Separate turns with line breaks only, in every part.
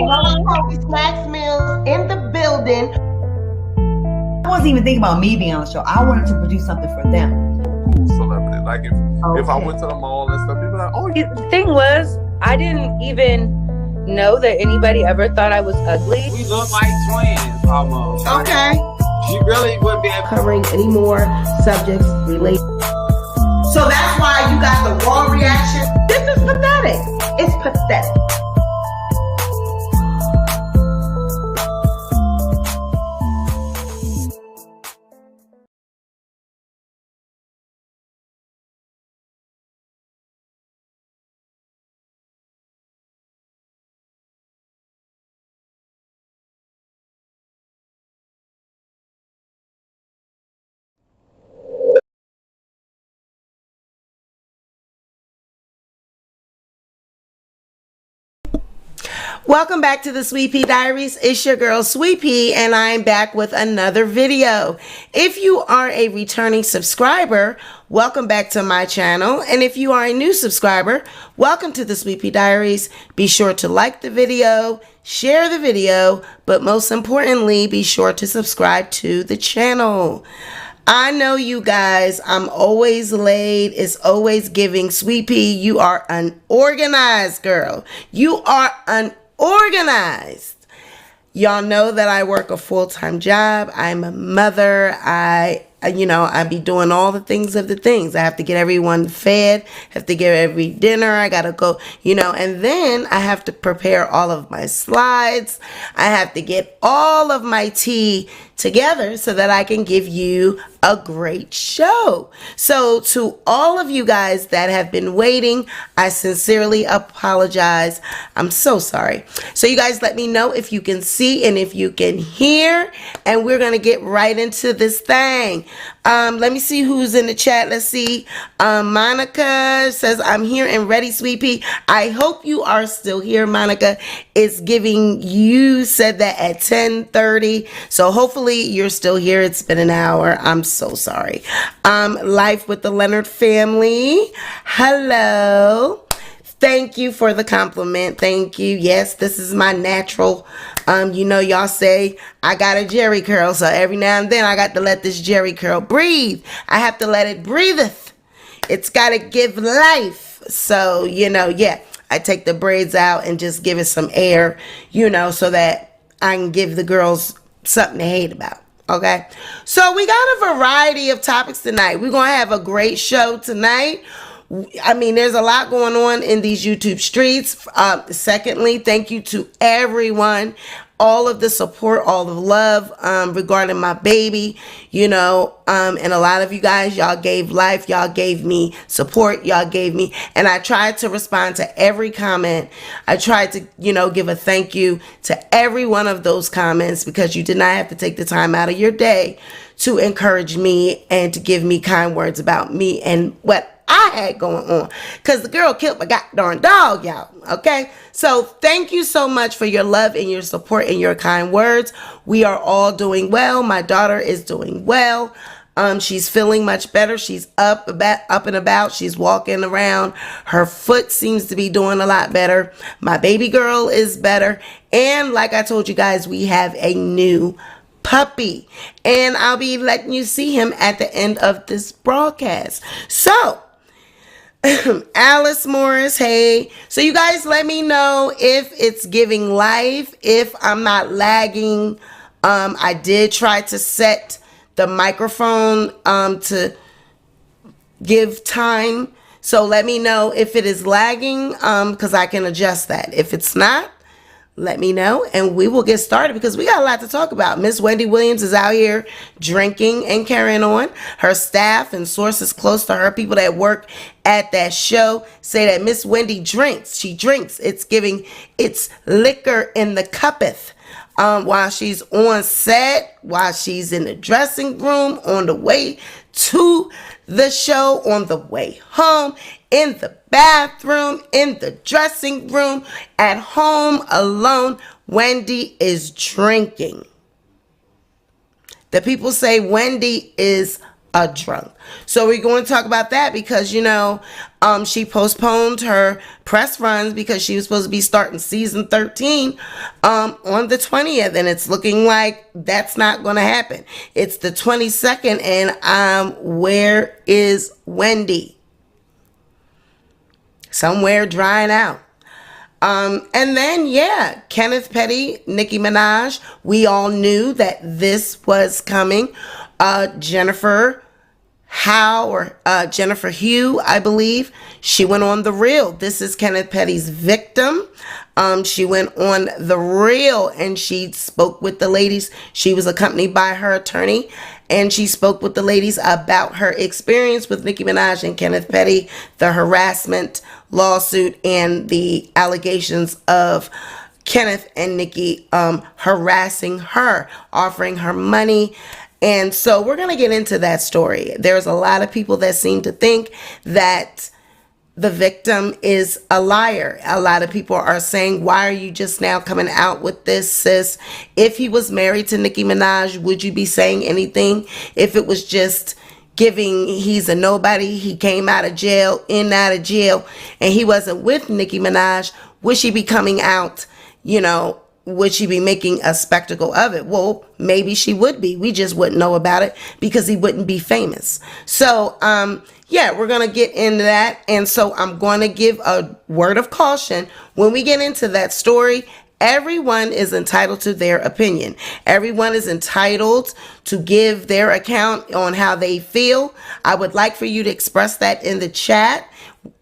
Holy Smacks Mills in the building.
I wasn't even thinking about me being on the show. I wanted to produce something for them.
Celebrity. Like if I went to the mall and stuff, people like, oh,
The thing was, I didn't even know that anybody ever thought I was ugly.
We look like twins almost.
Okay.
You really wouldn't be able
Covering any more subjects related. So that's why you got the raw reaction. This is pathetic. It's pathetic. Welcome back to the Sweet Pea Diaries. It's your girl Sweet Pea, and I'm back with another video. If you are a returning subscriber, welcome back to my channel. And if you are a new subscriber, welcome to the Sweet Pea Diaries. Be sure to like the video, share the video, but most importantly, be sure to subscribe to the channel. I know you guys, I'm always late. It's always giving. Sweet Pea, you are unorganized, girl. You are unorganized. Y'all know that I work a full-time job. I'm a mother. I be doing all the things of the things. I have to get everyone fed, have to get every dinner. I got to go, and then I have to prepare all of my slides. I have to get all of my tea together so that I can give you a great show. So to all of you guys that have been waiting, I sincerely apologize. I'm so sorry. So you guys let me know if you can see and if you can hear, and we're going to get right into this thing. Let me see who's in the chat. Let's see. Monica says, I'm here and ready, Sweet Pea. I hope you are still here, Monica. It's giving, you said that at 10:30. So hopefully you're still here. It's been an hour. I'm so sorry. Life with the Leonard family. Hello. Thank you for the compliment. Thank you. Yes, this is my natural. Y'all say I got a jerry curl. So every now and then I got to let this jerry curl breathe. I have to let it breatheth. It's got to give life. So, yeah, I take the braids out and just give it some air, so that I can give the girls something to hate about. Okay. So we got a variety of topics tonight. We're going to have a great show tonight. There's a lot going on in these YouTube streets. Secondly, thank you to everyone, all of the support, all the love regarding my baby, and a lot of you guys, y'all gave life, y'all gave me support, y'all gave me, and I tried to respond to every comment. I tried to, give a thank you to every one of those comments, because you did not have to take the time out of your day to encourage me and to give me kind words about me and what I had going on, because the girl killed my goddamn dog, y'all. Okay, so thank you so much for your love and your support and your kind words. We are all doing well. My daughter is doing well. She's feeling much better. She's up and about. She's walking around. Her foot seems to be doing a lot better. My baby girl is better. And like I told you guys, we have a new puppy, and I'll be letting you see him at the end of this broadcast. So Alice Morris, hey. So you guys let me know if it's giving life, if I'm not lagging. I did try to set the microphone to give time. So let me know if it is lagging, because I can adjust that. If it's not, let me know and we will get started, because we got a lot to talk about. Miss Wendy Williams is out here drinking and carrying on. Her staff and sources close to her, people that work at that show, say that Miss Wendy drinks. She drinks. It's liquor in the cuppeth. While she's on set, while she's in the dressing room, on the way to the show, on the way home, in the bathroom, in the dressing room, at home alone, Wendy is drinking. The people say Wendy is a drunk. So we're going to talk about that because, she postponed her press runs because she was supposed to be starting season 13 on the 20th, and it's looking like that's not going to happen. It's the 22nd, and where is Wendy? Somewhere drying out. And then, Kenneth Petty, Nicki Minaj. We all knew that this was coming. Jennifer Hough, I believe. She went on The Real. This is Kenneth Petty's victim. She went on The Real and she spoke with the ladies. She was accompanied by her attorney, and she spoke with the ladies about her experience with Nicki Minaj and Kenneth Petty, the harassment lawsuit, and the allegations of Kenneth and Nicki harassing her, offering her money. And so we're going to get into that story. There's a lot of people that seem to think that the victim is a liar. A lot of people are saying, why are you just now coming out with this, sis? If he was married to Nicki Minaj, would you be saying anything? If it was just giving, he's a nobody, he came out of jail, in and out of jail, and he wasn't with Nicki Minaj, would she be coming out, would she be making a spectacle of it? Well, maybe she would be. We just wouldn't know about it because he wouldn't be famous. So, we're going to get into that. And so I'm going to give a word of caution. When we get into that story, everyone is entitled to their opinion. Everyone is entitled to give their account on how they feel. I would like for you to express that in the chat,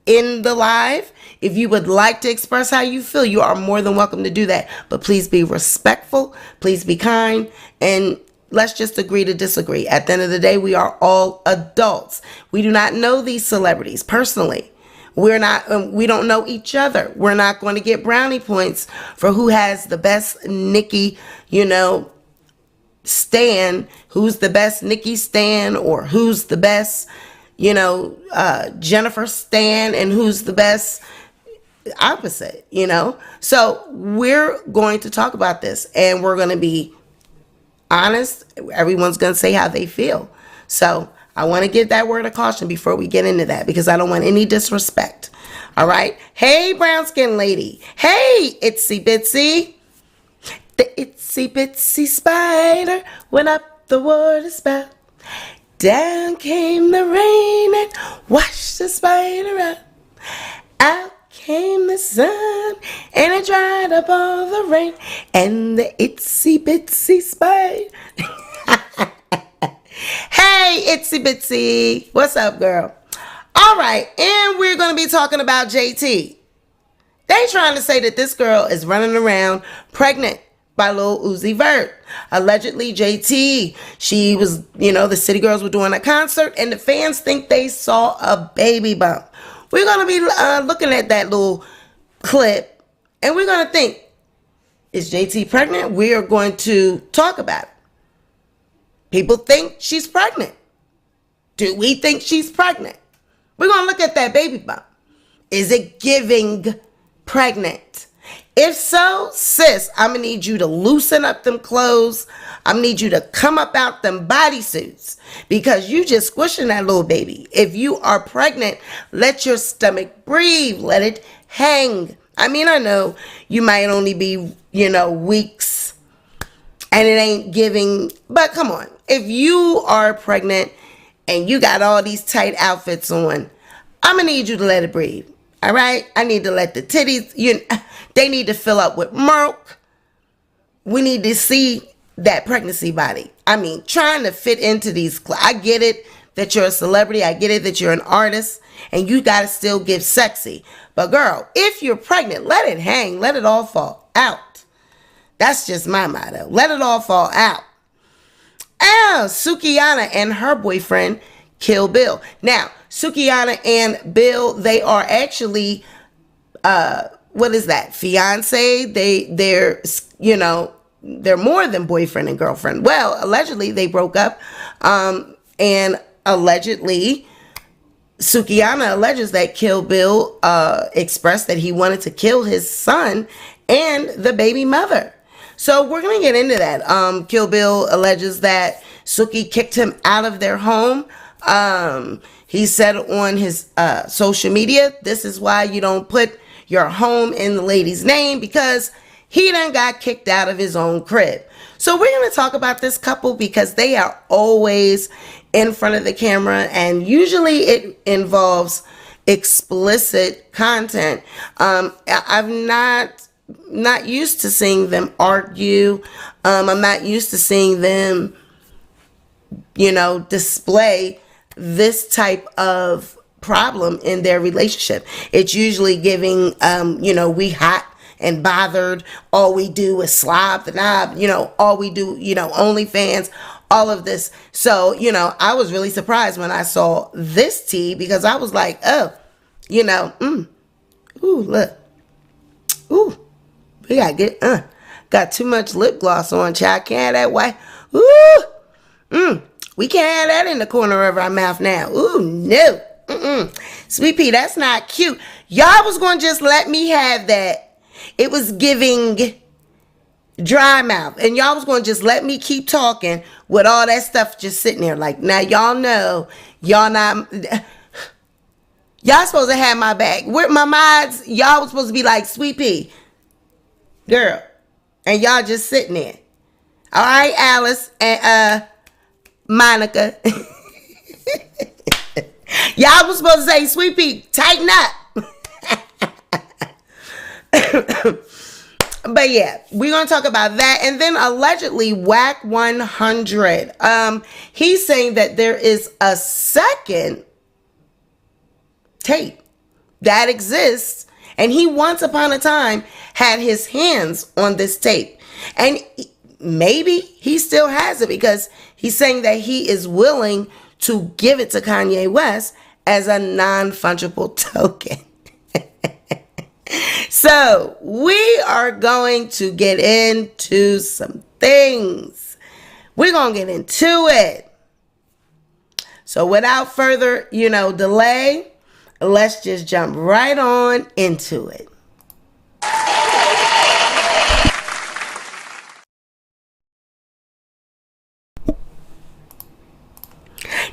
in the live. If you would like to express how you feel, you are more than welcome to do that. But please be respectful, please be kind, and let's just agree to disagree. At the end of the day, we are all adults. We do not know these celebrities personally. We don't know each other. We're not going to get brownie points for who has the best Nicki, stan, who's the best Nicki stan, or who's the best, Jennifer stan, and who's the best opposite, So we're going to talk about this, and we're going to be honest. Everyone's going to say how they feel. So I want to give that word of caution before we get into that, because I don't want any disrespect. All right. Hey, brown skin lady. Hey, itsy bitsy. The itsy bitsy spider went up the water spout. Down came the rain and washed the spider out. Out came the sun and it dried up all the rain, and the itsy bitsy spider. Hey, itsy bitsy. What's up, girl? All right, and we're going to be talking about JT. They trying to say that this girl is running around pregnant by Lil Uzi Vert. Allegedly, JT, she was, the City Girls were doing a concert, and the fans think they saw a baby bump. We're going to be looking at that little clip, and we're going to think, is JT pregnant? We are going to talk about it. People think she's pregnant. Do we think she's pregnant? We're going to look at that baby bump. Is it giving pregnant? If so, sis, I'm going to need you to loosen up them clothes. I'm going to need you to come up out them bodysuits, because you just squishing that little baby. If you are pregnant, let your stomach breathe. Let it hang. I mean, I know you might only be, weeks and it ain't giving, but come on. If you are pregnant and you got all these tight outfits on, I'm going to need you to let it breathe. All right? I need to let the titties, they need to fill up with milk. We need to see that pregnancy body. I mean, trying to fit into these, I get it that you're a celebrity. I get it that you're an artist and you got to still give sexy. But girl, if you're pregnant, let it hang. Let it all fall out. That's just my motto. Let it all fall out. Sukiana and her boyfriend Kill Bill. Now, Sukiana and Bill, they are actually, what is that? Fiance. They're more than boyfriend and girlfriend. Well, allegedly they broke up, and allegedly Sukiana alleges that Kill Bill expressed that he wanted to kill his son and the baby mother. So we're going to get into that. Kill Bill alleges that Suki kicked him out of their home He said on his social media, this is why you don't put your home in the lady's name, because he done got kicked out of his own crib. So we're going to talk about this couple because they are always in front of the camera, and usually it involves explicit content. I'm not used to seeing them argue. I'm not used to seeing them, display this type of problem in their relationship. It's usually giving, we hot and bothered. All we do is slob the knob. All we do, OnlyFans, all of this. So, I was really surprised when I saw this tea, because I was like, oh, ooh, look. Ooh, we got too much lip gloss on, child. Can't have that white. Ooh, we can't have that in the corner of our mouth now. Ooh, no. Sweet Pea, that's not cute. Y'all was going to just let me have that. It was giving dry mouth. And y'all was going to just let me keep talking with all that stuff just sitting there. Like, now y'all know, y'all supposed to have my back. With my minds, y'all was supposed to be like, Sweet Pea, girl. And y'all just sitting there. All right, Alice and Monica. Y'all was supposed to say, Sweet Pea, tighten up. But yeah, we're going to talk about that. And then allegedly, Wack 100. He's saying that there is a second tape that exists, and he once upon a time had his hands on this tape. And maybe he still has it, because he's saying that he is willing to give it to Kanye West as a non-fungible token. So we are going to get into some things. We're going to get into it. So without further, delay, let's just jump right on into it.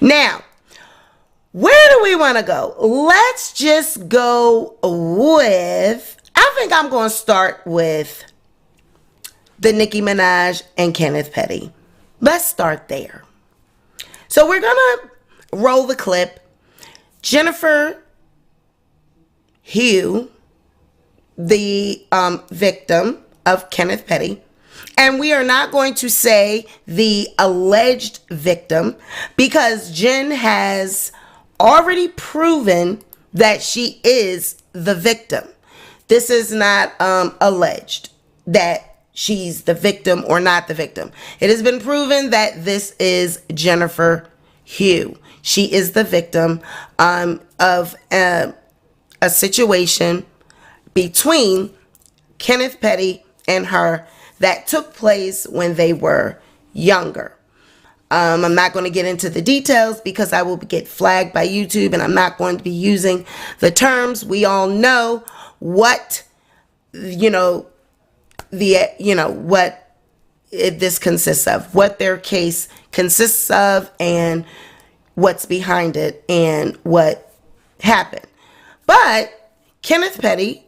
Now, where do we want to go? Let's just go with, I think I'm going to start with the Nicki Minaj and Kenneth Petty. Let's start there. So we're going to roll the clip. Jennifer Hough, the victim of Kenneth Petty. And we are not going to say the alleged victim, because Jen has already proven that she is the victim. This is not alleged that she's the victim or not the victim. It has been proven that this is Jennifer Hough. She is the victim of a situation between Kenneth Petty and her that took place when they were younger. I'm not going to get into the details because I will get flagged by YouTube, and I'm not going to be using the terms. We all know what, what this consists of, what their case consists of, and what's behind it, and what happened. But Kenneth Petty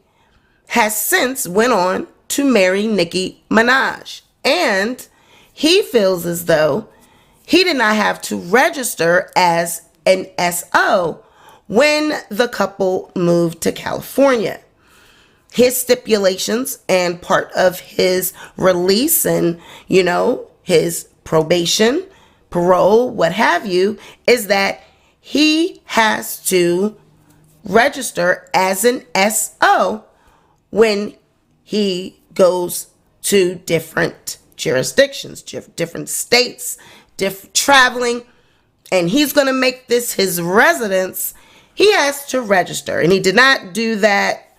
has since went on to marry Nicki Minaj, and he feels as though he did not have to register as an SO when the couple moved to California. His stipulations and part of his release and, his probation, parole, what have you, is that he has to register as an SO when he goes to different jurisdictions, different states, traveling, and he's going to make this his residence. He has to register, and he did not do that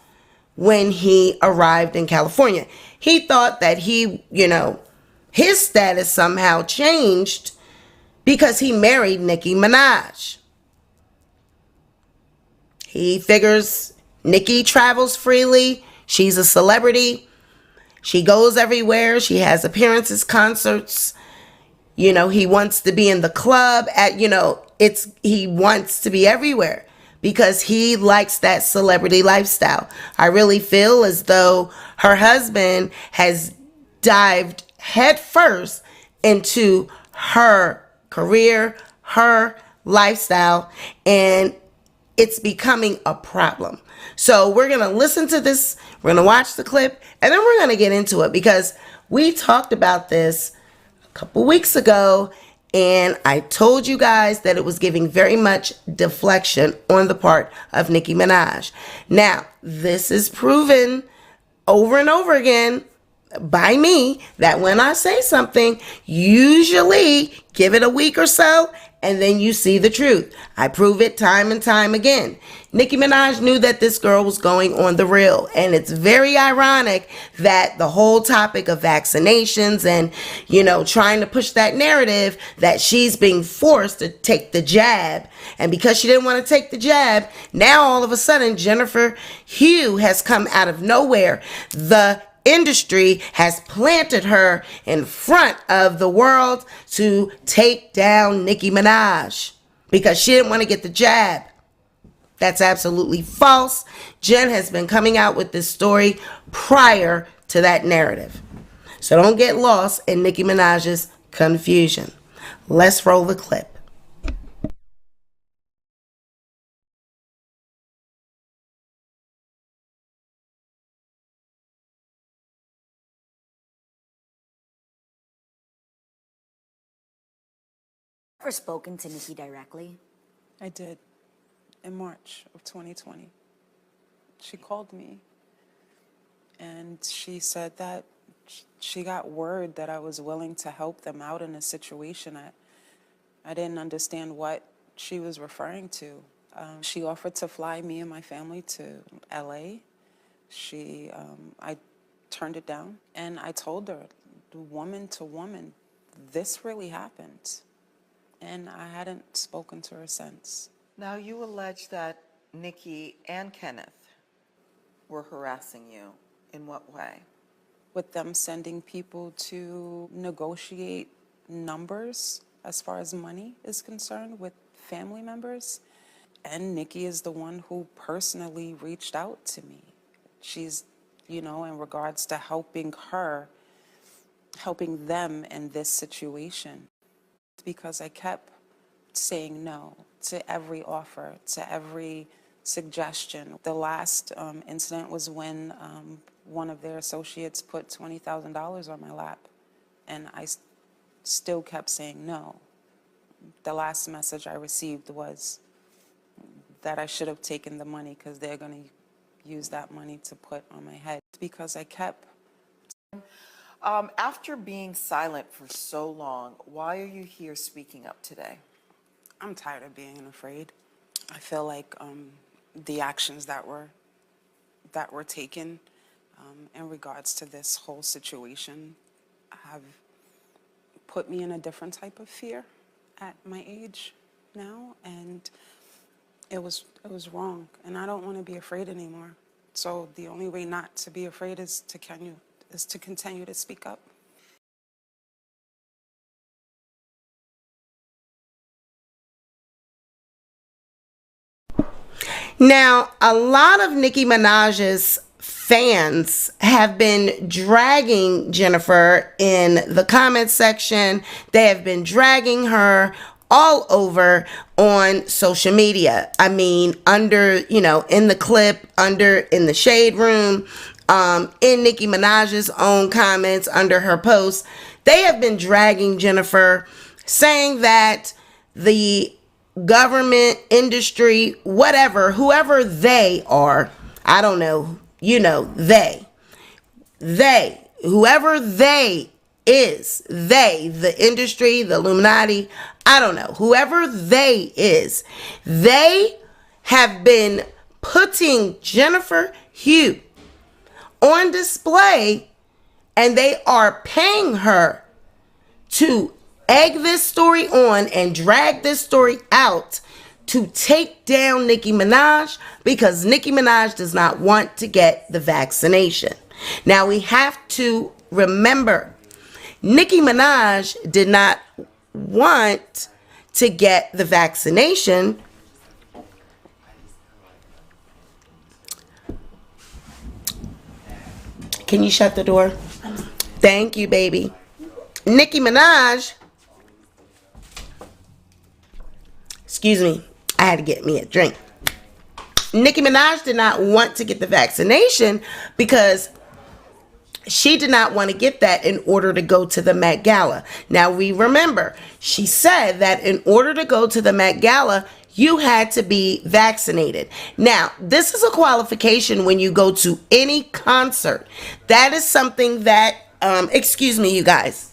when he arrived in California. He thought that his status somehow changed because he married Nicki Minaj. He figures Nicki travels freely. She's a celebrity. She goes everywhere. She has appearances, concerts. He wants to be in the club at, he wants to be everywhere because he likes that celebrity lifestyle. I really feel as though her husband has dived headfirst into her career, her lifestyle, and it's becoming a problem. So we're going to listen to this, we're going to watch the clip, and then we're going to get into it because we talked about this a couple weeks ago, and I told you guys that it was giving very much deflection on the part of Nicki Minaj. Now, this is proven over and over again by me that when I say something, usually give it a week or so and then you see the truth. I prove it time and time again. Nicki Minaj knew that this girl was going on the real, and it's very ironic that the whole topic of vaccinations and, trying to push that narrative that she's being forced to take the jab, and because she didn't want to take the jab, now all of a sudden Jennifer Hough has come out of nowhere. The industry has planted her in front of the world to take down Nicki Minaj because she didn't want to get the jab. That's absolutely false. Jen has been coming out with this story prior to that narrative. So don't get lost in Nicki Minaj's confusion. Let's roll the clip.
Ever spoken to Nicki directly?
I did in March of 2020. She called me and she said that she got word that I was willing to help them out in a situation. I didn't understand what she was referring to. She offered to fly me and my family to LA. I turned it down, and I told her, woman to woman, this really happened. And I hadn't spoken to her since.
Now, you allege that Nicki and Kenneth were harassing you. In what way?
With them sending people to negotiate numbers as far as money is concerned with family members. And Nicki is the one who personally reached out to me. She's, in regards to helping them in this situation. Because I kept saying no to every offer, to every suggestion. The last incident was when one of their associates put $20,000 on my lap, and I still kept saying no. The last message I received was that I should have taken the money because they're going to use that money to put on my head. Because I kept...
After being silent for so long, why are you here speaking up today?
I'm tired of being afraid. I feel like the actions that were taken in regards to this whole situation have put me in a different type of fear at my age now, and it was wrong, and I don't want to be afraid anymore. So the only way not to be afraid is to continue to speak up.
Now, a lot of Nicki Minaj's fans have been dragging Jennifer in the comment section. They have been dragging her all over on social media. I mean, under, in the clip, in the shade room, in Nicki Minaj's own comments under her posts. They have been dragging Jennifer, saying that the government, industry, whatever, whoever they are, I don't know, they, whoever they is, the industry, the Illuminati, I don't know, whoever they is, they have been putting Jennifer Hough on display, and they are paying her to egg this story on and drag this story out to take down Nicki Minaj because Nicki Minaj does not want to get the vaccination. Now, we have to remember, Nicki Minaj did not want to get the vaccination, can you shut the door? Thank you, baby. Nicki Minaj, excuse me, I had to get me a drink. Nicki Minaj did not want to get the vaccination because she did not want to get that in order to go to the Met Gala. Now, we remember, she said that in order to go to the Met Gala, you had to be vaccinated. Now, this is a qualification when you go to any concert. That is something that, excuse me, you guys.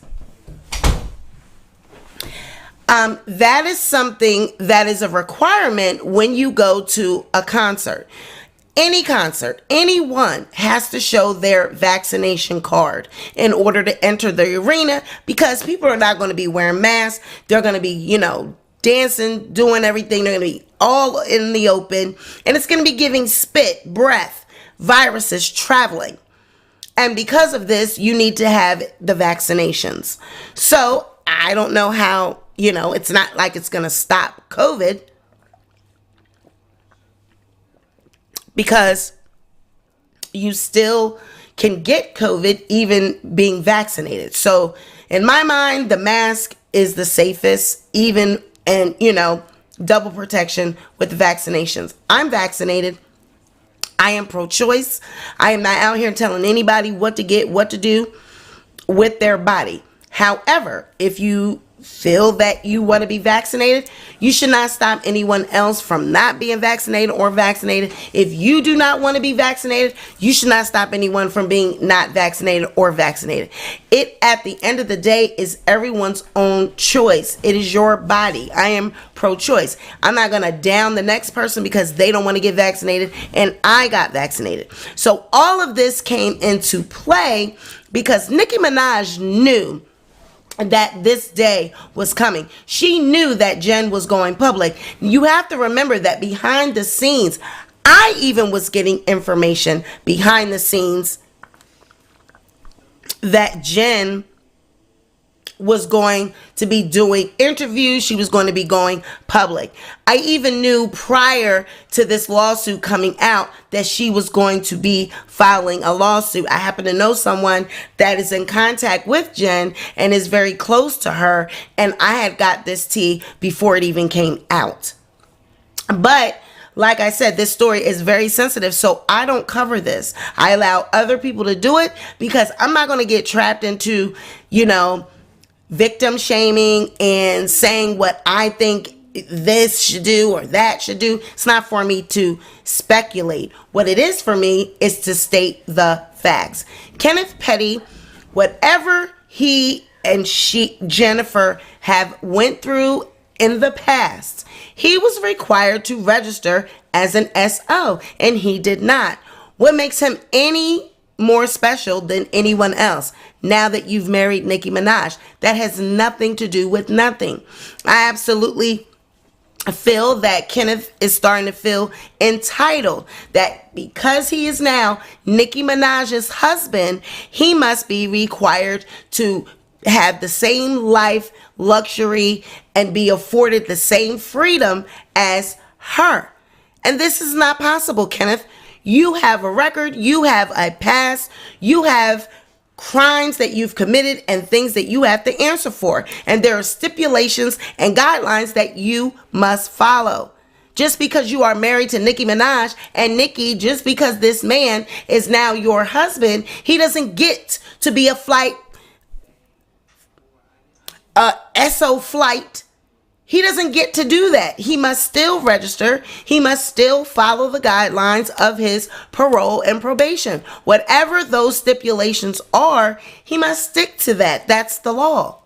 That is something that is a requirement when you go to a concert. Any concert, anyone has to show their vaccination card in order to enter the arena, because people are not going to be wearing masks. They're going to be, dancing, doing everything. They're going to be all in the open, and it's going to be giving spit, breath, viruses traveling. And because of this, you need to have the vaccinations. So I don't know how, it's not like it's going to stop COVID, because you still can get COVID even being vaccinated. So in my mind, the mask is the safest, even, and double protection with the vaccinations. I'm vaccinated. I am pro-choice. I am not out here telling anybody what to get, what to do with their body. However, if you feel that you want to be vaccinated, you should not stop anyone else from not being vaccinated or vaccinated. If you do not want to be vaccinated, you should not stop anyone from being not vaccinated or vaccinated. It, at the end of the day, is everyone's own choice. It is your body. I am pro-choice. I'm not going to down the next person because they don't want to get vaccinated and I got vaccinated. So all of this came into play because Nicki Minaj knew that this day was coming. She knew that Jen was going public. You have to remember that behind the scenes, I even was getting information behind the scenes that Jen was going to be doing interviews. She was going to be going public. I even knew prior to this lawsuit coming out that she was going to be filing a lawsuit. I happen to know someone that is in contact with Jen and is very close to her, and I had got this tea before it even came out. But like I said, this story is very sensitive, so I don't cover this. I allow other people to do it because I'm not going to get trapped into, victim shaming and saying what I think this should do or that should do. It's not for me to speculate. What it is for me is to state the facts. Kenneth Petty, whatever he and Jennifer have went through in the past, he was required to register as an SO and he did not. What makes him any more special than anyone else? Now that you've married Nicki Minaj, that has nothing to do with nothing. I absolutely feel that Kenneth is starting to feel entitled, that because he is now Nicki Minaj's husband, he must be required to have the same life, luxury, and be afforded the same freedom as her. And this is not possible, Kenneth. You have a record, you have a past, you have crimes that you've committed and things that you have to answer for. And there are stipulations and guidelines that you must follow. Just because you are married to Nicki Minaj, and Nicki, just because this man is now your husband, he doesn't get to be a SO flight. He doesn't get to do that. He must still register. He must still follow the guidelines of his parole and probation. Whatever those stipulations are, he must stick to that. That's the law.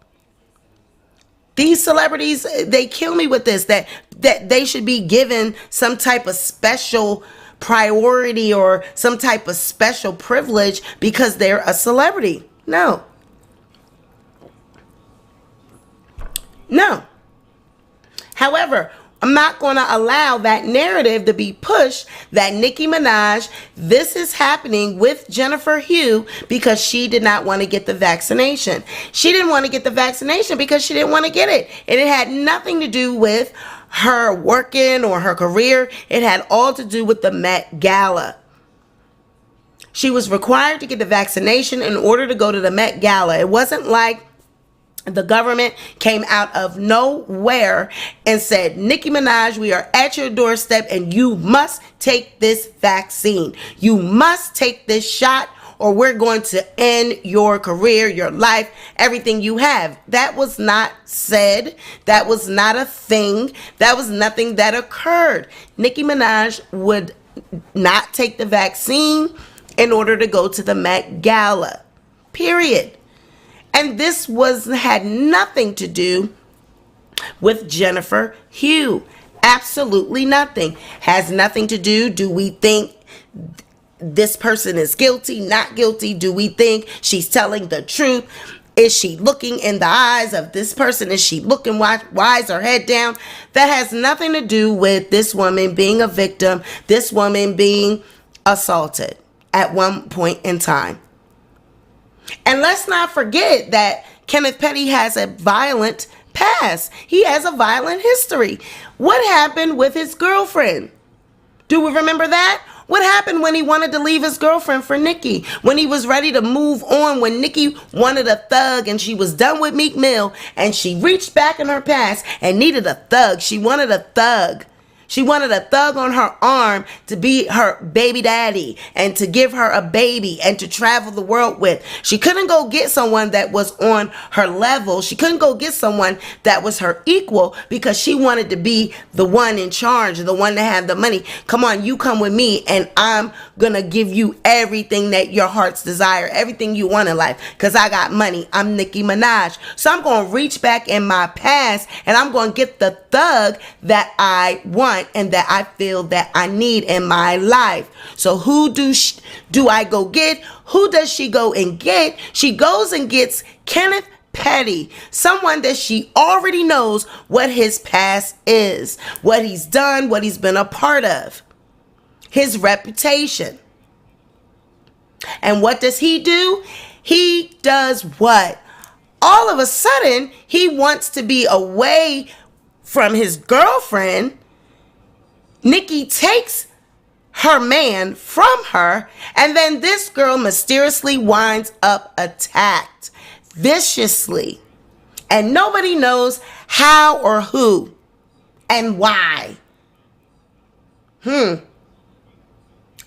These celebrities, they kill me with this, that they should be given some type of special priority or some type of special privilege because they're a celebrity. No. No. However, I'm not going to allow that narrative to be pushed that Nicki Minaj, this is happening with Jennifer Hough because she did not want to get the vaccination. She didn't want to get the vaccination because she didn't want to get it. And it had nothing to do with her working or her career. It had all to do with the Met Gala. She was required to get the vaccination in order to go to the Met Gala. It wasn't like the government came out of nowhere and said, Nicki Minaj, we are at your doorstep and you must take this vaccine. You must take this shot or we're going to end your career, your life, everything you have. That was not said. That was not a thing. That was nothing that occurred. Nicki Minaj would not take the vaccine in order to go to the Met Gala. Period. And this had nothing to do with Jennifer Hough. Absolutely nothing. Has nothing to do we think this person is guilty, not guilty? Do we think she's telling the truth? Is she looking in the eyes of this person? Is she looking wise, her head down? That has nothing to do with this woman being a victim, this woman being assaulted at one point in time. And let's not forget that Kenneth Petty has a violent past. He has a violent history. What happened with his girlfriend? Do we remember that? What happened when he wanted to leave his girlfriend for Nicki? When he was ready to move on, when Nicki wanted a thug and she was done with Meek Mill and she reached back in her past and needed a thug. She wanted a thug. She wanted a thug on her arm to be her baby daddy and to give her a baby and to travel the world with. She couldn't go get someone that was on her level. She couldn't go get someone that was her equal because she wanted to be the one in charge, the one to have the money. Come on, you come with me and I'm going to give you everything that your heart's desire, everything you want in life because I got money. I'm Nicki Minaj. So I'm going to reach back in my past and I'm going to get the thug that I want and that I feel that I need in my life. So who do I go get? Who does she go and get? She goes and gets Kenneth Petty, someone that she already knows what his past is, what he's done, what he's been a part of, his reputation. And what does he do? He does what? All of a sudden, he wants to be away from his girlfriend. Nicki takes her man from her, and then this girl mysteriously winds up attacked viciously. And nobody knows how or who and why.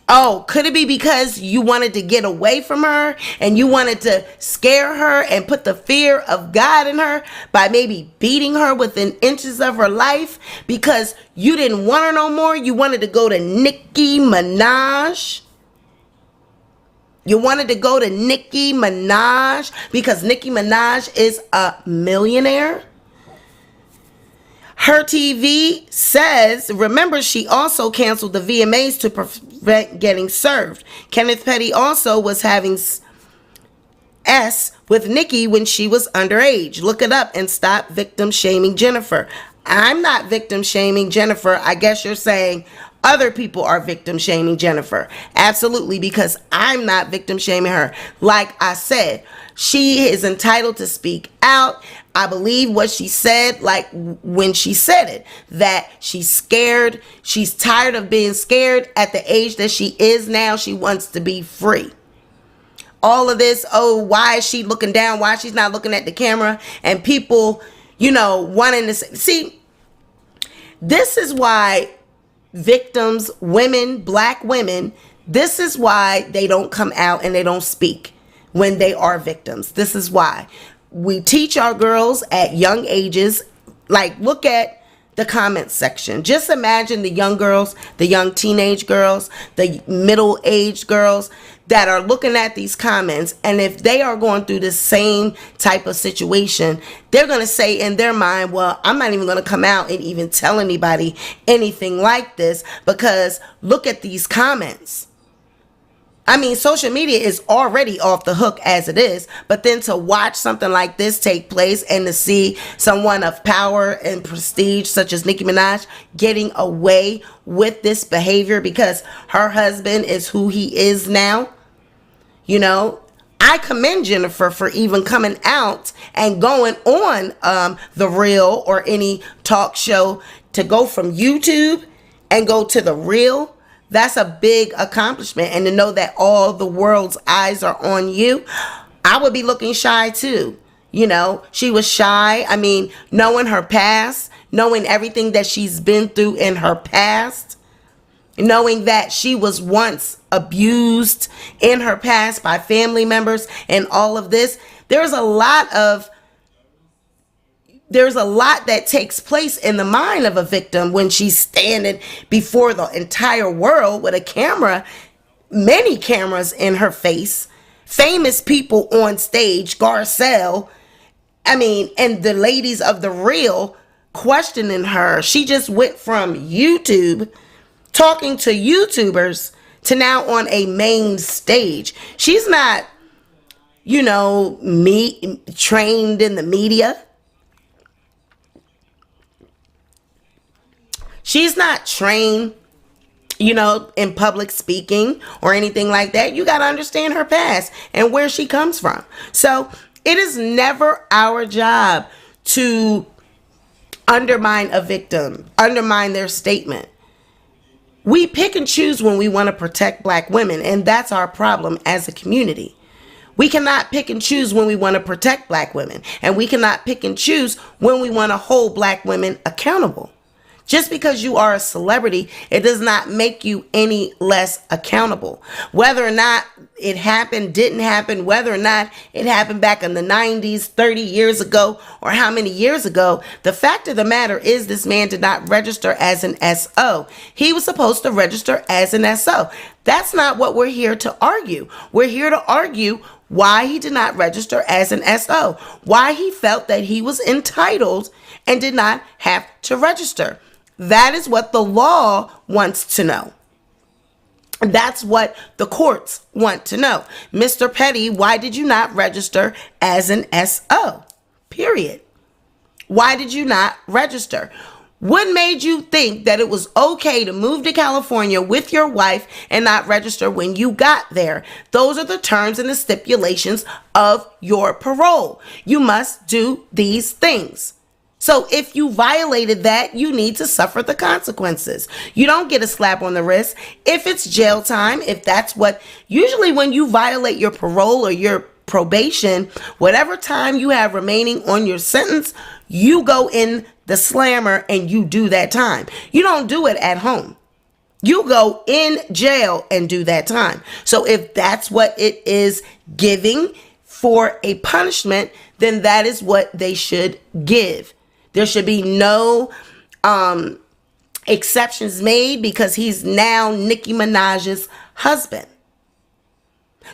Oh, could it be because you wanted to get away from her and you wanted to scare her and put the fear of God in her by maybe beating her within inches of her life because you didn't want her no more? You wanted to go to Nicki Minaj? You wanted to go to Nicki Minaj because Nicki Minaj is a millionaire? Her TV says, remember, she also canceled the VMAs to prevent getting served. Kenneth Petty also was having S with Nicki when she was underage. Look it up and stop victim shaming Jennifer. I'm not victim shaming Jennifer. I guess you're saying other people are victim shaming Jennifer. Absolutely, because I'm not victim shaming her. Like I said, she is entitled to speak out. I believe what she said, like when she said it, that she's scared. She's tired of being scared at the age that she is now. She wants to be free. All of this, oh, why is she looking down? Why she's not looking at the camera? And people, wanting to say, see, this is why victims, women, black women, this is why they don't come out and they don't speak when they are victims. This is why. We teach our girls at young ages, like look at the comments section. Just imagine the young girls, the young teenage girls, the middle-aged girls that are looking at these comments. And if they are going through the same type of situation, they're going to say in their mind, well, I'm not even going to come out and even tell anybody anything like this because look at these comments. I mean, social media is already off the hook as it is, but then to watch something like this take place and to see someone of power and prestige such as Nicki Minaj getting away with this behavior because her husband is who he is now, you know, I commend Jennifer for even coming out and going on The Real or any talk show to go from YouTube and go to The Real. That's a big accomplishment. And to know that all the world's eyes are on you, I would be looking shy too. You know, she was shy. I mean, knowing her past, knowing everything that she's been through in her past, knowing that she was once abused in her past by family members and all of this. There's a lot that takes place in the mind of a victim when she's standing before the entire world with a camera, many cameras in her face, famous people on stage, Garcelle, I mean, and the ladies of The Real questioning her. She just went from YouTube, talking to YouTubers, to now on a main stage. She's not, you know, trained in the media. She's not trained, you know, in public speaking or anything like that. You got to understand her past and where she comes from. So it is never our job to undermine a victim, undermine their statement. We pick and choose when we want to protect black women, and that's our problem as a community. We cannot pick and choose when we want to protect black women, and we cannot pick and choose when we want to hold black women accountable. Just because you are a celebrity, it does not make you any less accountable. Whether or not it happened, didn't happen, whether or not it happened back in the 90s, 30 years ago, or how many years ago, the fact of the matter is this man did not register as an SO. He was supposed to register as an SO. That's not what we're here to argue. We're here to argue why he did not register as an SO, why he felt that he was entitled and did not have to register. That is what the law wants to know. That's what the courts want to know. Mr. Petty, why did you not register as an SO? Period. Why did you not register? What made you think that it was okay to move to California with your wife and not register when you got there? Those are the terms and the stipulations of your parole. You must do these things. So if you violated that, you need to suffer the consequences. You don't get a slap on the wrist. If it's jail time, if that's what, usually when you violate your parole or your probation, whatever time you have remaining on your sentence, you go in the slammer and you do that time. You don't do it at home. You go in jail and do that time. So if that's what it is giving for a punishment, then that is what they should give. There should be no exceptions made because he's now Nicki Minaj's husband.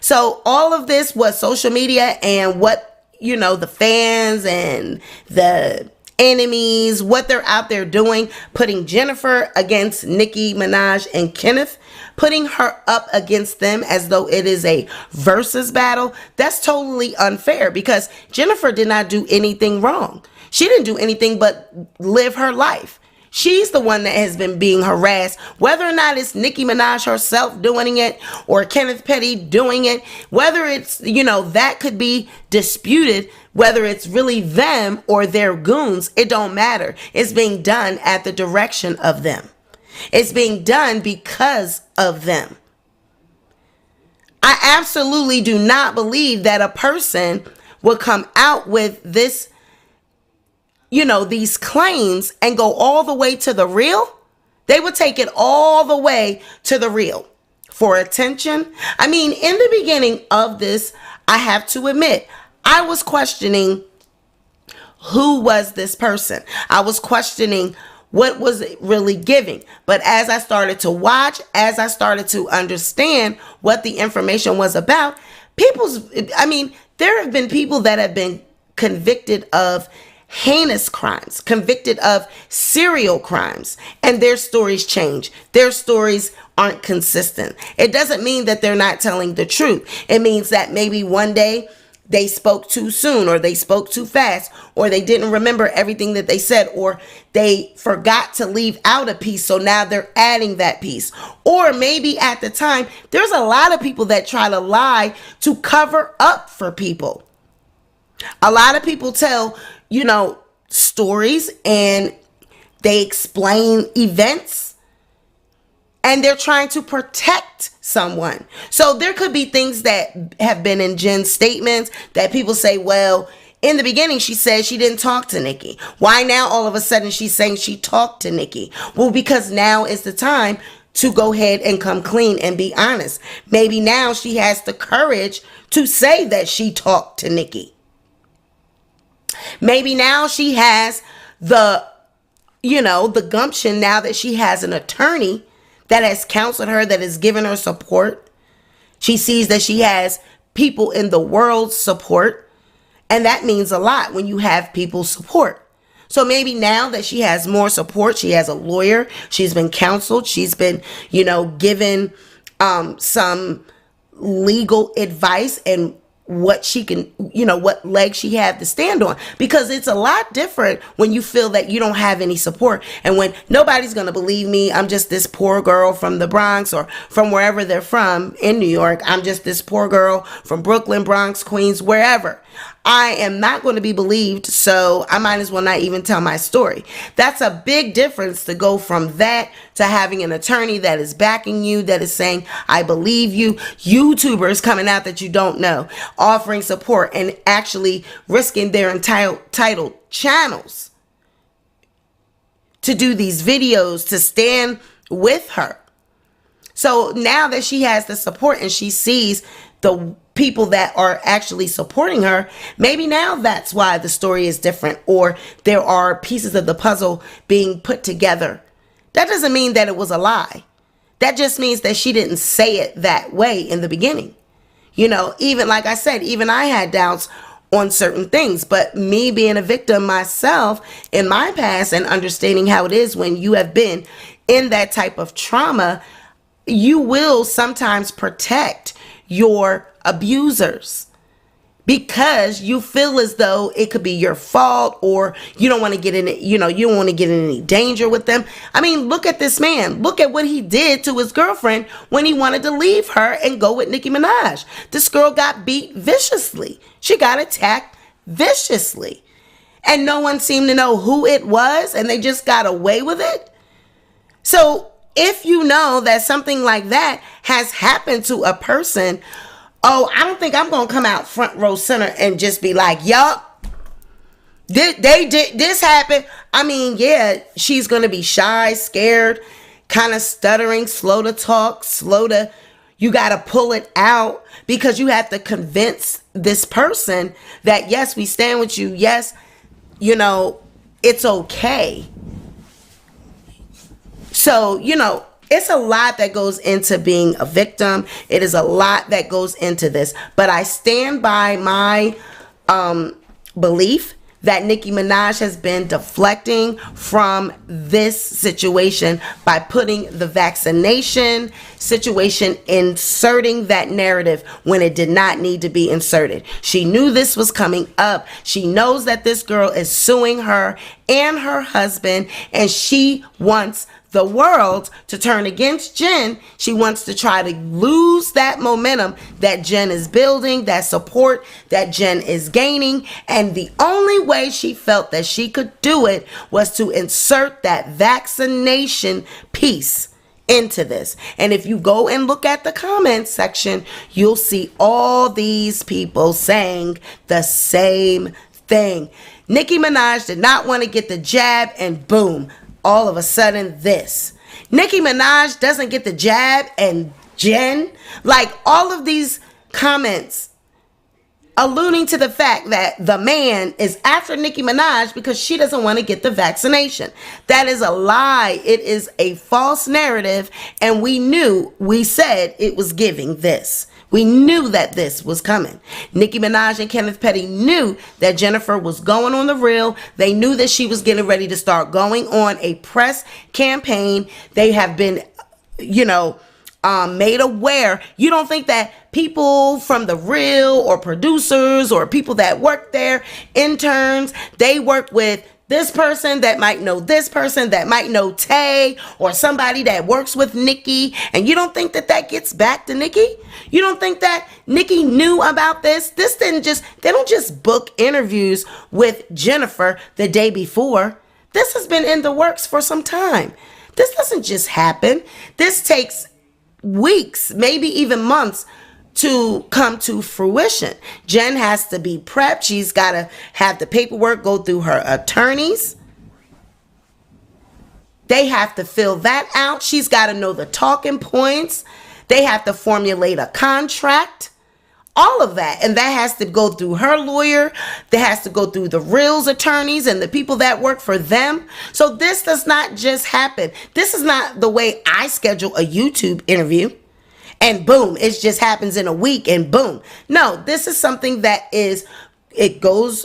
So all of this was social media and what, you know, the fans and the enemies, what they're out there doing, putting Jennifer against Nicki Minaj and Kenneth, putting her up against them as though it is a versus battle. That's totally unfair because Jennifer did not do anything wrong. She didn't do anything but live her life. She's the one that has been being harassed, whether or not it's Nicki Minaj herself doing it or Kenneth Petty doing it, whether it's, you know, that could be disputed, whether it's really them or their goons, it don't matter. It's being done at the direction of them. It's being done because of them. I absolutely do not believe that a person would come out with this, you know, these claims and go all the way to The Real. They would take it all the way to The Real for attention. I mean, in the beginning of this, I have to admit, I was questioning who was this person. I was questioning what was it really giving. But as I started to watch, as I started to understand what the information was about, there have been people that have been convicted of heinous crimes, convicted of serial crimes, and their stories change. Their stories aren't consistent. It doesn't mean that they're not telling the truth. It means that maybe one day they spoke too soon, or they spoke too fast, or they didn't remember everything that they said, or they forgot to leave out a piece, so now they're adding that piece. Or maybe at the time, there's a lot of people that try to lie to cover up for people. A lot of people tell, stories, and they explain events, and they're trying to protect someone. So there could be things that have been in Jen's statements that people say, well, in the beginning, she said she didn't talk to Nicki. Why now all of a sudden she's saying she talked to Nicki? Well, because now is the time to go ahead and come clean and be honest. Maybe now she has the courage to say that she talked to Nicki. Maybe now she has the gumption, now that she has an attorney that has counseled her, that has given her support. She sees that she has people in the world's support. And that means a lot when you have people's support. So maybe now that she has more support, she has a lawyer, she's been counseled, she's been, given some legal advice and what she can, what legs she have to stand on, because it's a lot different when you feel that you don't have any support, and when nobody's going to believe me. I'm just this poor girl from the Bronx, or from wherever they're from in New York. I'm just this poor girl from Brooklyn, Bronx, Queens, wherever. I am not going to be believed, so I might as well not even tell my story. That's a big difference to go from that to having an attorney that is backing you, that is saying, I believe you. YouTubers coming out that you don't know, offering support and actually risking their entire titled channels to do these videos, to stand with her. So now that she has the support and she sees the people that are actually supporting her, maybe now that's why the story is different, or there are pieces of the puzzle being put together. That doesn't mean that it was a lie. That just means that she didn't say it that way in the beginning. Even like I said, even I had doubts on certain things, but me being a victim myself in my past and understanding how it is when you have been in that type of trauma, you will sometimes protect your abusers because you feel as though it could be your fault, or you don't want to get in it, you don't want to get in any danger with them. I mean, look at this man. Look at what he did to his girlfriend when he wanted to leave her and go with Nicki Minaj. This girl got beat viciously. She got attacked viciously. And no one seemed to know who it was, and they just got away with it. So if you know that something like that has happened to a person, I don't think I'm going to come out front row center and just be like, yup, they did, this happened. I mean, yeah, she's going to be shy, scared, kind of stuttering, slow to talk, you got to pull it out, because you have to convince this person that, yes, we stand with you. Yes, it's okay. So, it's a lot that goes into being a victim. It is a lot that goes into this. But I stand by my belief that Nicki Minaj has been deflecting from this situation by putting the vaccination situation, inserting that narrative when it did not need to be inserted. She knew this was coming up. She knows that this girl is suing her and her husband, and she wants the world to turn against Jen. She wants to try to lose that momentum that Jen is building, that support that Jen is gaining. And the only way she felt that she could do it was to insert that vaccination piece into this. And if you go and look at the comments section, you'll see all these people saying the same thing. Nicki Minaj did not want to get the jab, and boom, all of a sudden this. Nicki Minaj doesn't get the jab, and Jen, like all of these comments alluding to the fact that the man is after Nicki Minaj because she doesn't want to get the vaccination. That is a lie. It is a false narrative, and we said it was giving this. We knew that this was coming. Nicki Minaj and Kenneth Petty knew that Jennifer was going on the real. They knew that she was getting ready to start going on a press campaign. They have been, made aware. You don't think that people from the real or producers or people that work there, interns, they work with this person that might know this person that might know Tay or somebody that works with Nicki, and you don't think that that gets back to Nicki? You don't think that Nicki knew about this? They don't just book interviews with Jennifer the day before. This has been in the works for some time. This doesn't just happen. This takes weeks, maybe even months to come to fruition. Jen has to be prepped. She's got to have the paperwork go through her attorneys. They have to fill that out. She's got to know the talking points. They have to formulate a contract. All of that. And that has to go through her lawyer. That has to go through the Real's attorneys and the people that work for them. So this does not just happen. This is not the way I schedule a YouTube interview. And boom, it just happens in a week and boom. No, this is something that it goes,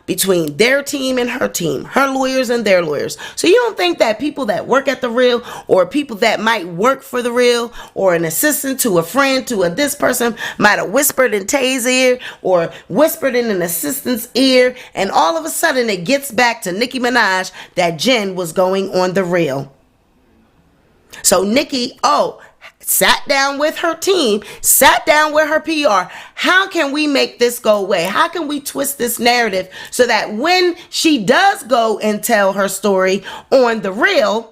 between their team and her team, her lawyers and their lawyers. So you don't think that people that work at the Real or people that might work for the Real or an assistant to a friend to this person might have whispered in Tay's ear or whispered in an assistant's ear, and all of a sudden it gets back to Nicki Minaj that Jen was going on the Real. So Nicki, sat down with her team, sat down with her PR. How can we make this go away? How can we twist this narrative so that when she does go and tell her story on the Real,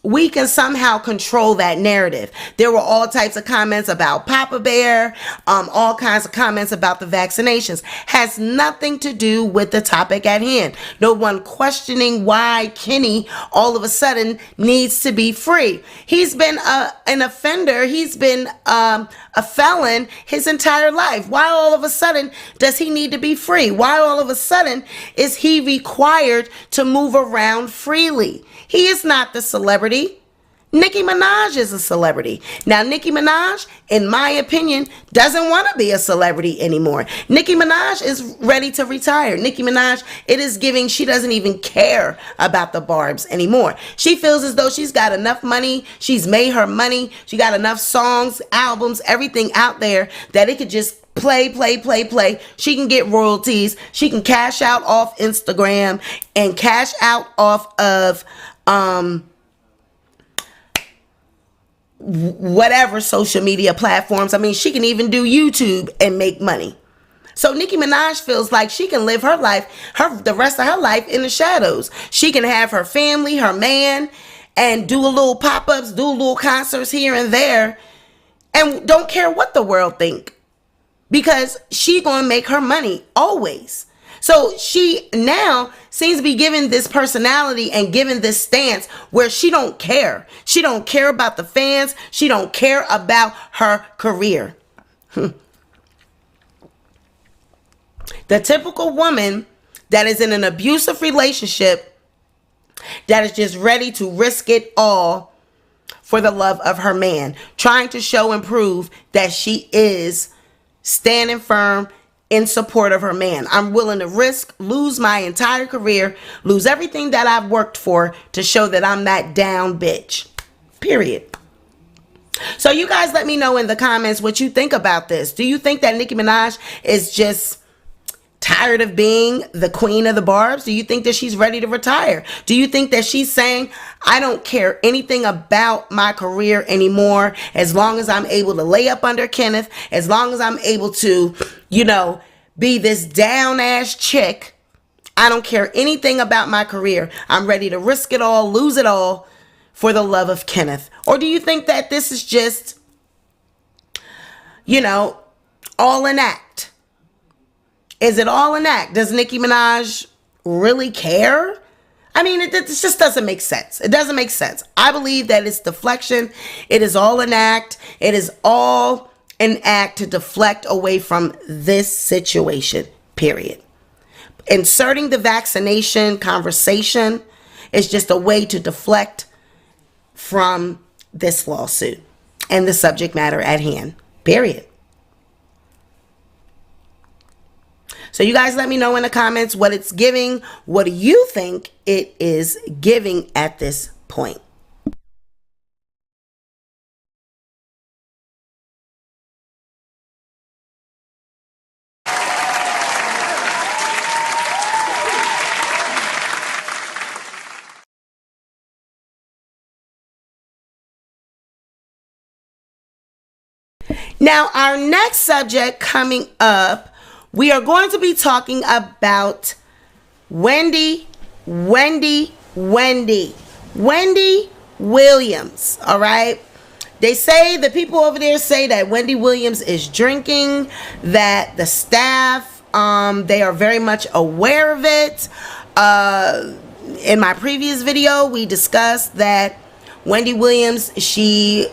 we can somehow control that narrative? There were all types of comments about Papa Bear, all kinds of comments about the vaccinations. Has nothing to do with the topic at hand. No one questioning why Kenny all of a sudden needs to be free. He's been an offender. He's been a felon his entire life. Why all of a sudden does he need to be free? Why all of a sudden is he required to move around freely? He is not the celebrity. Nicki Minaj is a celebrity. Now, Nicki Minaj, in my opinion, doesn't want to be a celebrity anymore. Nicki Minaj is ready to retire. Nicki Minaj, it is giving, she doesn't even care about the Barbs anymore. She feels as though she's got enough money. She's made her money. She got enough songs, albums, everything out there that it could just play. She can get royalties. She can cash out off Instagram and cash out off of whatever social media platforms. I mean, she can even do YouTube and make money. So Nicki Minaj feels like she can live her life, the rest of her life in the shadows. She can have her family, her man, and do a little pop-ups, do little concerts here and there, and don't care what the world think, because she gonna make her money always. So she now seems to be given this personality and given this stance where she don't care. She don't care about the fans. She don't care about her career. The typical woman that is in an abusive relationship that is just ready to risk it all for the love of her man, trying to show and prove that she is standing firm in support of her man. I'm willing to lose my entire career, lose everything that I've worked for to show that I'm that down bitch. Period. So you guys let me know in the comments what you think about this. Do you think that Nicki Minaj is just tired of being the queen of the Barbs? Do you think that she's ready to retire? Do you think that she's saying, I don't care anything about my career anymore, as long as I'm able to lay up under Kenneth, as long as I'm able to, be this down ass chick, I don't care anything about my career. I'm ready to risk it all, lose it all for the love of Kenneth? Or do you think that this is just, all an act? Is it all an act? Does Nicki Minaj really care? I mean, it just doesn't make sense. It doesn't make sense. I believe that it's deflection. It is all an act. It is all an act to deflect away from this situation, period. Inserting the vaccination conversation is just a way to deflect from this lawsuit. and the subject matter at hand. Period. So you guys let me know in the comments what it's giving. What do you think it is giving at this point? Now, our next subject coming up, we are going to be talking about Wendy Williams. All right. They say, the people over there say that Wendy Williams is drinking, that the staff, they are very much aware of it. In my previous video, we discussed that Wendy Williams, she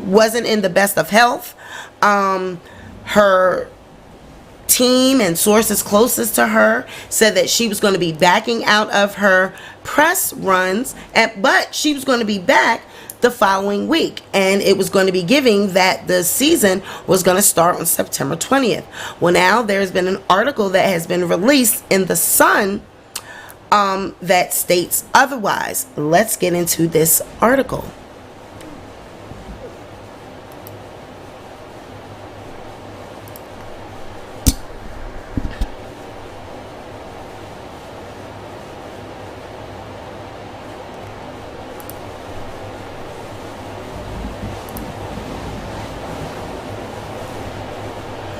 wasn't in the best of health. Her team and sources closest to her said that she was going to be backing out of her press runs, but she was going to be back the following week, and it was going to be giving that the season was going to start on September 20th. Well, now there's been an article that has been released in The Sun that states otherwise. Let's get into this article.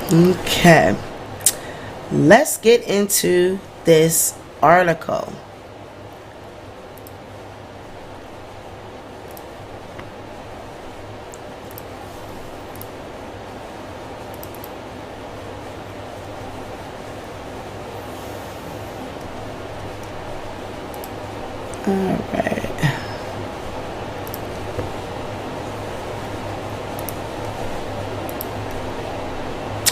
Okay, let's get into this article. All right.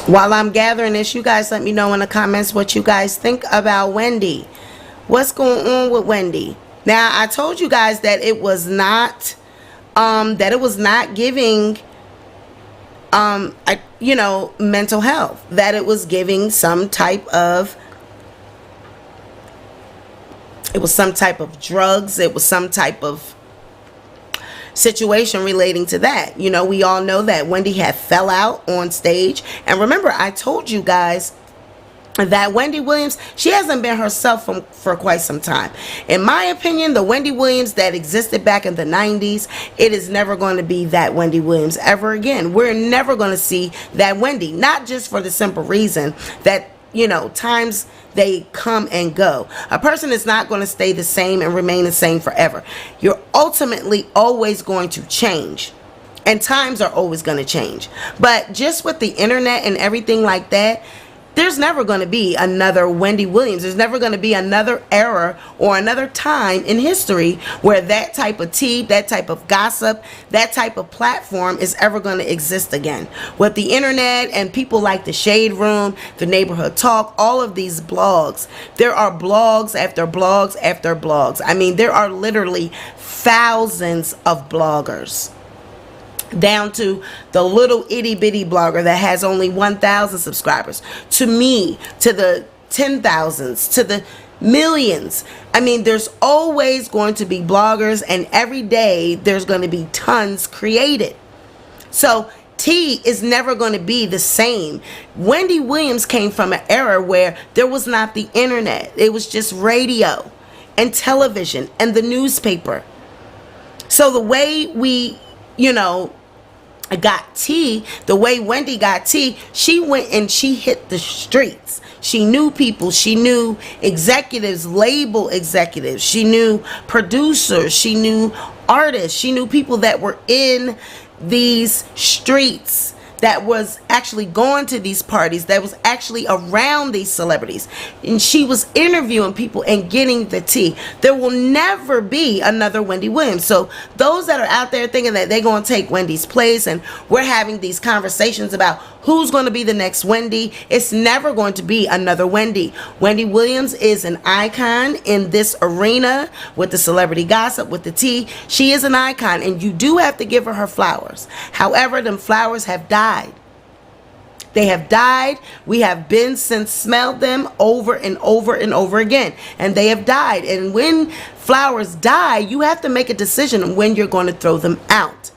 While I'm gathering this, you guys let me know in the comments what you guys think about Wendy. What's going on with Wendy? Now, I told you guys that it was not giving mental health, that it was giving some type of drugs, it was some type of situation relating to that. You know, we all know that Wendy had fell out on stage, and remember, I told you guys that Wendy Williams, she hasn't been herself for quite some time. In my opinion, the Wendy Williams that existed back in the 90s, it is never going to be that Wendy Williams ever again. We're never going to see that Wendy, not just for the simple reason that, you know, times they come and go. A person is not going to stay the same and remain the same forever. You're ultimately always going to change, and times are always going to change. But just with the internet and everything like that, there's never going to be another Wendy Williams. There's never going to be another era or another time in history where that type of tea, that type of gossip, that type of platform is ever going to exist again. With the internet and people like the Shade Room, the Neighborhood Talk, all of these blogs, there are blogs after blogs after blogs. I mean, there are literally thousands of bloggers, down to the little itty bitty blogger that has only 1,000 subscribers, to me, to the 10,000s, to the millions. I mean, there's always going to be bloggers, and every day there's going to be tons created. So tea is never going to be the same. Wendy Williams came from an era where there was not the internet. It was just radio and television and the newspaper. So the way we, got tea, the way Wendy got tea, she went and she hit the streets. She knew people. She knew executives, label executives. She knew producers. She knew artists. She knew people that were in these streets that was actually going to these parties, that was actually around these celebrities, and she was interviewing people and getting the tea. There will never be another Wendy Williams. So those that are out there thinking that they're going to take Wendy's place and we're having these conversations about who's going to be the next Wendy, it's never going to be another Wendy. Wendy Williams is an icon in this arena with the celebrity gossip, with the tea. She is an icon, and you do have to give her flowers. However, them flowers have died. They have died. We have been since smelled them over and over and over again, and they have died. And when flowers die, you have to make a decision on when you're going to throw them out.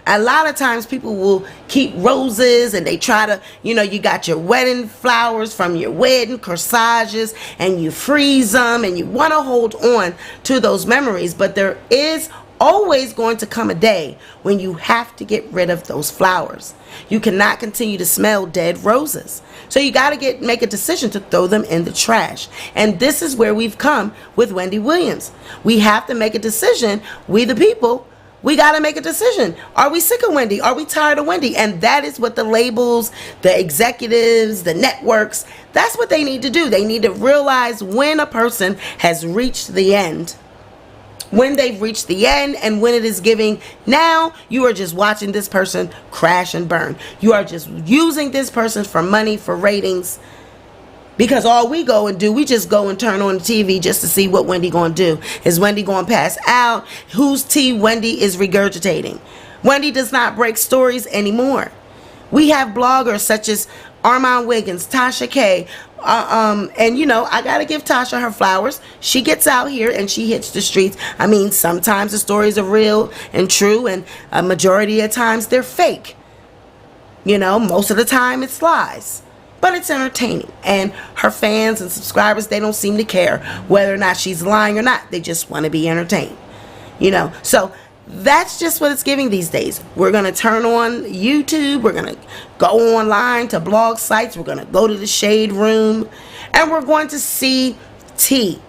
A lot of times people will keep roses and they try to, you got your wedding flowers from your wedding corsages and you freeze them and you want to hold on to those memories. But there is always going to come a day when you have to get rid of those flowers. You cannot continue to smell dead roses. So you got to make a decision to throw them in the trash. And this is where we've come with Wendy Williams. We have to make a decision. We the people, we got to make a decision. Are we sick of Wendy? Are we tired of Wendy? And that is what the labels, the executives, the networks, that's what they need to do. They need to realize when a person has reached the end. When they've reached the end, and when it is giving, now you are just watching this person crash and burn. You are just using this person for money, for ratings. Because all we go and do, we just go and turn on the TV just to see what Wendy going to do. Is Wendy going to pass out? Whose tea Wendy is regurgitating? Wendy does not break stories anymore. We have bloggers such as Armand Wiggins, Tasha K, and I gotta give Tasha her flowers. She gets out here and she hits the streets. I mean, sometimes the stories are real and true, and a majority of times they're fake. Most of the time it's lies. But it's entertaining, and her fans and subscribers, they don't seem to care whether or not she's lying or not. They just want to be entertained. So that's just what it's giving these days. We're going to turn on YouTube. We're going to go online to blog sites. We're going to go to the shade room, and we're going to see tea.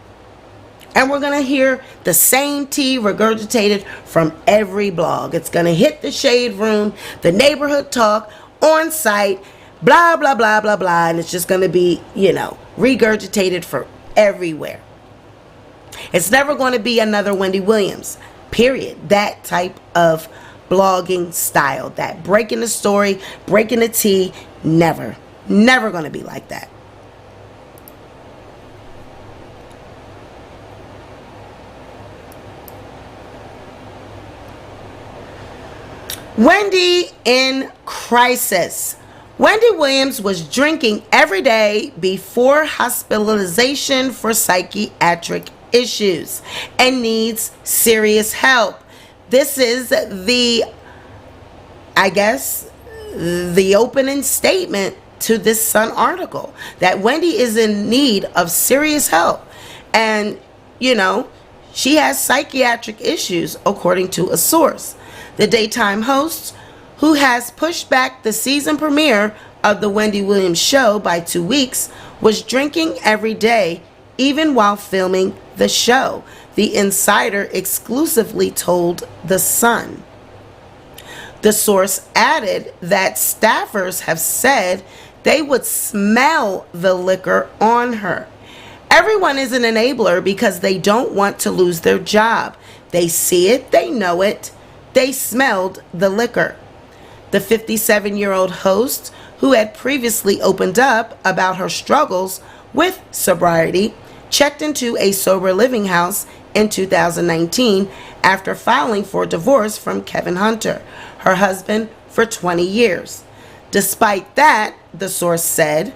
And we're going to hear the same tea regurgitated from every blog. It's going to hit the shade room, the neighborhood talk, on site, blah, blah, blah, blah, blah. And it's just going to be, regurgitated for everywhere. It's never going to be another Wendy Williams. Period. That type of blogging style, that breaking the story, breaking the tea, never going to be like that. Wendy in crisis. Wendy Williams was drinking every day before hospitalization for psychiatric issues and needs serious help. This is the opening statement to this Sun article, that Wendy is in need of serious help. And, she has psychiatric issues, according to a source. The daytime host, who has pushed back the season premiere of the Wendy Williams show by 2 weeks, was drinking every day, even while filming the show, the insider exclusively told The Sun. The source added that staffers have said they would smell the liquor on her. Everyone is an enabler because they don't want to lose their job. They see it, they know it, they smelled the liquor. The 57-year-old host, who had previously opened up about her struggles with sobriety, checked into a sober living house in 2019 after filing for divorce from Kevin Hunter, her husband for 20 years. Despite that, the source said,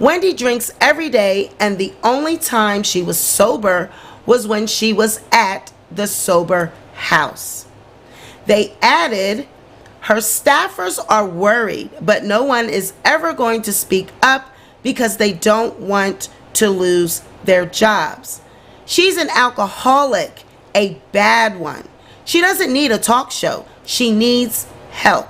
Wendy drinks every day, and the only time she was sober was when she was at the sober house. They added, her staffers are worried, but no one is ever going to speak up because they don't want to lose their jobs. She's an alcoholic, a bad one. She doesn't need a talk show. She needs help.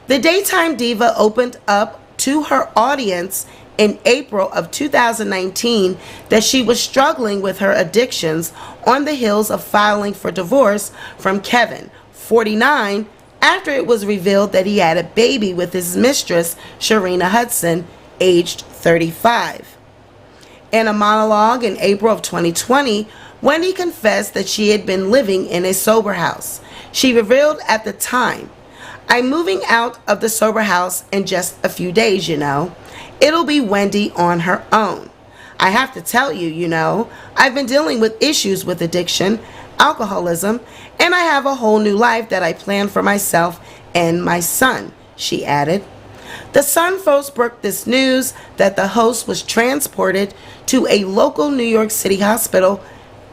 The daytime diva opened up to her audience in April of 2019 that she was struggling with her addictions on the heels of filing for divorce from Kevin, 49, after it was revealed that he had a baby with his mistress, Sharina Hudson, aged 35. In a monologue in April of 2020, Wendy confessed that she had been living in a sober house. She revealed at the time, "I'm moving out of the sober house in just a few days, you know. It'll be Wendy on her own. I have to tell you, you know, I've been dealing with issues with addiction, alcoholism, and I have a whole new life that I plan for myself and my son," she added. The Sun first broke this news that the host was transported to a local New York City hospital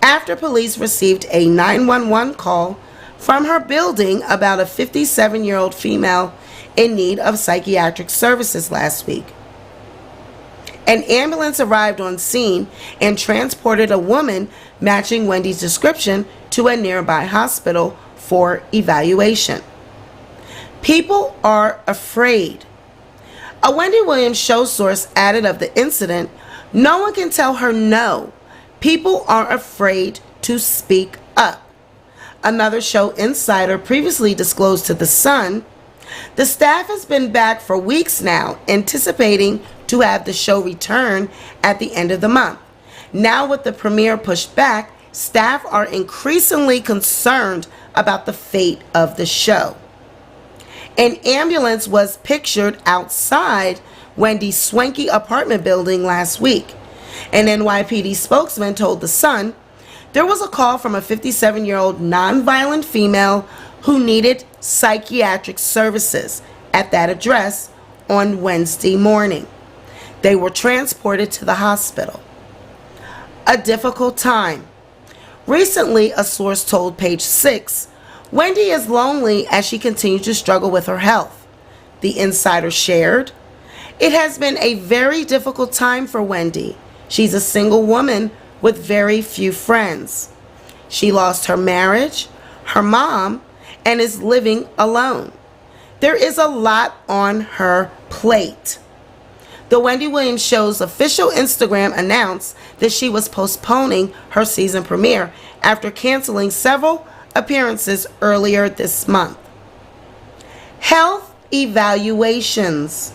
after police received a 911 call from her building about a 57-year-old female in need of psychiatric services last week. An ambulance arrived on scene and transported a woman matching Wendy's description to a nearby hospital for evaluation. People are afraid. A Wendy Williams show source added of the incident, "No one can tell her no. People are afraid to speak up." Another show insider previously disclosed to The Sun, "The staff has been back for weeks now, anticipating to have the show return at the end of the month. Now with the premiere pushed back, staff are increasingly concerned about the fate of the show." An ambulance was pictured outside Wendy's swanky apartment building last week. An NYPD spokesman told The Sun, "There was a call from a 57-year-old nonviolent female who needed psychiatric services at that address on Wednesday morning. They were transported to the hospital." A difficult time. Recently, a source told Page 6, "Wendy is lonely as she continues to struggle with her health." The insider shared, "It has been a very difficult time for Wendy. She's a single woman with very few friends. She lost her marriage, her mom, and is living alone. There is a lot on her plate." The Wendy Williams show's official Instagram announced that she was postponing her season premiere after canceling several appearances earlier this month. Health evaluations.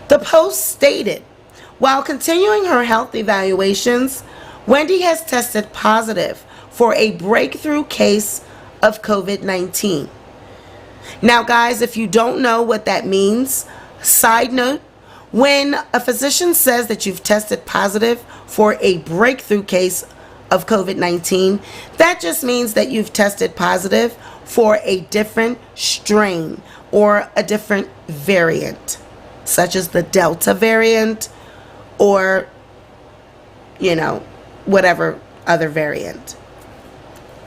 The Post stated, while continuing her health evaluations, Wendy has tested positive for a breakthrough case of COVID-19. Now, guys, if you don't know what that means, side note, when a physician says that you've tested positive for a breakthrough case of COVID-19, that just means that you've tested positive for a different strain or a different variant, such as the Delta variant or, whatever other variant.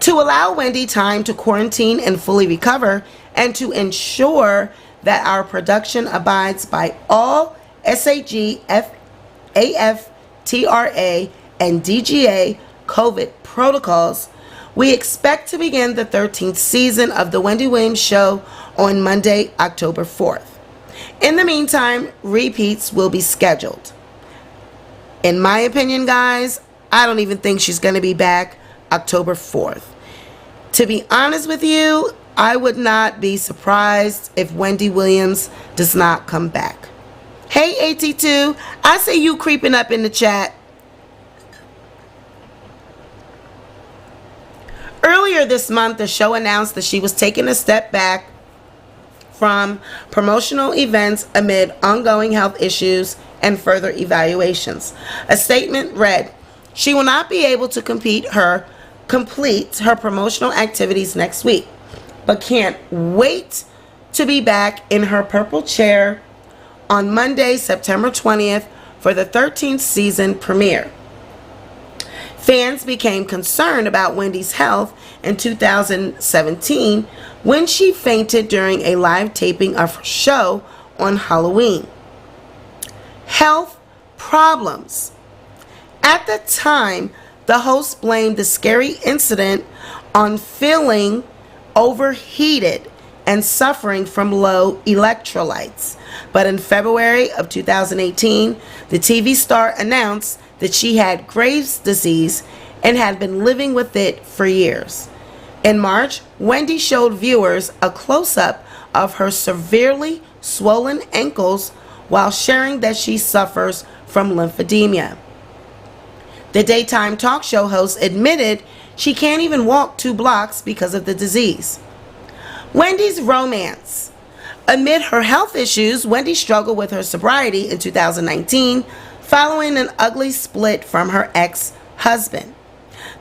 To allow Wendy time to quarantine and fully recover, and to ensure that our production abides by all SAG, AFTRA, and DGA COVID protocols, we expect to begin the 13th season of The Wendy Williams Show on Monday, October 4th. In the meantime, repeats will be scheduled. In my opinion, guys, I don't even think she's going to be back October 4th. To be honest with you, I would not be surprised if Wendy Williams does not come back. Hey, AT2, I see you creeping up in the chat. Earlier this month, the show announced that she was taking a step back from promotional events amid ongoing health issues and further evaluations. A statement read, "She will not be able to complete her promotional activities next week, but can't wait to be back in her purple chair on Monday, September 20th for the 13th season premiere." Fans became concerned about Wendy's health in 2017 when she fainted during a live taping of her show on Halloween. Health problems. At the time, the host blamed the scary incident on feeling overheated and suffering from low electrolytes. But in February of 2018, the TV star announced that she had Graves' disease and had been living with it for years. In March, Wendy showed viewers a close-up of her severely swollen ankles while sharing that she suffers from lymphedema. The daytime talk show host admitted she can't even walk 2 blocks because of the disease. Wendy's romance. Amid her health issues, Wendy struggled with her sobriety in 2019 following an ugly split from her ex-husband.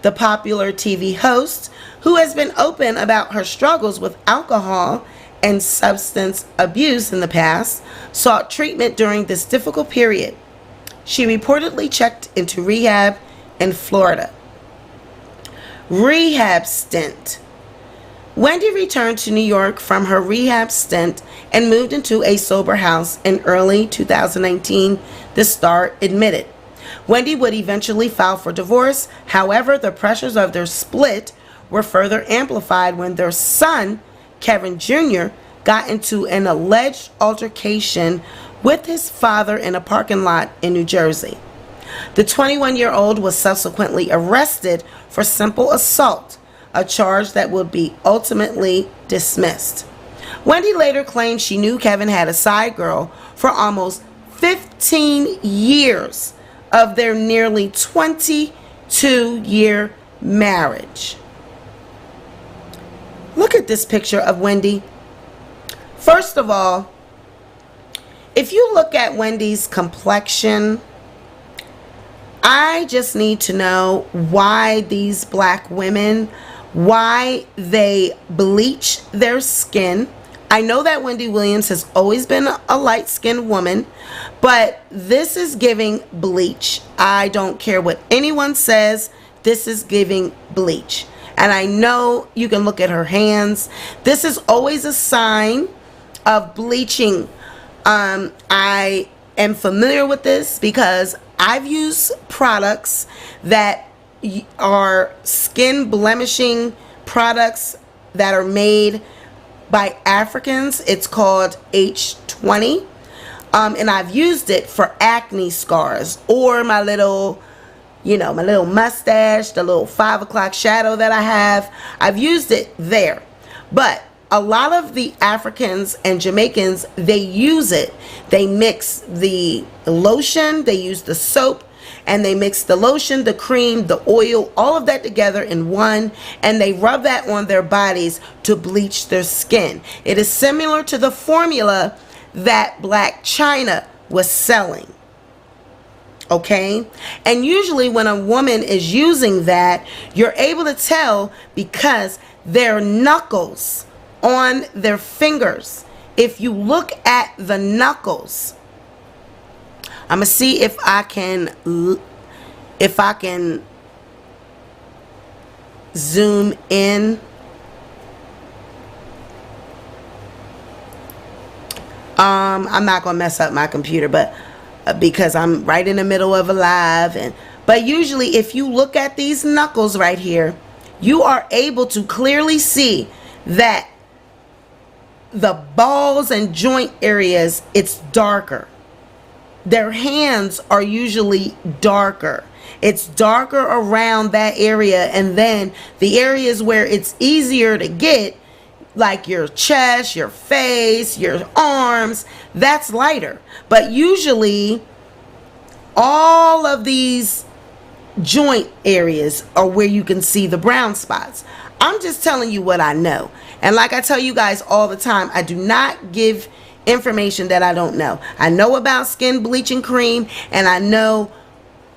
The popular TV host, who has been open about her struggles with alcohol and substance abuse in the past, sought treatment during this difficult period. She reportedly checked into rehab in Florida. Rehab stint. Wendy returned to New York from her rehab stint and moved into a sober house in early 2019, the star admitted. Wendy would eventually file for divorce. However, the pressures of their split were further amplified when their son, Kevin Jr., got into an alleged altercation with his father in a parking lot in New Jersey. The 21-year-old was subsequently arrested for simple assault, a charge that would be ultimately dismissed. Wendy later claimed she knew Kevin had a side girl for almost 15 years of their nearly 22-year marriage. Look at this picture of Wendy. First of all, if you look at Wendy's complexion, I just need to know why these black women, why they bleach their skin. I know that Wendy Williams has always been a light-skinned woman, but this is giving bleach. I don't care what anyone says. This is giving bleach. And I know you can look at her hands. This is always a sign of bleaching. I am familiar with this because I've used products that are skin blemishing products that are made by Africans. It's called H20, and I've used it for acne scars or my little, my little mustache, the little 5 o'clock shadow that I have. I've used it there. But a lot of the Africans and Jamaicans, they use it. They mix the lotion, they use the soap, and they mix the lotion, the cream, the oil, all of that together in one, and they rub that on their bodies to bleach their skin. It is similar to the formula that Black China was selling. Okay? And usually when a woman is using that, you're able to tell because their knuckles on their fingers, if you look at the knuckles, I'm gonna see if I can zoom in. I'm not gonna mess up my computer, but because I'm right in the middle of a live, but usually if you look at these knuckles right here, you are able to clearly see that the balls and joint areas, it's darker. Their hands are usually darker. It's darker around that area, and then the areas where it's easier to get, like your chest, your face, your arms, that's lighter. But usually all of these joint areas are where you can see the brown spots. I'm just telling you what I know. And like I tell you guys all the time, I do not give information that I don't know. I know about skin bleaching cream, and I know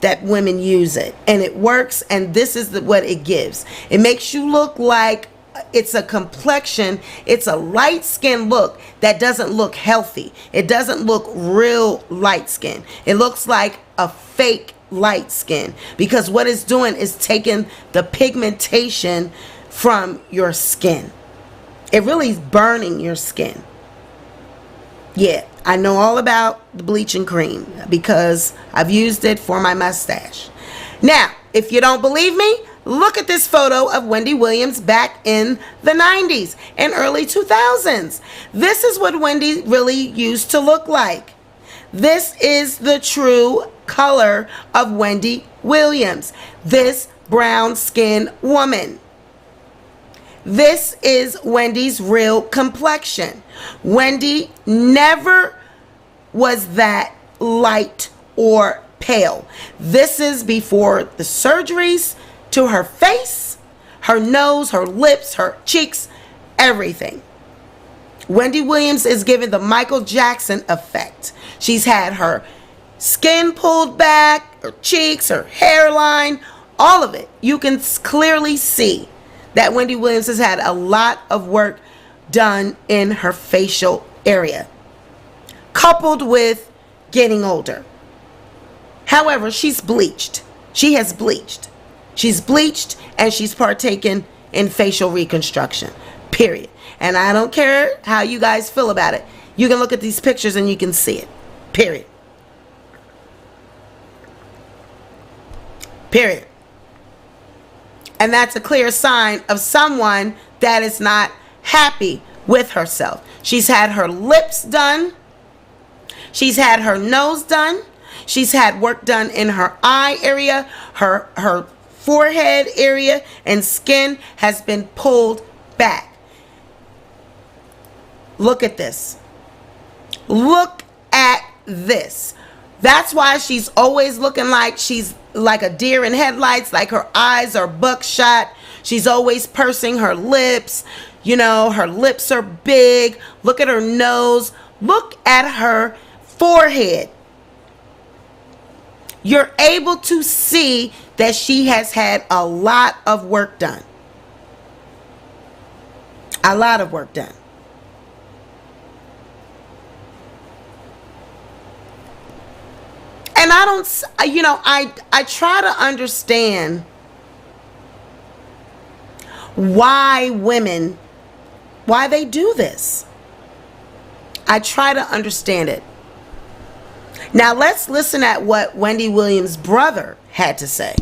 that women use it, and it works, and this is what it gives. It makes you look like it's a complexion, it's a light skin look that doesn't look healthy. It doesn't look real light skin. It looks like a fake light skin, because what it's doing is taking the pigmentation from your skin. It really is burning your skin. Yeah, I know all about the bleaching cream because I've used it for my mustache. Now, if you don't believe me, look at this photo of Wendy Williams back in the 90s and early 2000s. This is what Wendy really used to look like. This is the true color of Wendy Williams, this brown skinned woman. This is Wendy's real complexion. Wendy never was that light or pale. This is before the surgeries to her face, her nose, her lips, her cheeks, everything. Wendy Williams is given the Michael Jackson effect. She's had her skin pulled back, her cheeks, her hairline, all of it. You can clearly see that Wendy Williams has had a lot of work done in her facial area, coupled with getting older. However, she's bleached. She has bleached. She's bleached and she's partaken in facial reconstruction, period. And I don't care how you guys feel about it. You can look at these pictures and you can see it, period. Period. And that's a clear sign of someone that is not happy with herself. She's had her lips done. She's had her nose done. She's had work done in her eye area. Her forehead area and skin has been pulled back. Look at this. Look at this. That's why she's always looking like she's like a deer in headlights, like her eyes are buckshot. She's always pursing her lips. You know, her lips are big. Look at her nose. Look at her forehead. You're able to see that she has had a lot of work done. A lot of work done. And I don't, you know, I try to understand why women, why they do this. I try to understand it. Now let's listen at what Wendy Williams' brother had to say.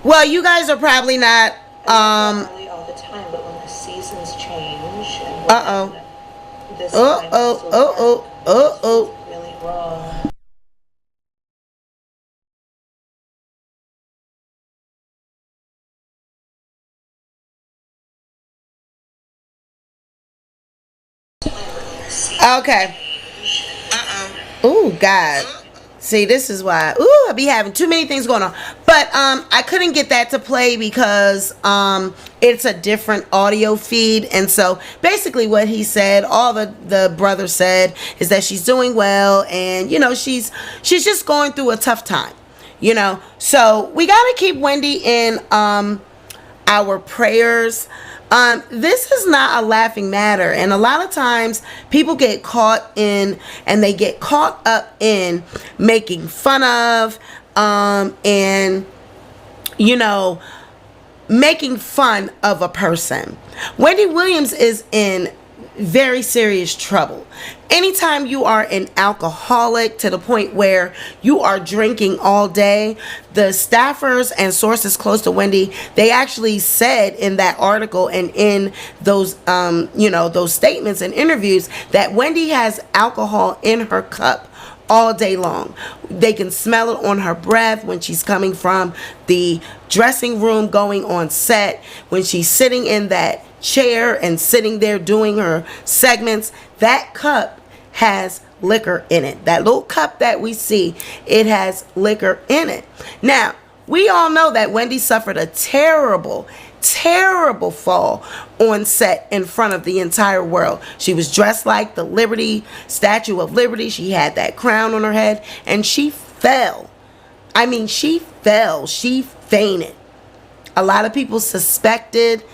Well, you guys are probably not
all the time, but when the seasons change and this really wrong.
Okay. Oh God. See, this is why. Ooh, I be having too many things going on. But I couldn't get that to play because it's a different audio feed. And so basically what he said, all the brother said, is that she's doing well, and you know, she's just going through a tough time. You know, so we gotta keep Wendy in our prayers. This is not a laughing matter, and a lot of times people get caught in, and they get caught up in making fun of and you know, making fun of a person. Wendy Williams is in very serious trouble. Anytime you are an alcoholic to the point where you are drinking all day, the staffers and sources close to Wendy, they actually said in that article and in those you know, those statements and interviews that Wendy has alcohol in her cup all day long. They can smell it on her breath when she's coming from the dressing room going on set, when she's sitting in that chair and sitting there doing her segments. That cup has liquor in it. That little cup that we see, it has liquor in it. Now, we all know that Wendy suffered a terrible fall on set in front of the entire world. She was dressed like the Statue of Liberty. She had that crown on her head, and she fell. I mean, she fell. She fainted. A lot of people suspected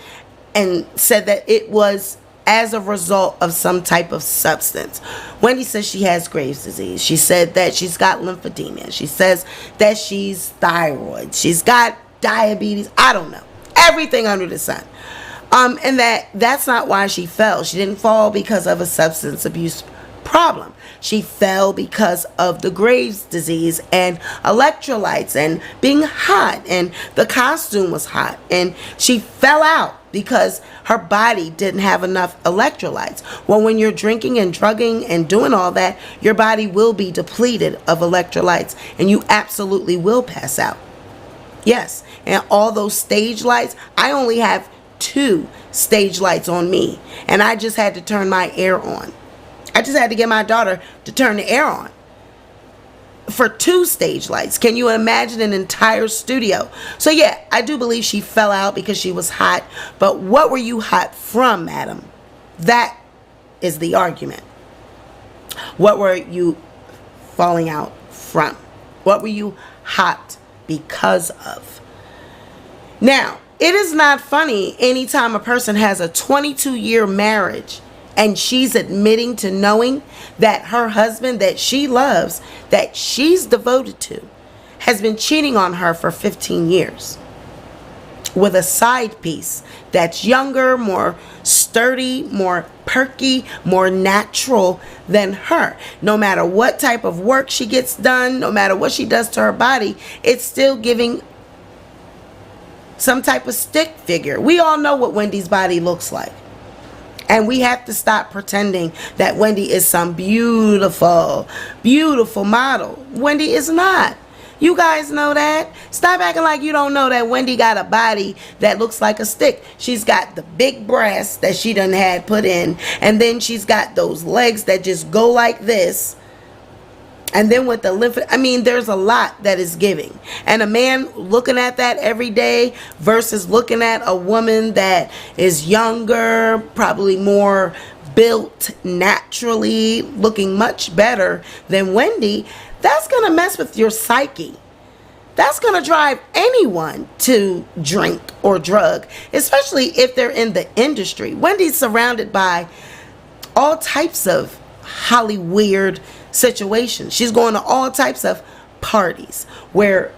and said that it was as a result of some type of substance. Wendy says she has Graves' disease. She said that she's got lymphedema. She says that she's thyroid. She's got diabetes. I don't know. Everything under the sun. And that's not why she fell. She didn't fall because of a substance abuse problem. She fell because of the Graves' disease and electrolytes and being hot, and the costume was hot, and she fell out because her body didn't have enough electrolytes. Well, when you're drinking and drugging and doing all that, your body will be depleted of electrolytes, and you absolutely will pass out. Yes, and all those stage lights, I only have 2 stage lights on me, and I just had to turn my air on. I just had to get my daughter to turn the air on for 2 stage lights. Can you imagine an entire studio? So yeah, I do believe she fell out because she was hot. But what were you hot from, madam? That is the argument. What were you falling out from? What were you hot because of? Now, it is not funny anytime a person has a 22-year marriage and she's admitting to knowing that her husband that she loves, that she's devoted to, has been cheating on her for 15 years with a side piece that's younger, more sturdy, more perky, more natural than her. No matter what type of work she gets done, no matter what she does to her body, it's still giving some type of stick figure. We all know what Wendy's body looks like. And we have to stop pretending that Wendy is some beautiful, beautiful model. Wendy is not. You guys know that. Stop acting like you don't know that Wendy got a body that looks like a stick. She's got the big breasts that she done had put in. And then she's got those legs that just go like this. And then with the lymph, I mean, there's a lot that is giving. And a man looking at that every day versus looking at a woman that is younger, probably more built naturally, looking much better than Wendy, that's going to mess with your psyche. That's going to drive anyone to drink or drug, especially if they're in the industry. Wendy's surrounded by all types of Hollywood situations. She's going to all types of parties where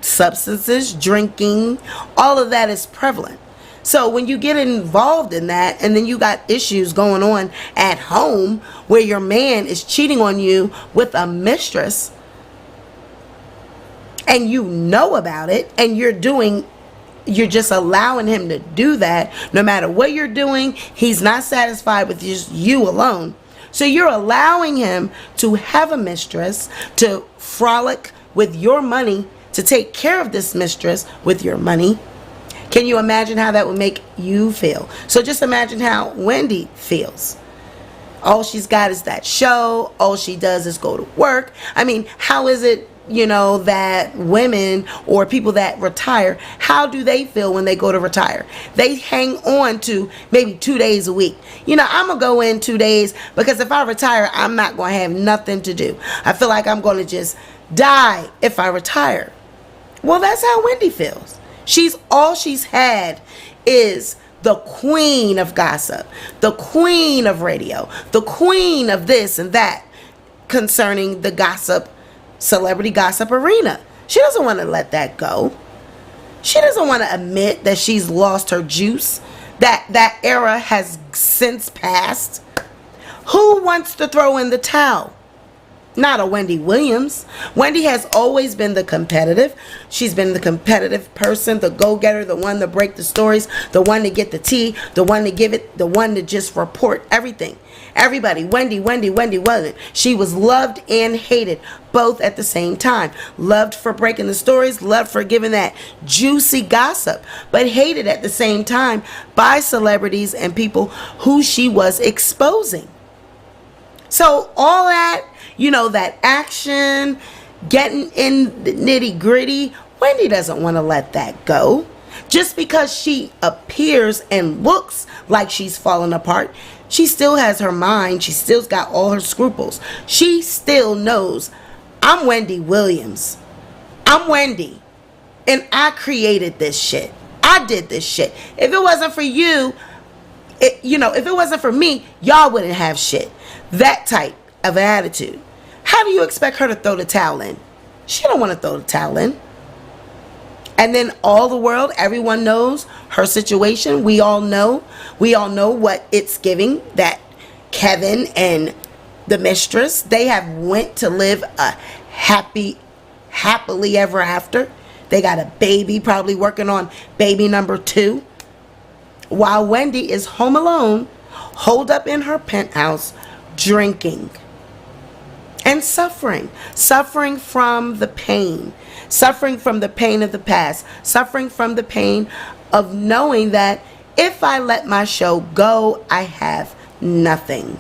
substances, drinking, all of that is prevalent. So when you get involved in that, and then you got issues going on at home where your man is cheating on you with a mistress, and you know about it, and you're just allowing him to do that. No matter what you're doing, he's not satisfied with just you alone. So you're allowing him to have a mistress, to frolic with your money, to take care of this mistress with your money. Can you imagine how that would make you feel? So just imagine how Wendy feels. All she's got is that show. All she does is go to work. I mean, how is it, that women or people that retire, how do they feel when they go to retire? They hang on to maybe 2 days a week. I'm going to go in 2 days because if I retire, I'm not going to have nothing to do. I feel like I'm going to just die if I retire. Well, that's how Wendy feels. All she's had is the queen of gossip, the queen of radio, the queen of this and that concerning the gossip, celebrity gossip arena. She doesn't want to let that go. She doesn't want to admit that she's lost her juice, that era has since passed. Who wants to throw in the towel? not a Wendy Williams. Wendy has always been the competitive. She's been the competitive person, the go-getter, the one to break the stories, the one to get the tea, the one to give it, the one to just report everything. Everybody, Wendy. She was loved and hated both at the same time. Loved for breaking the stories, loved for giving that juicy gossip, but hated at the same time by celebrities and people who she was exposing. So all that, you know, that action, getting in the nitty gritty, Wendy doesn't want to let that go. Just because she appears and looks like she's falling apart, she still has her mind. She still's got all her scruples. She still knows, I'm Wendy Williams. I'm Wendy. And I created this shit. I did this shit. If it wasn't for you, if it wasn't for me, y'all wouldn't have shit. That type of attitude. How do you expect her to throw the towel in? She don't want to throw the towel in. And then all the world, everyone knows her situation. We all know what it's giving, that Kevin and the mistress, they have went to live a happily ever after. They got a baby, probably working on baby number 2. While Wendy is home alone, holed up in her penthouse, drinking and suffering from the pain. Suffering from the pain of the past. Suffering from the pain of knowing that if I let my show go, I have nothing.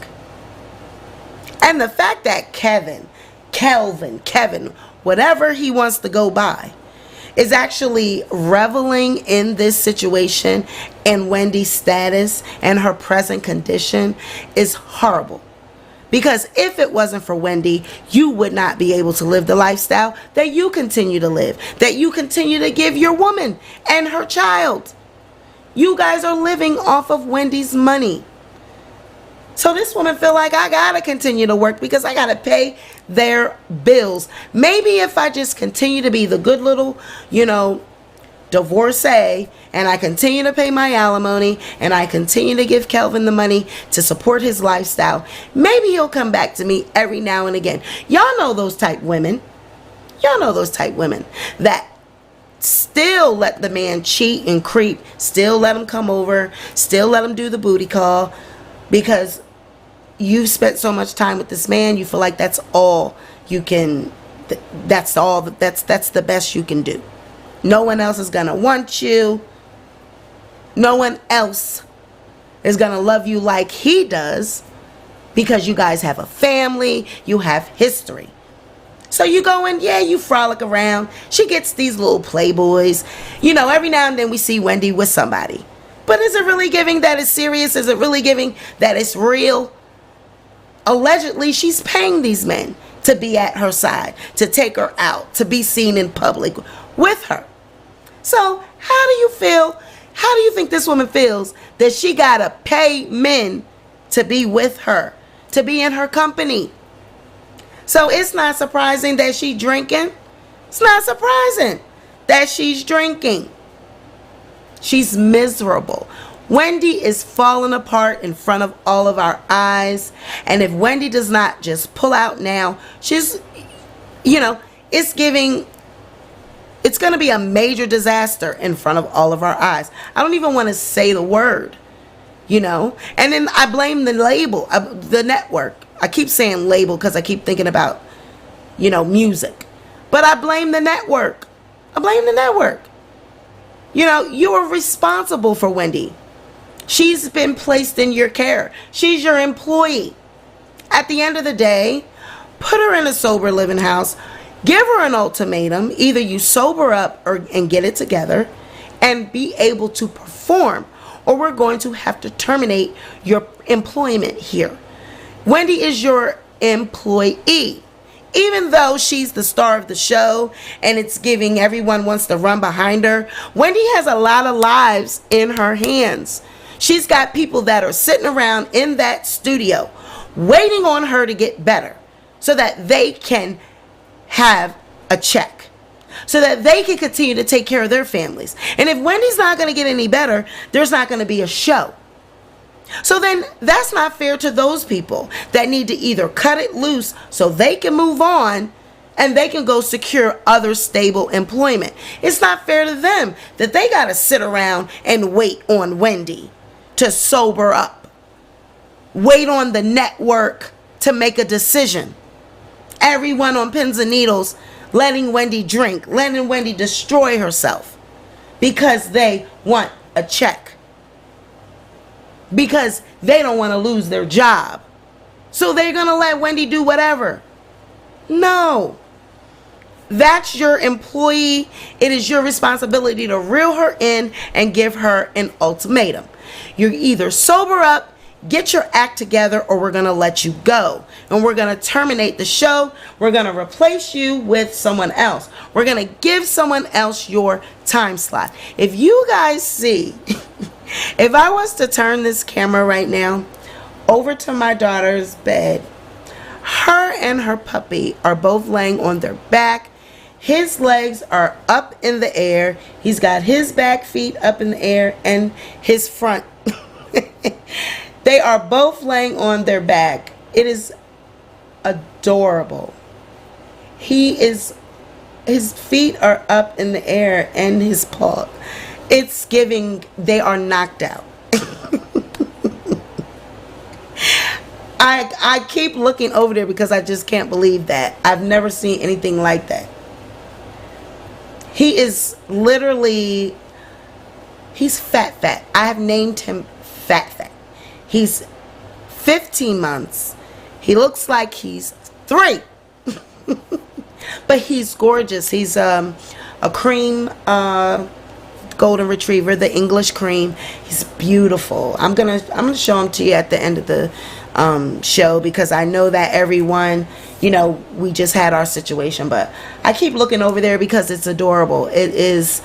And the fact that Kevin, whatever he wants to go by, is actually reveling in this situation and Wendy's status and her present condition is horrible. Because if it wasn't for Wendy, you would not be able to live the lifestyle that you continue to live, that you continue to give your woman and her child. You guys are living off of Wendy's money. So this woman feel like I gotta continue to work because I gotta pay their bills. Maybe if I just continue to be the good little, divorcee, and I continue to pay my alimony and I continue to give Kelvin the money to support his lifestyle, maybe he'll come back to me every now and again. Y'all know those type women. That still let the man cheat and creep, still let him come over, still let him do the booty call because you spent so much time with this man, you feel like that's all you can, that's the best you can do. No one else is gonna want you. No one else is gonna love you like he does because you guys have a family, you have history. So you go in, you frolic around. She gets these little playboys. Every now and then we see Wendy with somebody. But is it really giving that it's serious? Is it really giving that it's real? Allegedly, she's paying these men to be at her side, to take her out, to be seen in public with her. So how do you feel? How do you think this woman feels that she gotta pay men to be with her, to be in her company? So it's not surprising that she's drinking. It's not surprising that she's drinking. She's miserable. Wendy is falling apart in front of all of our eyes. And if Wendy does not just pull out now, she's, it's going to be a major disaster in front of all of our eyes. I don't even want to say the word, And then I blame the label, the network. I keep saying label because I keep thinking about, music. But I blame the network. You are responsible for Wendy. She's been placed in your care. She's your employee. At the end of the day, put her in a sober living house. Give her an ultimatum. Either you sober up and get it together and be able to perform, or we're going to have to terminate your employment here. Wendy is your employee. Even though she's the star of the show and it's giving everyone wants to run behind her, Wendy has a lot of lives in her hands. She's got people that are sitting around in that studio waiting on her to get better so that they can have a check, so that they can continue to take care of their families. And if Wendy's not going to get any better, there's not going to be a show. So then that's not fair to those people that need to either cut it loose so they can move on and they can go secure other stable employment. It's not fair to them that they got to sit around and wait on Wendy to sober up. Wait on the network to make a decision. Everyone on pins and needles letting Wendy drink, letting Wendy destroy herself because they want a check. Because they don't want to lose their job. So they're going to let Wendy do whatever. No. That's your employee. It is your responsibility to reel her in and give her an ultimatum. You're either sober up, get your act together, or we're going to let you go. And we're going to terminate the show. We're going to replace you with someone else. We're going to give someone else your time slot. If you guys see, if I was to turn this camera right now over to my daughter's bed, her and her puppy are both laying on their back. His legs are up in the air. He's got his back feet up in the air and his front. They are both laying on their back. It is adorable. His feet are up in the air and his paw. It's giving they are knocked out. I keep looking over there because I just can't believe that. I've never seen anything like that. He is literally, he's fat. I have named him fat. He's 15 months. He looks like he's 3. But he's gorgeous. He's a cream golden retriever, the English cream. He's beautiful. I'm gonna show him to you at the end of the show because I know that everyone, you know, we just had our situation, but I keep looking over there because it's adorable. It is,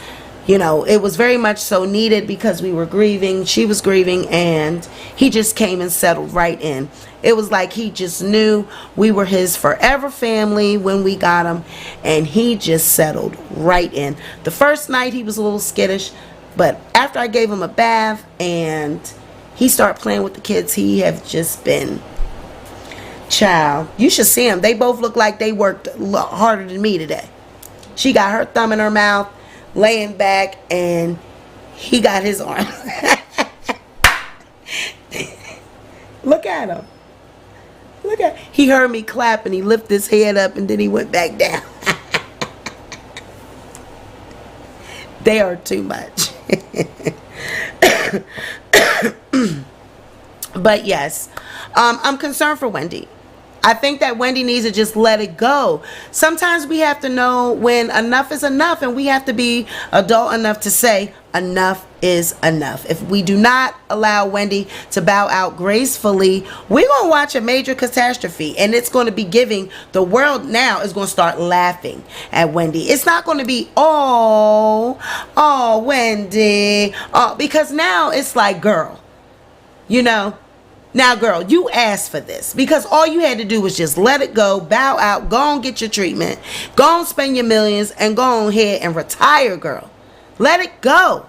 you know, it was very much so needed because we were grieving, she was grieving, and he just came and settled right in. It was like he just knew we were his forever family when we got him, and he just settled right in. The first night he was a little skittish, but after I gave him a bath and he started playing with the kids, he have just been, child, you should see them. They both look like they worked harder than me today. She got her thumb in her mouth, laying back, and he got his arm. Look at him. Look at, he heard me clap and he lifted his head up and then he went back down. They are too much. But yes, I'm concerned for Wendy. I think that Wendy needs to just let it go. Sometimes we have to know when enough is enough, and we have to be adult enough to say enough is enough. If we do not allow Wendy to bow out gracefully, we're going to watch a major catastrophe, and it's going to be giving, the world now is going to start laughing at Wendy. It's not going to be, oh, Wendy, because now it's like, girl, you know, now, girl, you asked for this because all you had to do was just let it go, bow out, go on, get your treatment, go on, spend your millions, and go on ahead and retire, girl. Let it go.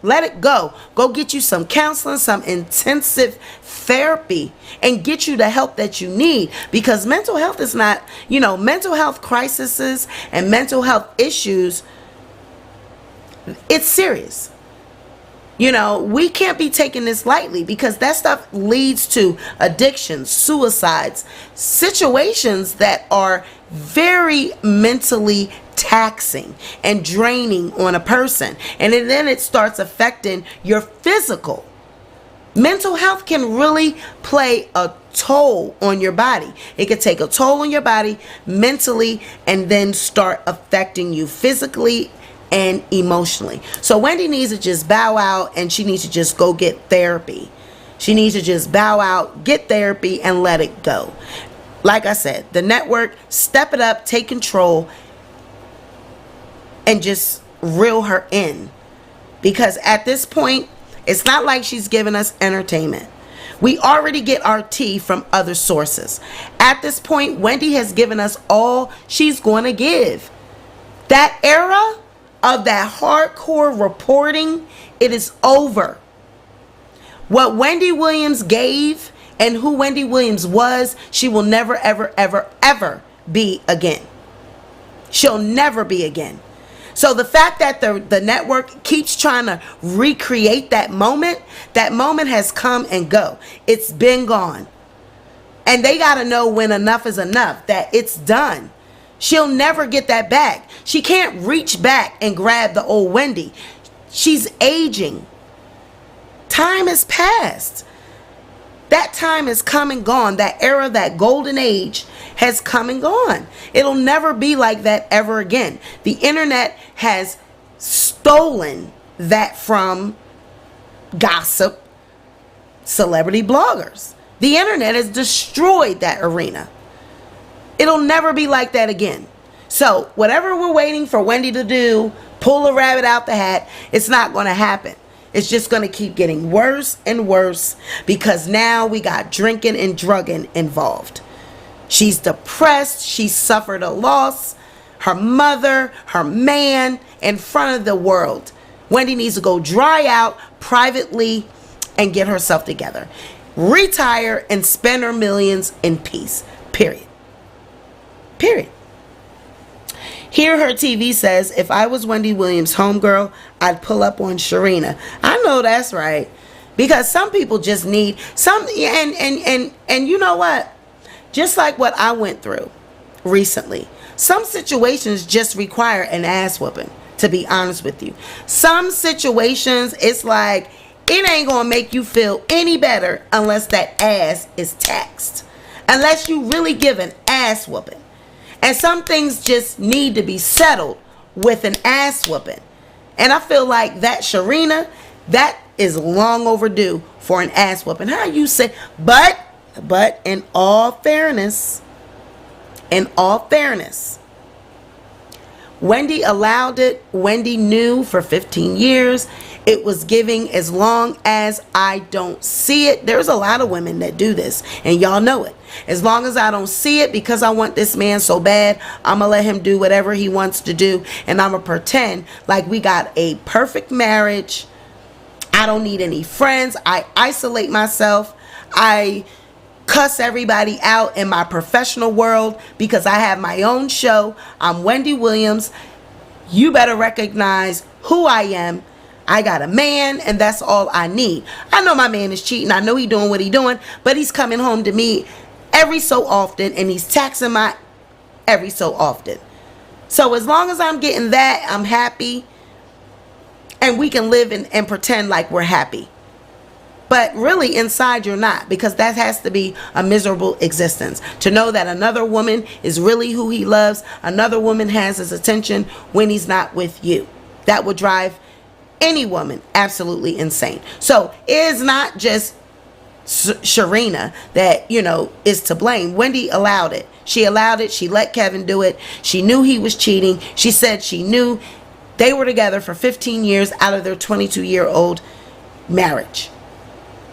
Let it go. Go get you some counseling, some intensive therapy, and get you the help that you need, because mental health is not, you know, mental health crises and mental health issues, it's serious. You know, we can't be taking this lightly because that stuff leads to addictions, suicides, situations that are very mentally taxing and draining on a person. And then it starts affecting your physical. Mental health can really play a toll on your body. It could take a toll on your body mentally and then start affecting you physically and emotionally. So Wendy needs to just bow out, and she needs to just go get therapy. She needs to just bow out, get therapy, and let it go. Like I said, the network, step it up, take control, and just reel her in. Because at this point, it's not like she's giving us entertainment. We already get our tea from other sources. At this point, Wendy has given us all she's going to give. That era of that hardcore reporting, it is over. What Wendy Williams gave and who Wendy Williams was, she will never, ever, ever, ever be again. She'll never be again. So the fact that the network keeps trying to recreate that moment has come and go. It's been gone. And they got to know when enough is enough, that it's done. She'll never get that back. She can't reach back and grab the old Wendy. She's aging. Time has passed. That time has come and gone. That era, that golden age has come and gone. It'll never be like that ever again. The internet has stolen that from gossip, celebrity bloggers. The internet has destroyed that arena. It'll never be like that again. So whatever we're waiting for Wendy to do, pull a rabbit out the hat, it's not going to happen. It's just going to keep getting worse and worse because now we got drinking and drugging involved. She's depressed. She suffered a loss. Her mother, her man, in front of the world. Wendy needs to go dry out privately and get herself together. Retire and spend her millions in peace. Period. Period. Here her TV says, if I was Wendy Williams' homegirl, I'd pull up on Sharina. I know that's right. Because some people just need some, and you know what? Just like what I went through recently. Some situations just require an ass whooping, to be honest with you. Some situations, it's like, it ain't gonna make you feel any better unless that ass is taxed. Unless you really give an ass whooping. And some things just need to be settled with an ass whooping. And I feel like that Sharina, that is long overdue for an ass whooping. How you say, but in all fairness, Wendy allowed it. Wendy knew for 15 years it was giving as long as I don't see it. There's a lot of women that do this, and y'all know it. As long as I don't see it, because I want this man so bad, I'm going to let him do whatever he wants to do, and I'm going to pretend like we got a perfect marriage. I don't need any friends. I isolate myself. I cuss everybody out in my professional world because I have my own show. I'm Wendy Williams. You better recognize who I am. I got a man, and that's all I need. I know my man is cheating. I know he's doing what he's doing, but he's coming home to me every so often, and he's taxing my every so often. So as long as I'm getting that, I'm happy, and we can live and pretend like we're happy. But really inside you're not, because that has to be a miserable existence. To know that another woman is really who he loves, another woman has his attention when he's not with you. That would drive any woman absolutely insane. So it is not just Sharina that, is to blame. Wendy allowed it. She allowed it. She let Kevin do it. She knew he was cheating. She said she knew they were together for 15 years out of their 22-year-old marriage.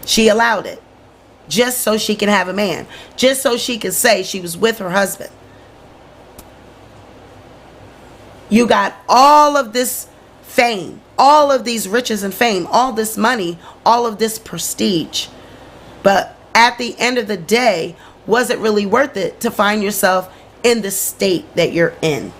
She allowed it just so she can have a man, just so she could say she was with her husband. You got all of this fame, all of these riches and fame, all this money, all of this prestige. But at the end of the day, was it really worth it to find yourself in the state that you're in?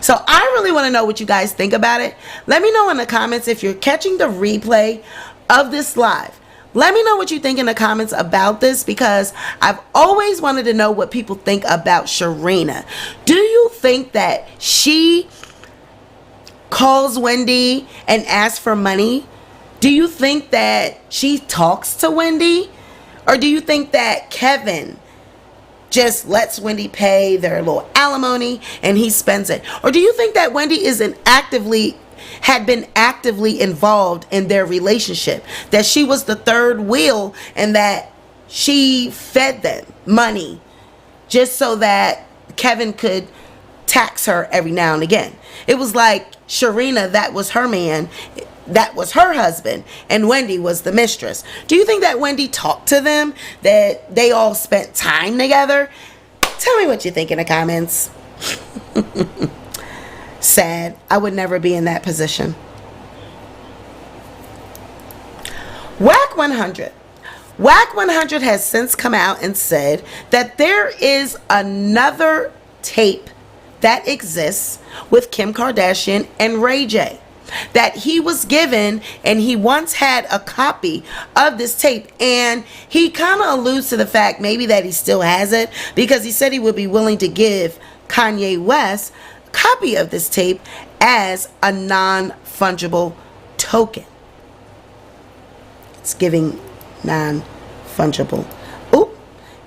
So I really want to know what you guys think about it. Let me know in the comments if you're catching the replay of this live. Let me know what you think in the comments about this, because I've always wanted to know what people think about Sharina. Do you think that she calls Wendy and asks for money? Do you think that she talks to Wendy? Or do you think that Kevin just lets Wendy pay their little alimony and he spends it? Or do you think that Wendy had been actively involved in their relationship, that she was the third wheel, and that she fed them money just so that Kevin could tax her every now and again? It was like Sharina, that was her man, that was her husband, and Wendy was the mistress. Do you think that Wendy talked to them, that they all spent time together? Tell me what you think in the comments. Sad. I would never be in that position. 100. Wack 100 has since come out and said that there is another tape that exists with Kim Kardashian and Ray J that he was given, and he once had a copy of this tape, and he kind of alludes to the fact maybe that he still has it, because he said he would be willing to give Kanye West a copy of this tape as a non-fungible token. It's giving non-fungible.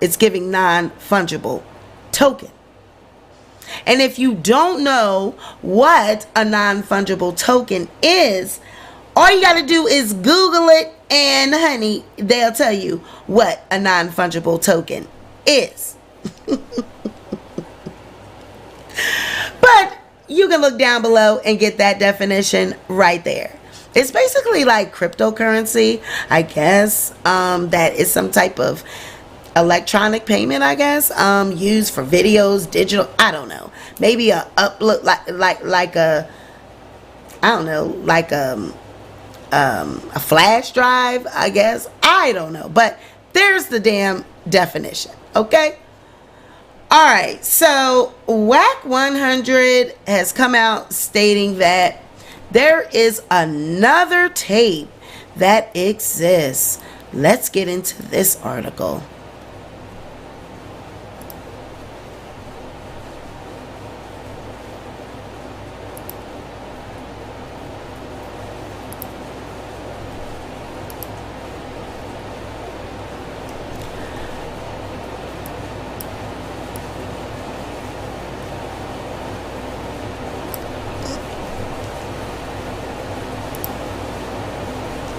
It's giving non-fungible token. And if you don't know what a non-fungible token is, all you got to do is Google it, and honey, they'll tell you what a non-fungible token is. But you can look down below and get that definition right there. It's basically like cryptocurrency, I guess. That is some type of electronic payment, I guess, used for videos, digital, I don't know, maybe a upload, like a, I don't know, like a flash drive, I guess, I don't know, but there's the damn definition. Okay, all right, so Wack 100 has come out stating that there is another tape that exists. Let's get into this article.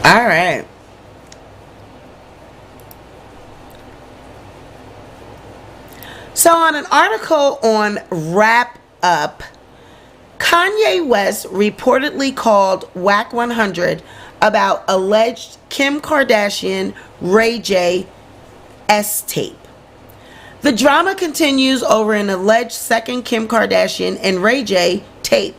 All right. So on an article on Wrap Up, Kanye West reportedly called Wack 100 about alleged Kim Kardashian Ray J tape. The drama continues over an alleged second Kim Kardashian and Ray J tape.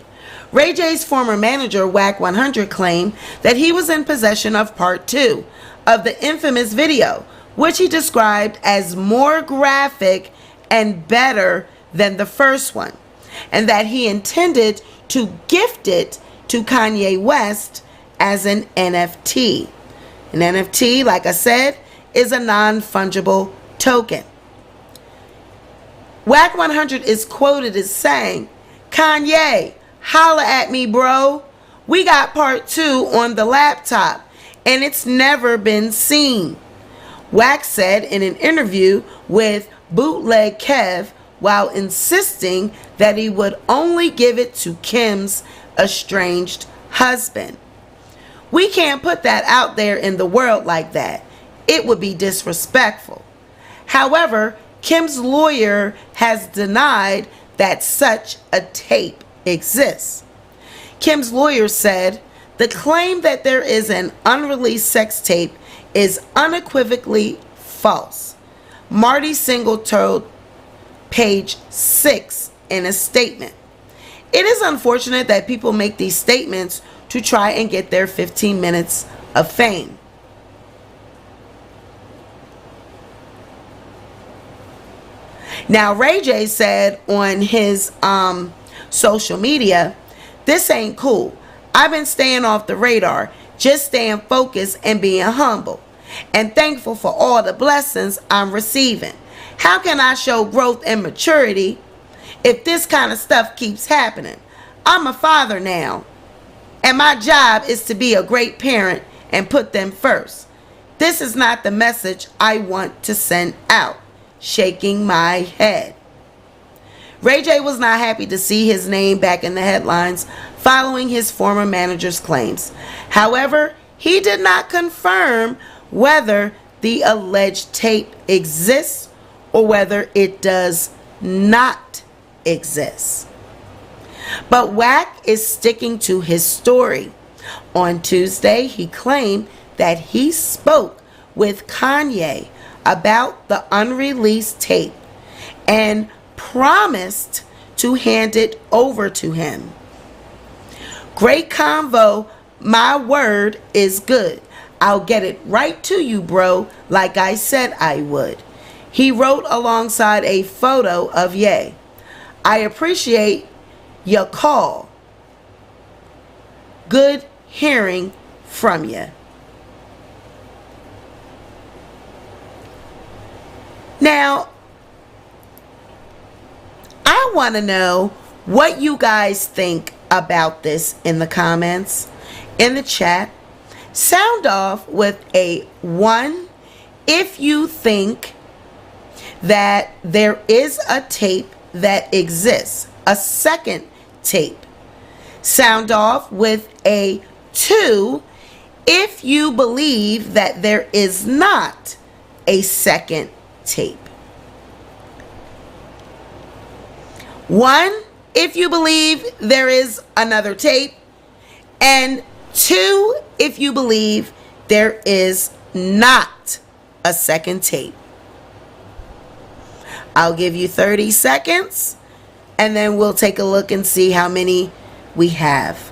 Ray J's former manager, Wack 100, claimed that he was in possession of part 2 of the infamous video, which he described as more graphic and better than the first one, and that he intended to gift it to Kanye West as an NFT. An NFT, like I said, is a non-fungible token. Wack 100 is quoted as saying, "Kanye, holla at me, bro. We got part 2 on the laptop, and it's never been seen." Wack said in an interview with Bootleg Kev, while insisting that he would only give it to Kim's estranged husband. "We can't put that out there in the world like that. It would be disrespectful." However, Kim's lawyer has denied that such a tape exists. Kim's lawyer said, "The claim that there is an unreleased sex tape is unequivocally false." Marty Single told Page 6 in a statement, "It is unfortunate that people make these statements to try and get their 15 minutes of fame." Now, Ray J said on his social media, "This ain't cool. I've been staying off the radar, just staying focused and being humble, and thankful for all the blessings I'm receiving. How can I show growth and maturity if this kind of stuff keeps happening? I'm a father now, and my job is to be a great parent and put them first. This is not the message I want to send out. Shaking my head." Ray J was not happy to see his name back in the headlines following his former manager's claims. However, he did not confirm whether the alleged tape exists or whether it does not exist. But Wack is sticking to his story. On Tuesday, he claimed that he spoke with Kanye about the unreleased tape and promised to hand it over to him. "Great convo. My word is good. I'll get it right to you, bro, like I said I would. He wrote alongside a photo of Ye. I appreciate your call. Good hearing from you. Now, I want to know what you guys think about this in the comments, in the chat. Sound off with a 1 if you think that there is a tape that exists, a second tape. Sound off with a 2 if you believe that there is not a second tape. 1 if you believe there is another tape, and 2 if you believe there is not a second tape. I'll give you 30 seconds and then we'll take a look and see how many we have.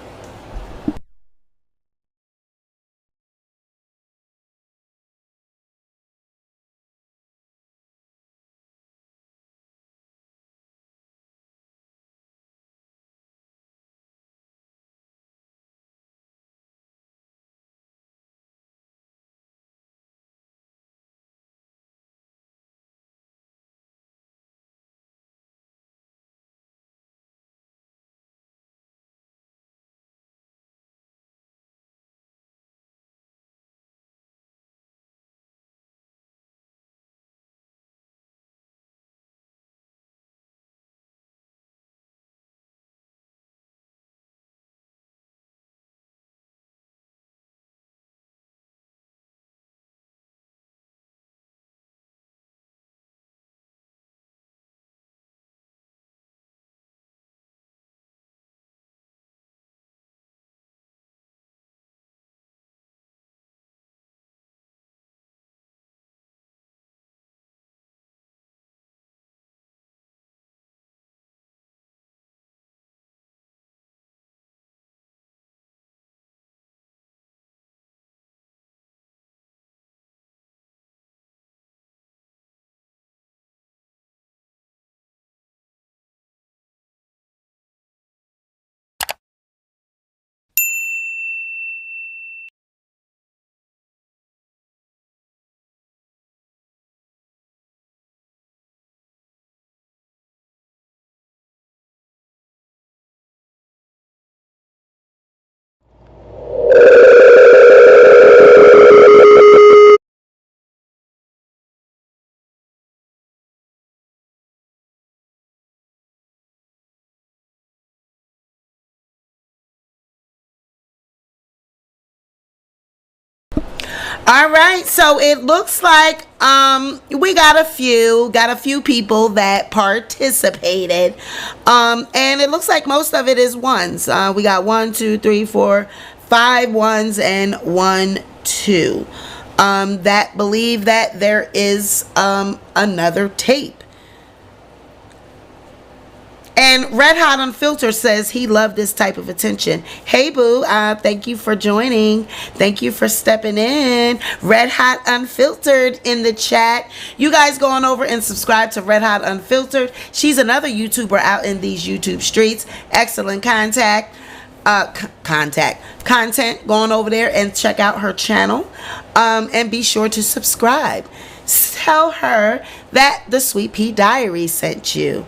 All right, so it looks like we got a few people that participated, and it looks like most of it is ones. We got 1, 2, 3, 4, 5 ones and 1, 2 that believe that there is another tape. And Red Hot Unfiltered says he loved this type of attention. Hey, boo. Thank you for joining. Thank you for stepping in. Red Hot Unfiltered in the chat. You guys go on over and subscribe to Red Hot Unfiltered. She's another YouTuber out in these YouTube streets. Excellent content. Go on over there and check out her channel. And be sure to subscribe. Tell her that the Sweet Pea Diary sent you.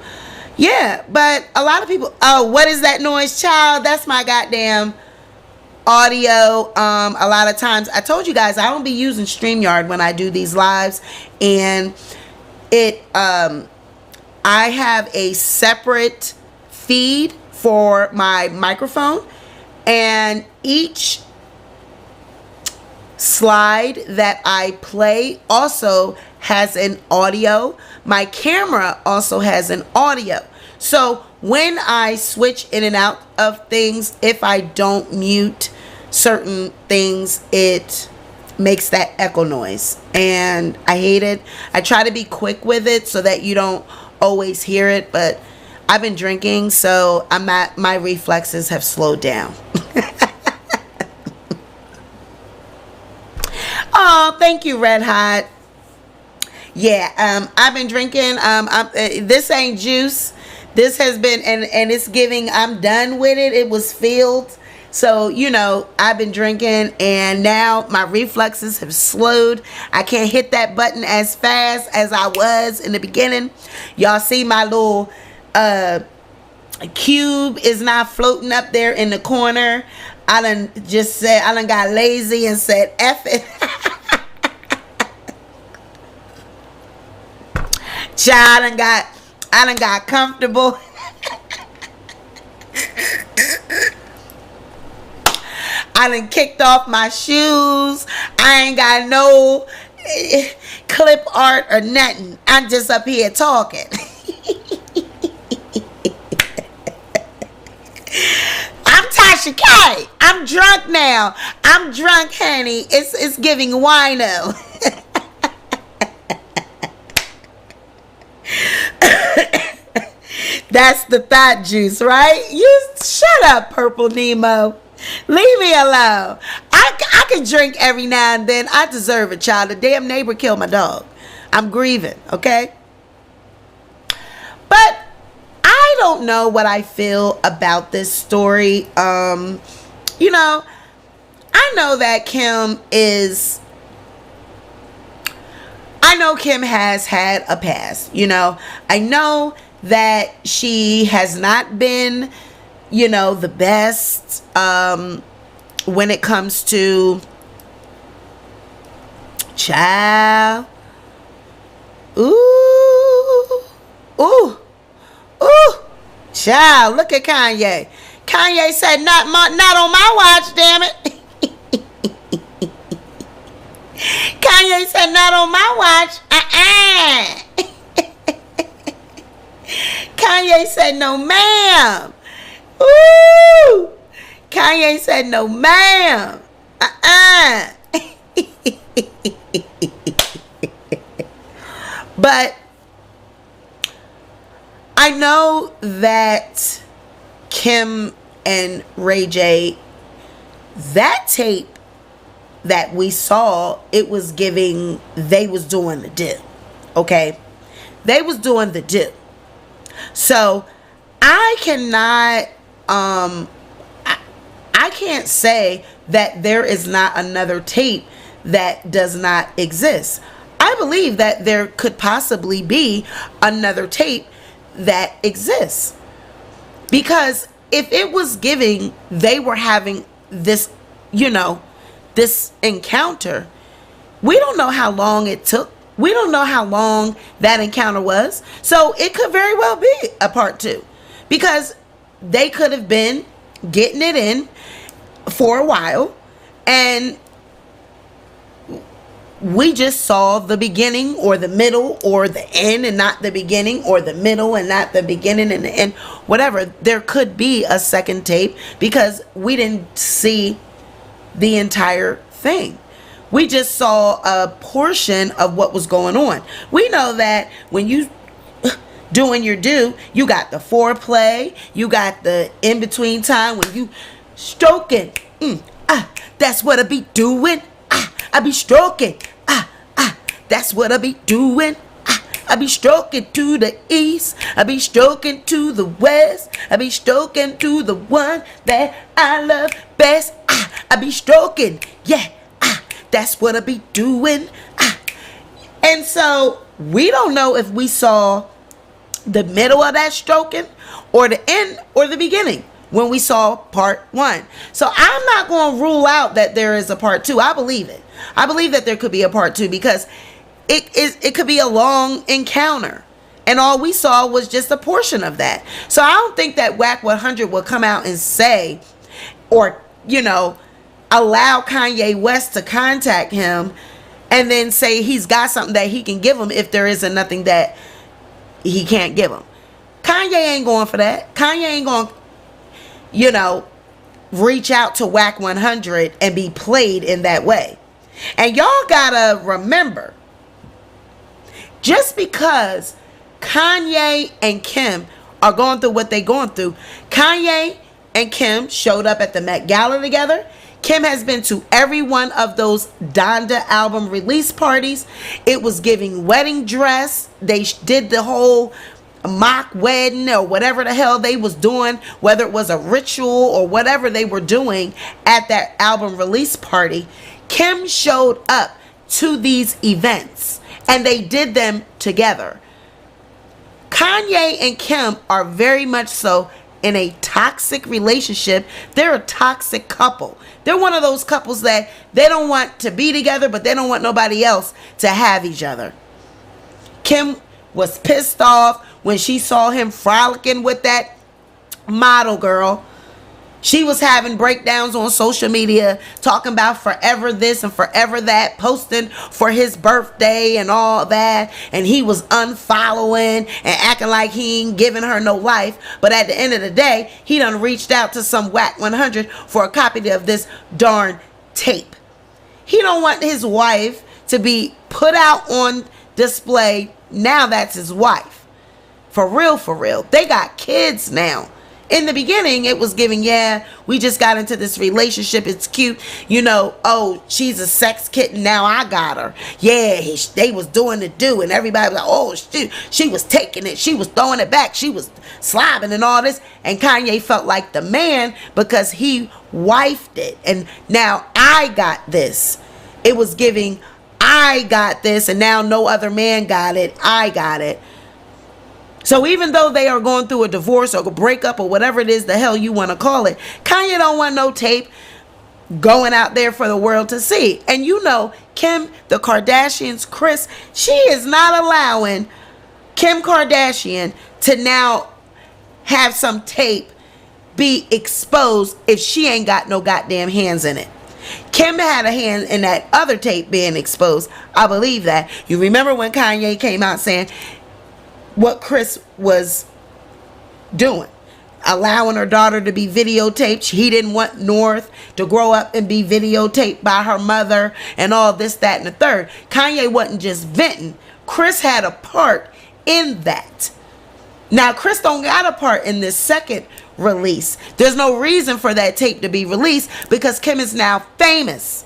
Yeah, but a lot of people, oh, what is that noise, child? That's my goddamn audio. A lot of times, I told you guys, I don't be using StreamYard when I do these lives. And I have a separate feed for my microphone. And each slide that I play also has an audio. My camera also has an audio. So when I switch in and out of things, if I don't mute certain things, it makes that echo noise. And I hate it. I try to be quick with it so that you don't always hear it. But I've been drinking, so my reflexes have slowed down. Oh, thank you, Red Hot. Yeah, I've been drinking. This ain't juice. This has been, and it's giving. I'm done with it. It was filled. So, you know, I've been drinking, and now my reflexes have slowed. I can't hit that button as fast as I was in the beginning. Y'all see my little cube is not floating up there in the corner. I done got lazy and said, F it. Child, I done got comfortable. I done kicked off my shoes. I ain't got no clip art or nothing. I'm just up here talking. I'm Tasha K. I'm drunk now. I'm drunk, honey. It's giving wino. That's the thought juice, right? You shut up, Purple Nemo. Leave me alone. I can drink every now and then. I deserve it, child. The damn neighbor killed my dog. I'm grieving, okay? But I don't know what I feel about this story. You know, I know that Kim has had a past. You know, I know that she has not been, you know, the best when it comes to child. Ooh, child. Look at Kanye. Kanye said, "Not on my watch, damn it." Kanye said, "Not on my watch." Kanye said, "No, ma'am." Ooh. Kanye said, "No, ma'am." But I know that Kim and Ray J, that tape that we saw, it was giving, they was doing the do. Okay? They was doing the do. So I cannot, I can't say that there is not another tape that does not exist. I believe that there could possibly be another tape that exists. Because if it was giving, they were having this, you know, this encounter, we don't know how long it took. We don't know how long that encounter was. So it could very well be a part 2. Because they could have been getting it in for a while. And we just saw the beginning or the middle or the end and not the beginning, or the middle and not the beginning and the end. Whatever. There could be a second tape because we didn't see the entire thing. We just saw a portion of what was going on. We know that when you doing your do, you got the foreplay, you got the in-between time when you stroking. That's what I be doing. I be stroking. That's what I be doing. I be stroking to the east. I be stroking to the west. I be stroking to the one that I love best. I be stroking. Yeah. That's what I be doing. And so we don't know if we saw the middle of that stroking or the end or the beginning when we saw part 1. So I'm not going to rule out that there is a part 2. I believe it. I believe that there could be a part 2 because it could be a long encounter. And all we saw was just a portion of that. So I don't think that Wack 100 will come out and say, or, you know, allow Kanye West to contact him and then say he's got something that he can give him if there isn't nothing that he can't give him. Kanye ain't going for that. Kanye ain't going to, you know, reach out to Wack 100 and be played in that way. And y'all gotta remember, just because Kanye and Kim are going through what they're going through, Kanye and Kim showed up at the Met Gala together. Kim has been to every one of those Donda album release parties. It was giving wedding dress. They did the whole mock wedding or whatever the hell they was doing, whether it was a ritual or whatever they were doing at that album release party. Kim showed up to these events and they did them together. Kanye and Kim are very much so in a toxic relationship. They're a toxic couple. They're one of those couples that they don't want to be together, but they don't want nobody else to have each other. Kim was pissed off when she saw him frolicking with that model girl. She was having breakdowns on social media, talking about forever this and forever that, posting for his birthday and all that. And he was unfollowing and acting like he ain't giving her no life. But at the end of the day, he done reached out to some Wack 100 for a copy of this darn tape. He don't want his wife to be put out on display. Now that's his wife. For real, for real. They got kids now. In the beginning, it was giving, yeah, we just got into this relationship. It's cute. You know, oh, she's a sex kitten. Now I got her. Yeah, they was doing the do. And everybody was like, oh, she was taking it. She was throwing it back. She was slobbing and all this. And Kanye felt like the man because he wifed it. And now I got this. It was giving, I got this. And now no other man got it. I got it. So even though they are going through a divorce or a breakup or whatever it is the hell you want to call it, Kanye don't want no tape going out there for the world to see. And you know, Kim, the Kardashians, Kris, she is not allowing Kim Kardashian to now have some tape be exposed if she ain't got no goddamn hands in it. Kim had a hand in that other tape being exposed. I believe that. You remember when Kanye came out saying what Kris was doing, allowing her daughter to be videotaped. He didn't want North to grow up and be videotaped by her mother and all this, that, and the third. Kanye wasn't just venting. Kris had a part in that. Now, Kris don't got a part in this second release. There's no reason for that tape to be released because Kim is now famous.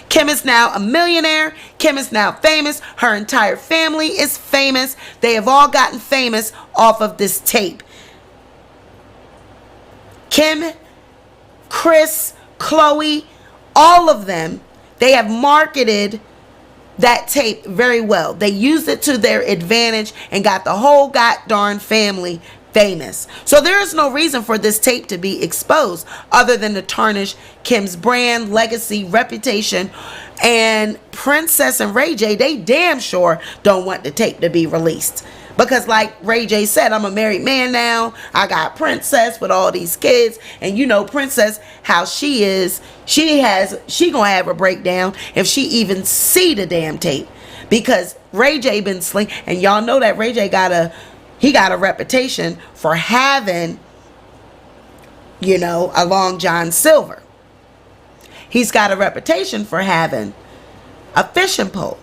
Kim is now a millionaire. Kim is now famous. Her entire family is famous. They have all gotten famous off of this tape. Kim, Kris, Khloe, all of them, they have marketed that tape very well. They used it to their advantage and got the whole goddamn family famous. So there is no reason for this tape to be exposed other than to tarnish Kim's brand, legacy, reputation. And Princess and Ray J, they damn sure don't want the tape to be released. Because like Ray J said, I'm a married man now. I got Princess with all these kids. And you know Princess, how she is, she gonna have a breakdown if she even see the damn tape. Because Ray J been sling, and y'all know that Ray J got a reputation for having, you know, a Long John Silver. He's got a reputation for having a fishing pole.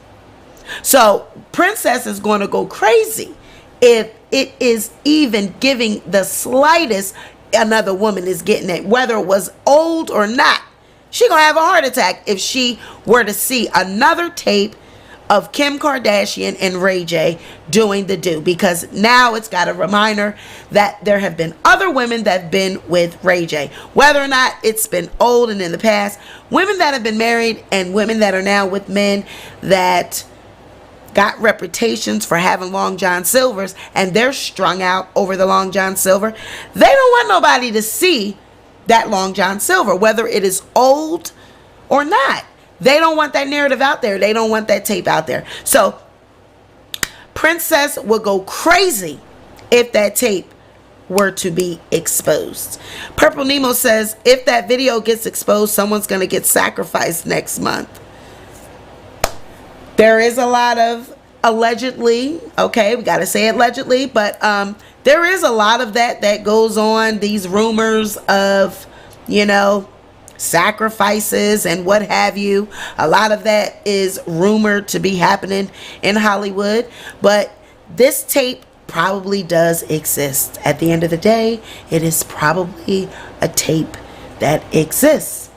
So Princess is going to go crazy if it is even giving the slightest another woman is getting it, whether it was old or not. She gonna have a heart attack if she were to see another tape of Kim Kardashian and Ray J doing the do, because now it's got a reminder that there have been other women that have been with Ray J, whether or not it's been old and in the past, women that have been married and women that are now with men that got reputations for having Long John Silvers, and they're strung out over the Long John Silver. They don't want nobody to see that Long John Silver, whether it is old or not. They don't want that narrative out there. They don't want that tape out there. So Princess will go crazy if that tape were to be exposed. Purple Nemo says, if that video gets exposed, someone's going to get sacrificed next month. There is a lot of allegedly, okay, we got to say allegedly, but there is a lot of that goes on. These rumors of, you know, sacrifices and what have you. A lot of that is rumored to be happening in Hollywood, but this tape probably does exist. At the end of the day, it is probably a tape that exists.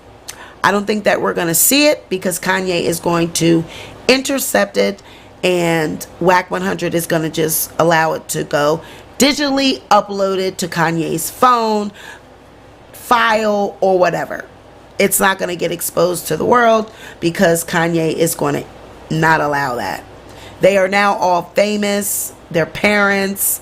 I don't think that we're going to see it because Kanye is going to intercept it, and Wack 100 is going to just allow it to go digitally uploaded to Kanye's phone, file, or whatever. It's not going to get exposed to the world because Kanye is going to not allow that. They are now all famous. Their parents,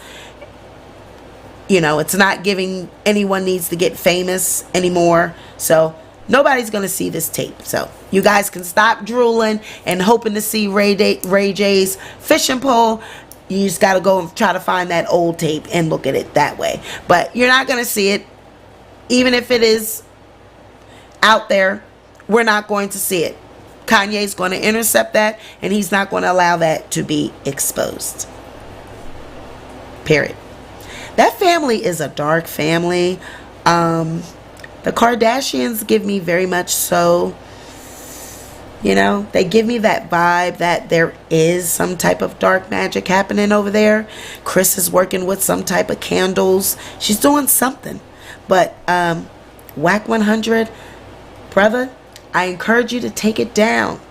you know, it's not giving anyone needs to get famous anymore. So nobody's going to see this tape. So you guys can stop drooling and hoping to see Ray J's fishing pole. You just got to go and try to find that old tape and look at it that way. But you're not going to see it. Even if it is out there, we're not going to see it. Kanye's going to intercept that, and he's not going to allow that to be exposed. Period. That family is a dark family. The Kardashians give me very much so, you know, they give me that vibe that there is some type of dark magic happening over there. Kris is working with some type of candles. She's doing something. But Wack 100, brother, I encourage you to take it down.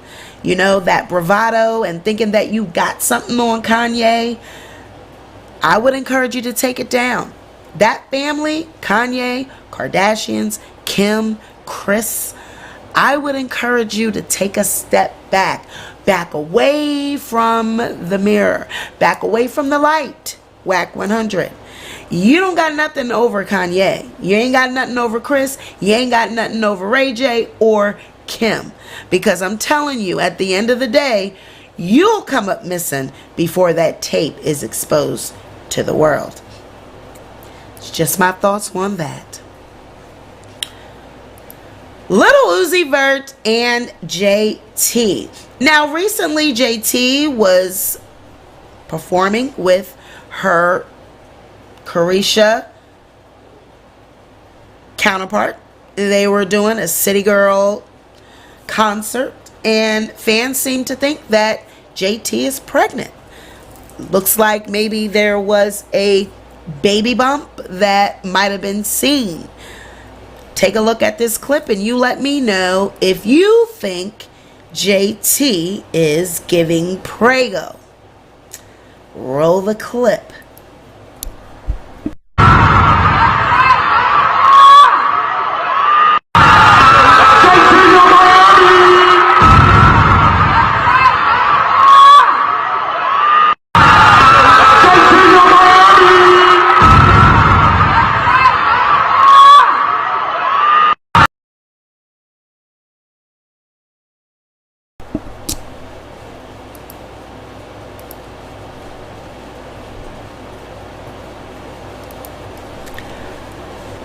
You know, that bravado and thinking that you got something on Kanye, I would encourage you to take it down. That family, Kanye, Kardashians, Kim, Kris, I would encourage you to take a step back. Back away from the mirror. Back away from the light. Wack 100. You don't got nothing over Kanye. You ain't got nothing over Kris. You ain't got nothing over Ray J or Kim. Because I'm telling you, at the end of the day, you'll come up missing before that tape is exposed to the world. It's just my thoughts on that. Lil Uzi Vert and JT. Now, recently JT was performing with her Carisha counterpart. They were doing a City Girl concert, and fans seem to think that JT is pregnant. Looks like maybe there was a baby bump that might have been seen. Take a look at this clip and you let me know if you think JT is giving preggo. Roll the clip.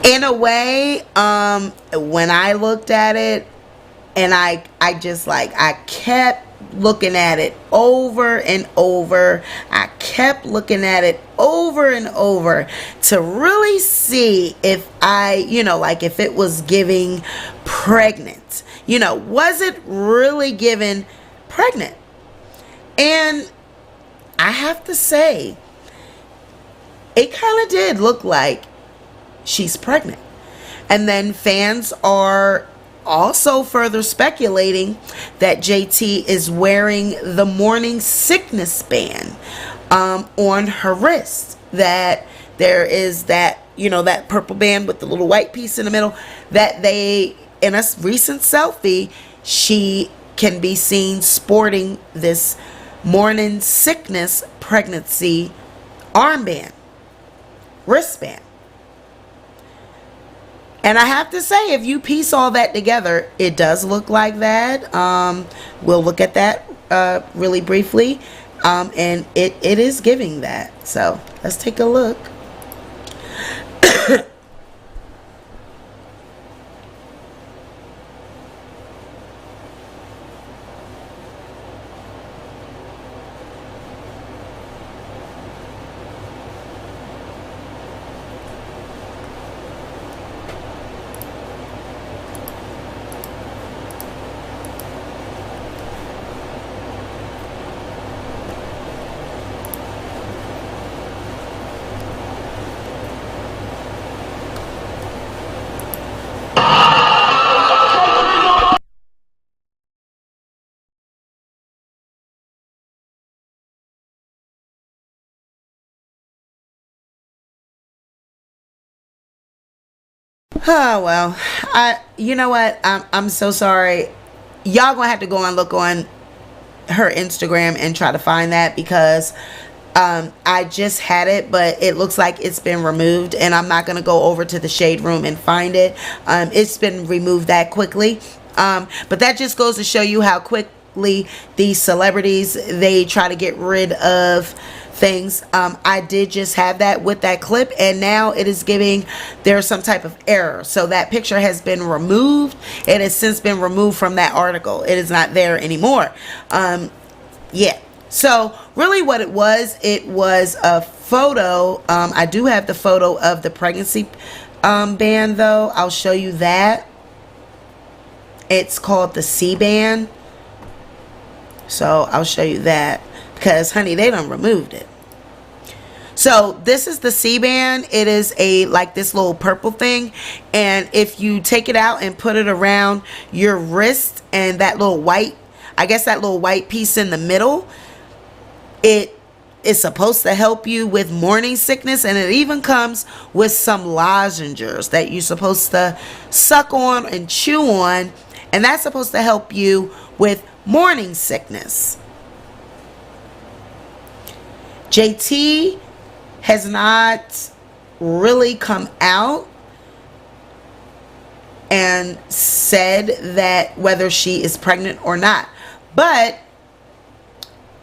In a way, when I looked at it, and I just like, I kept looking at it over and over. I kept looking at it over and over to really see if I, you know, like if it was giving pregnant. You know, was it really giving pregnant? And I have to say, it kind of did look like she's pregnant. And then fans are also further speculating that JT is wearing the morning sickness band on her wrist. That there is that, you know, that purple band with the little white piece in the middle, that they, in a recent selfie, she can be seen sporting this morning sickness pregnancy armband, wristband. And I have to say, if you piece all that together, it does look like that. We'll look at that really briefly. And it is giving that. So let's take a look. Oh well, you know what? I'm so sorry. Y'all gonna have to go and look on her Instagram and try to find that, because I just had it, but it looks like it's been removed, and I'm not gonna go over to the shade room and find it. It's been removed that quickly. But that just goes to show you how quickly these celebrities, they try to get rid of things. I did just have that with that clip, and now it is giving there's some type of error. So that picture has been removed. It has since been removed from that article. It is not there anymore. Yeah. So really what it was a photo. I do have the photo of the pregnancy band though. I'll show you that. It's called the C band. So I'll show you that, because honey, they done removed it. So this is the C band. It is like this little purple thing, and if you take it out and put it around your wrist, and that little white, I guess that little white piece in the middle, it is supposed to help you with morning sickness, and it even comes with some lozenges that you're supposed to suck on and chew on, and that's supposed to help you with morning sickness. JT has not really come out and said that whether she is pregnant or not. But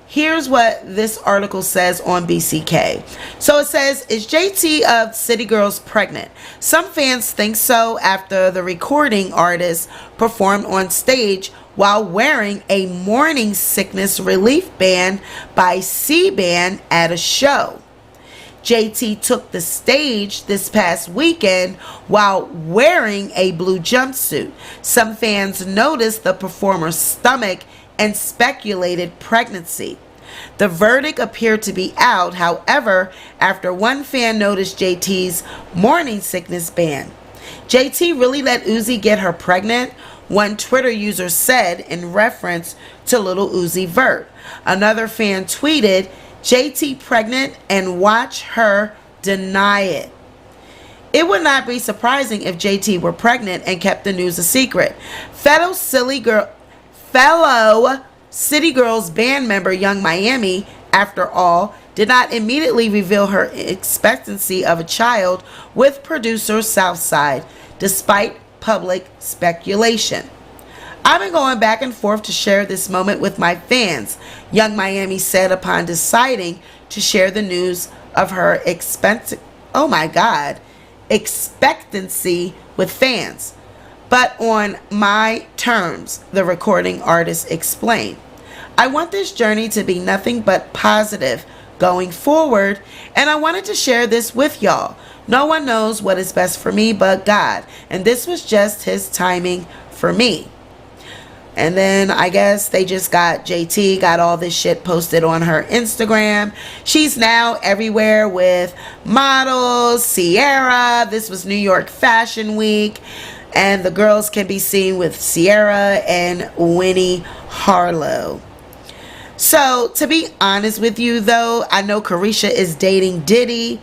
here's what this article says on BCK. So it says, is JT of City Girls pregnant? Some fans think so after the recording artist performed on stage while wearing a morning sickness relief band by C-Band at a show. JT took the stage this past weekend while wearing a blue jumpsuit. Some fans noticed the performer's stomach and speculated pregnancy. The verdict appeared to be out, however, after one fan noticed JT's morning sickness band. JT really let Uzi get her pregnant, one Twitter user said in reference to Lil Uzi Vert. Another fan tweeted, JT pregnant and watch her deny it. It would not be surprising if JT were pregnant and kept the news a secret. Fellow City Girls band member Young Miami, after all, did not immediately reveal her expectancy of a child with producer Southside, despite public speculation. I've been going back and forth to share this moment with my fans, Young Miami said upon deciding to share the news of her expectancy with fans. But on my terms, the recording artist explained. I want this journey to be nothing but positive going forward, and I wanted to share this with y'all. No one knows what is best for me but God, and this was just his timing for me. And then I guess they just got JT, got all this shit posted on her Instagram. She's now everywhere with models, Sierra. This was New York Fashion Week. And the girls can be seen with Sierra and Winnie Harlow. So to be honest with you though, I know Carisha is dating Diddy.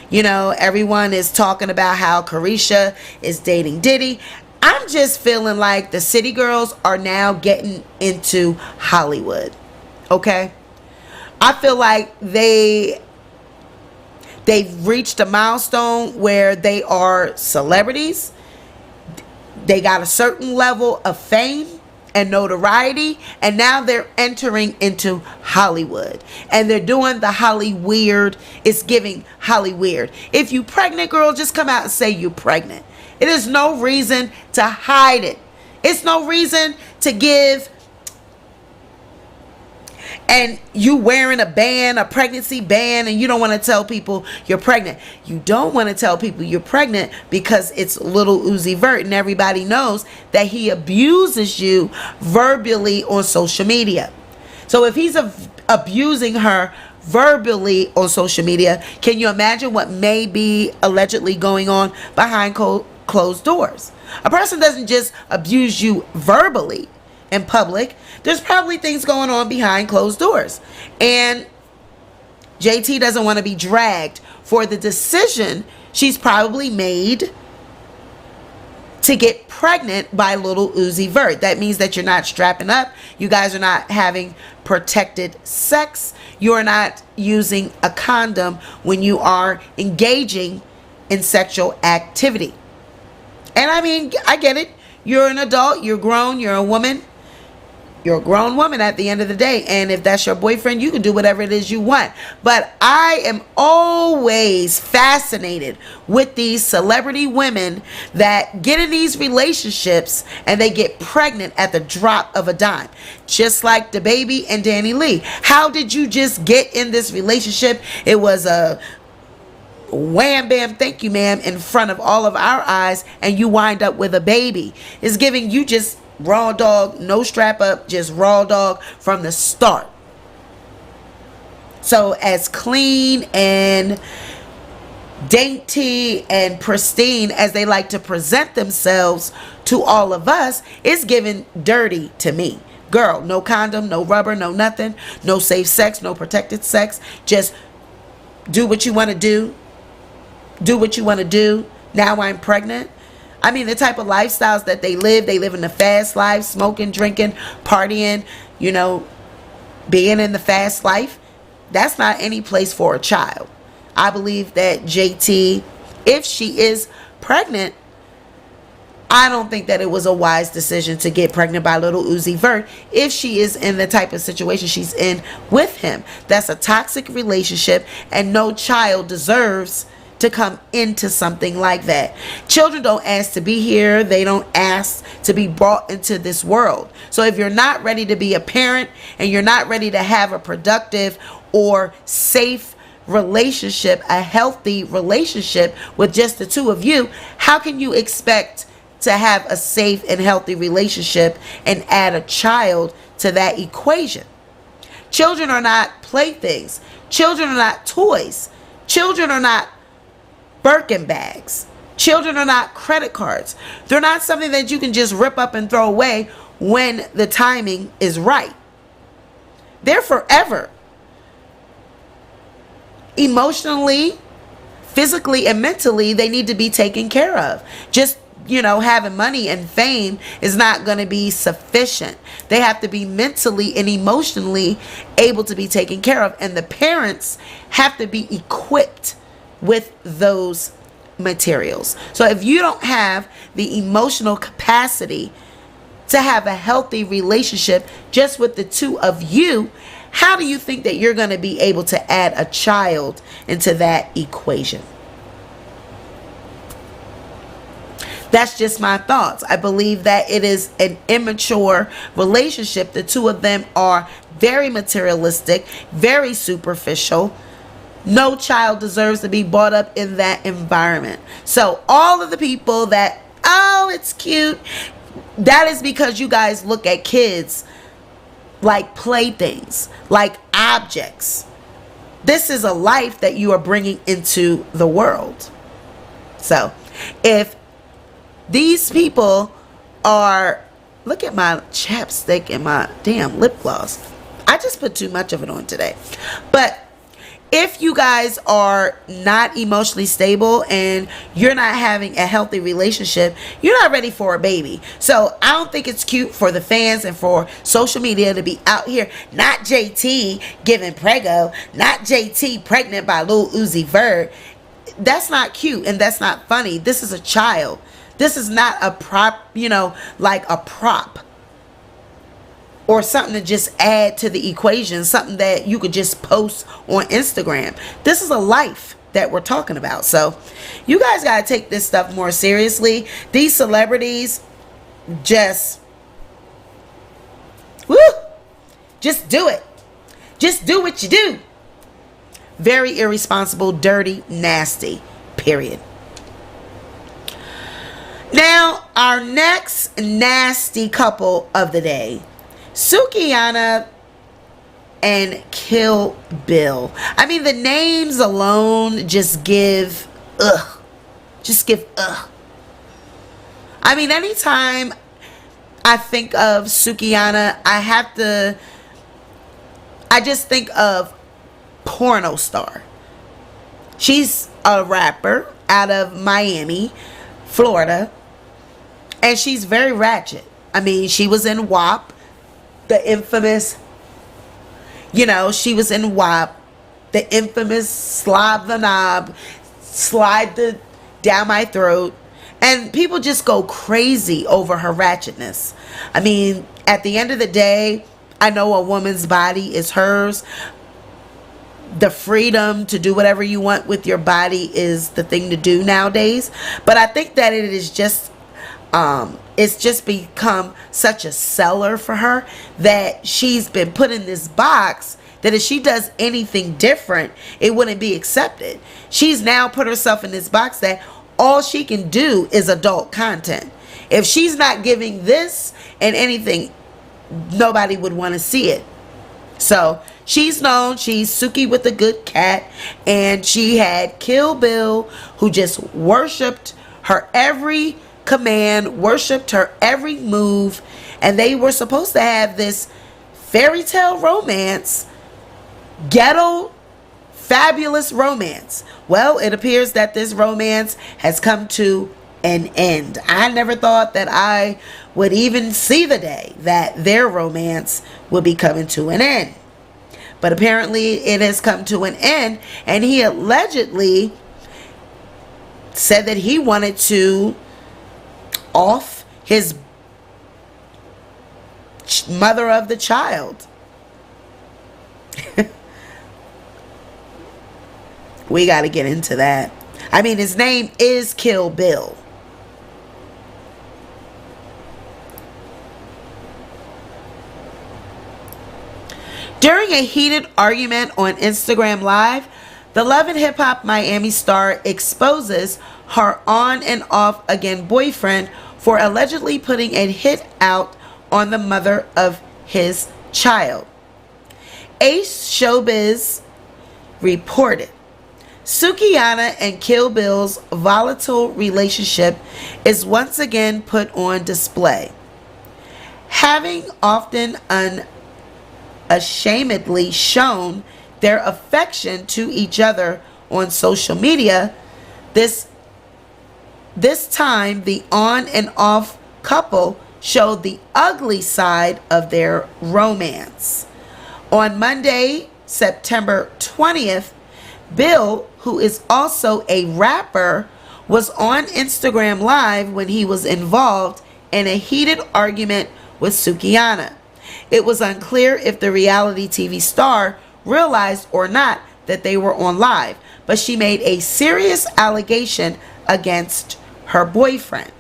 You know, everyone is talking about how Carisha is dating Diddy. I'm just feeling like the City Girls are now getting into Hollywood. Okay? I feel like they've reached a milestone where they are celebrities. They got a certain level of fame and notoriety, and now they're entering into Hollywood, and they're doing the Holly weird. It's giving Holly weird. If you pregnant, girl, just come out and say you're pregnant. It is no reason to hide it. It's no reason to give. And you wearing a band, a pregnancy band, and you don't want to tell people you're pregnant. You don't want to tell people you're pregnant because it's Lil Uzi Vert, and everybody knows that he abuses you verbally on social media. So if he's abusing her verbally on social media, can you imagine what may be allegedly going on behind closed doors? A person doesn't just abuse you verbally in public. There's probably things going on behind closed doors, and JT doesn't want to be dragged for the decision she's probably made to get pregnant by Lil Uzi Vert. That means that you're not strapping up. You guys are not having protected sex. You're not using a condom when you are engaging in sexual activity. And I mean, I get it. You're an adult. You're grown. You're a woman. You're a grown woman at the end of the day. And if that's your boyfriend, you can do whatever it is you want. But I am always fascinated with these celebrity women that get in these relationships and they get pregnant at the drop of a dime. Just like DaBaby and Danny Lee. How did you just get in this relationship? It was a wham bam thank you ma'am in front of all of our eyes, and you wind up with a baby. It's giving you just raw dog, no strap up, just raw dog from the start. So as clean and dainty and pristine as they like to present themselves to all of us, it's giving dirty to me. Girl, no condom, no rubber, no nothing, no safe sex, no protected sex. Just do what you want to do. Do what you want to do. Now I'm pregnant. I mean, the type of lifestyles that they live in the fast life, smoking, drinking, partying, you know, being in the fast life. That's not any place for a child. I believe that JT, if she is pregnant, I don't think that it was a wise decision to get pregnant by Lil Uzi Vert if she is in the type of situation she's in with him. That's a toxic relationship, and no child deserves to come into something like that. Children don't ask to be here. They don't ask to be brought into this world. So if you're not ready to be a parent and you're not ready to have a productive or safe relationship, a healthy relationship with just the two of you, how can you expect to have a safe and healthy relationship and add a child to that equation? Children are not playthings. Children are not toys. Children are not Birkin bags. Children are not credit cards. They're not something that you can just rip up and throw away when the timing is right. They're forever. Emotionally, physically, and mentally, they need to be taken care of. Just, you know, having money and fame is not going to be sufficient. They have to be mentally and emotionally able to be taken care of. And the parents have to be equipped with those materials. So if you don't have the emotional capacity to have a healthy relationship just with the two of you, how do you think that you're going to be able to add a child into that equation? That's just my thoughts. I believe that it is an immature relationship. The two of them are very materialistic, very superficial. No child deserves to be brought up in that environment. So all of the people that, oh, it's cute, that is because you guys look at kids like playthings, like objects. This is a life that you are bringing into the world. So if these people are, look at my chapstick and my damn lip gloss. I just put too much of it on today. But if you guys are not emotionally stable and you're not having a healthy relationship, you're not ready for a baby. So I don't think it's cute for the fans and for social media to be out here, not JT giving preggo, not JT pregnant by Lil Uzi Vert. That's not cute and that's not funny. This is a child. This is not a prop, you know, like a prop. Or something to just add to the equation, something that you could just post on Instagram. This is a life that we're talking about. So you guys got to take this stuff more seriously. These celebrities just, woo, just do it. Just do what you do. Very irresponsible, dirty, nasty, period. Now, our next nasty couple of the day, Sukiana and Kill Bill. I mean, the names alone just give ugh. Just give ugh. I mean, anytime I think of Sukiana, I just think of porno star. She's a rapper out of Miami, Florida. And she's very ratchet. I mean, she was in WAP, the infamous, she was in WAP, the infamous slob the knob, slide the down my throat. And people just go crazy over her ratchetness. I mean, at the end of the day, I know a woman's body is hers. The freedom to do whatever you want with your body is the thing to do nowadays. But I think that it is just, it's just become such a seller for her that she's been put in this box that if she does anything different, it wouldn't be accepted. She's now put herself in this box that all she can do is adult content. If she's not giving this and anything, nobody would want to see it. So she's known, she's Suki with a good cat, and she had Kill Bill, who just worshipped her every command, worshipped her every move, and they were supposed to have this fairy tale romance, ghetto fabulous romance. Well, it appears that this romance has come to an end. I never thought that I would even see the day that their romance would be coming to an end. But apparently it has come to an end, and he allegedly said that he wanted to off his mother of the child. We got to get into that. I mean, his name is Kill Bill. During a heated argument on Instagram Live, the Love and Hip Hop Miami star exposes her on and off again boyfriend for allegedly putting a hit out on the mother of his child. Ace Showbiz reported, Sukiana and Kill Bill's volatile relationship is once again put on display. Having often unashamedly shown their affection to each other on social media, this time the on and off couple showed the ugly side of their romance. On Monday, September 20th, Bill, who is also a rapper, was on Instagram Live when he was involved in a heated argument with Sukiana. It was unclear if the reality TV star realized or not that they were on live, but she made a serious allegation against her boyfriend.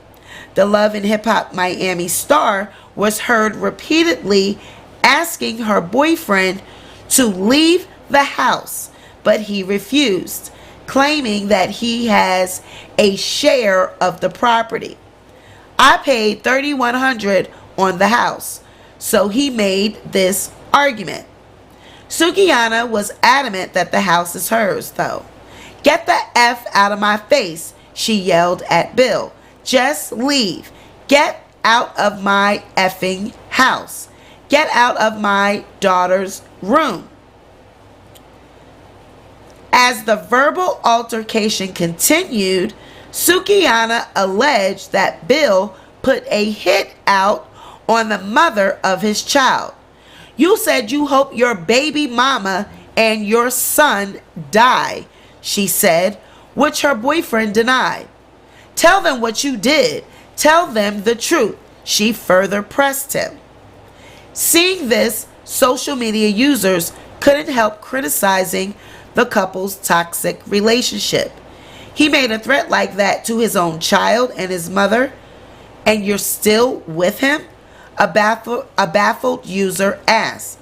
The Love and Hip Hop Miami star was heard repeatedly asking her boyfriend to leave the house, but he refused, claiming that he has a share of the property. I paid $3,100 on the house, so he made this argument. Sukiana was adamant that the house is hers, though. Get the F out of my face, she yelled at Bill. Just leave. Get out of my effing house. Get out of my daughter's room. As the verbal altercation continued, Sukiana alleged that Bill put a hit out on the mother of his child. You said you hope your baby mama and your son die, she said, which her boyfriend denied. Tell them what you did. Tell them the truth, she further pressed him. Seeing this, social media users couldn't help criticizing the couple's toxic relationship. He made a threat like that to his own child and his mother, and you're still with him? A baffled user asked.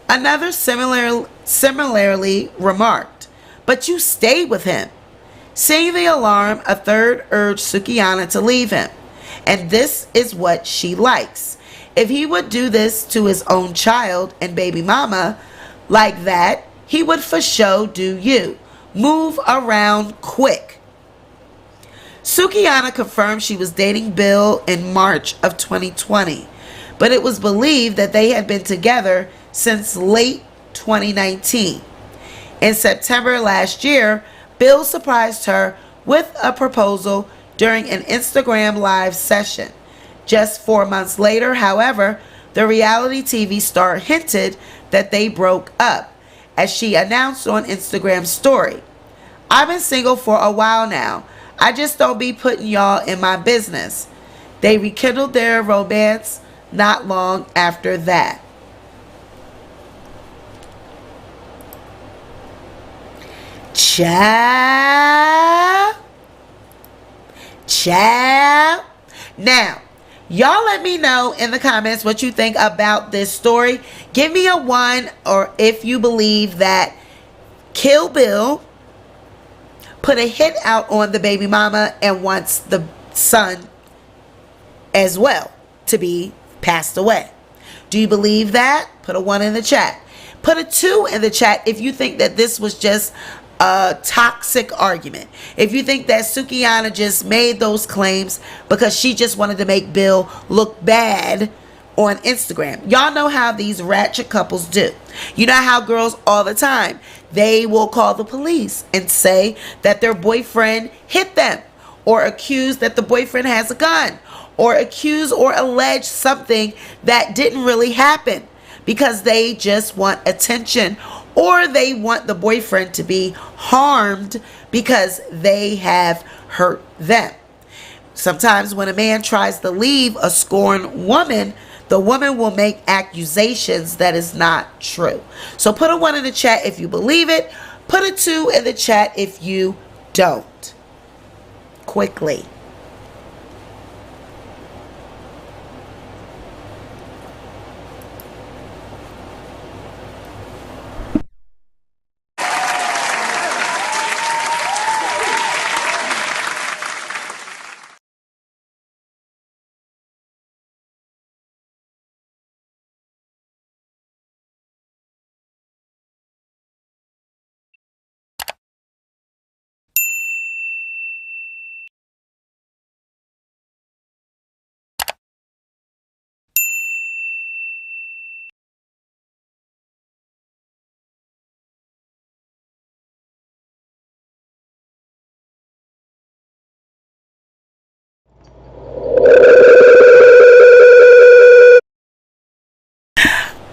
Another similarly remarked, but you stayed with him. Seeing the alarm, a third urged Sukiana to leave him. And this is what she likes. If he would do this to his own child and baby mama like that, he would for sure do you. Move around quick. Sukiana confirmed she was dating Bill in March of 2020, but it was believed that they had been together since late 2019. In September last year, Bill surprised her with a proposal during an Instagram Live session. just 4 months later. However, the reality TV star hinted that they broke up, as she announced on Instagram's story. "I've been single for a while now. I just don't be putting y'all in my business." They rekindled their romance not long after that. Child. Now, y'all let me know in the comments what you think about this story. Give me a 1, or if you believe that Kill Bill put a hit out on the baby mama and wants the son as well to be passed away. Do you believe that? Put a 1 in the chat. Put a 2 in the chat if you think that this was just a toxic argument. If you think that Sukiana just made those claims because she just wanted to make Bill look bad on Instagram. Y'all know how these ratchet couples do. You know how girls all the time, they will call the police and say that their boyfriend hit them, or accuse that the boyfriend has a gun, or accuse or allege something that didn't really happen, because they just want attention, or they want the boyfriend to be harmed because they have hurt them. Sometimes when a man tries to leave a scorned woman, the woman will make accusations that is not true. So put a 1 in the chat if you believe it. Put a 2 in the chat if you don't. Quickly.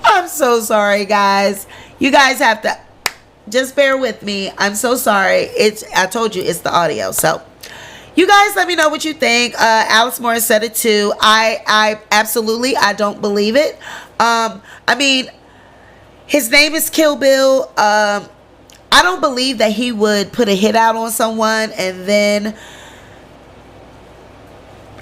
I'm so sorry, guys. You guys have to just bear with me. I'm so sorry. I told you it's the audio. So you guys let me know what you think. Alice Morris said it too. I absolutely, I don't believe it. I mean, his name is Kill Bill. I don't believe that he would put a hit out on someone and then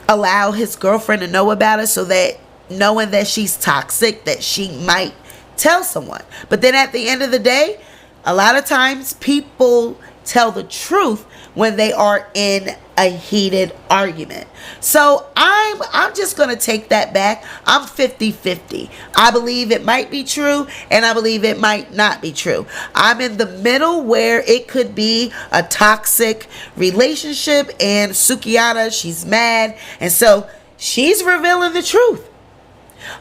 allow his girlfriend to know about it, so that knowing that she's toxic, that she might tell someone. But then at the end of the day, a lot of times people tell the truth when they are in a heated argument. So I'm just going to take that back. I'm 50-50. I believe it might be true and I believe it might not be true. I'm in the middle where it could be a toxic relationship and Sukiana, she's mad, and so she's revealing the truth.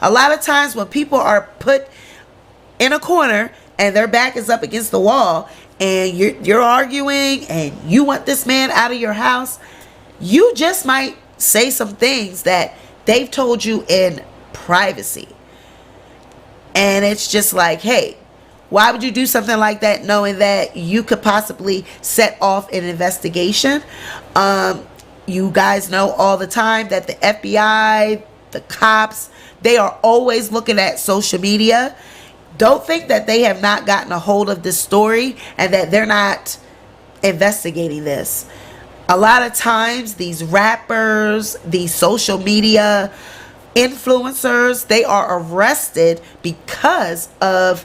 A lot of times when people are put in a corner and their back is up against the wall and you're arguing and you want this man out of your house, you just might say some things that they've told you in privacy. And it's just like, hey, why would you do something like that knowing that you could possibly set off an investigation? You guys know all the time that the FBI, the cops, they are always looking at social media. Don't think that they have not gotten a hold of this story and that they're not investigating this. A lot of times these rappers, these social media influencers, they are arrested because of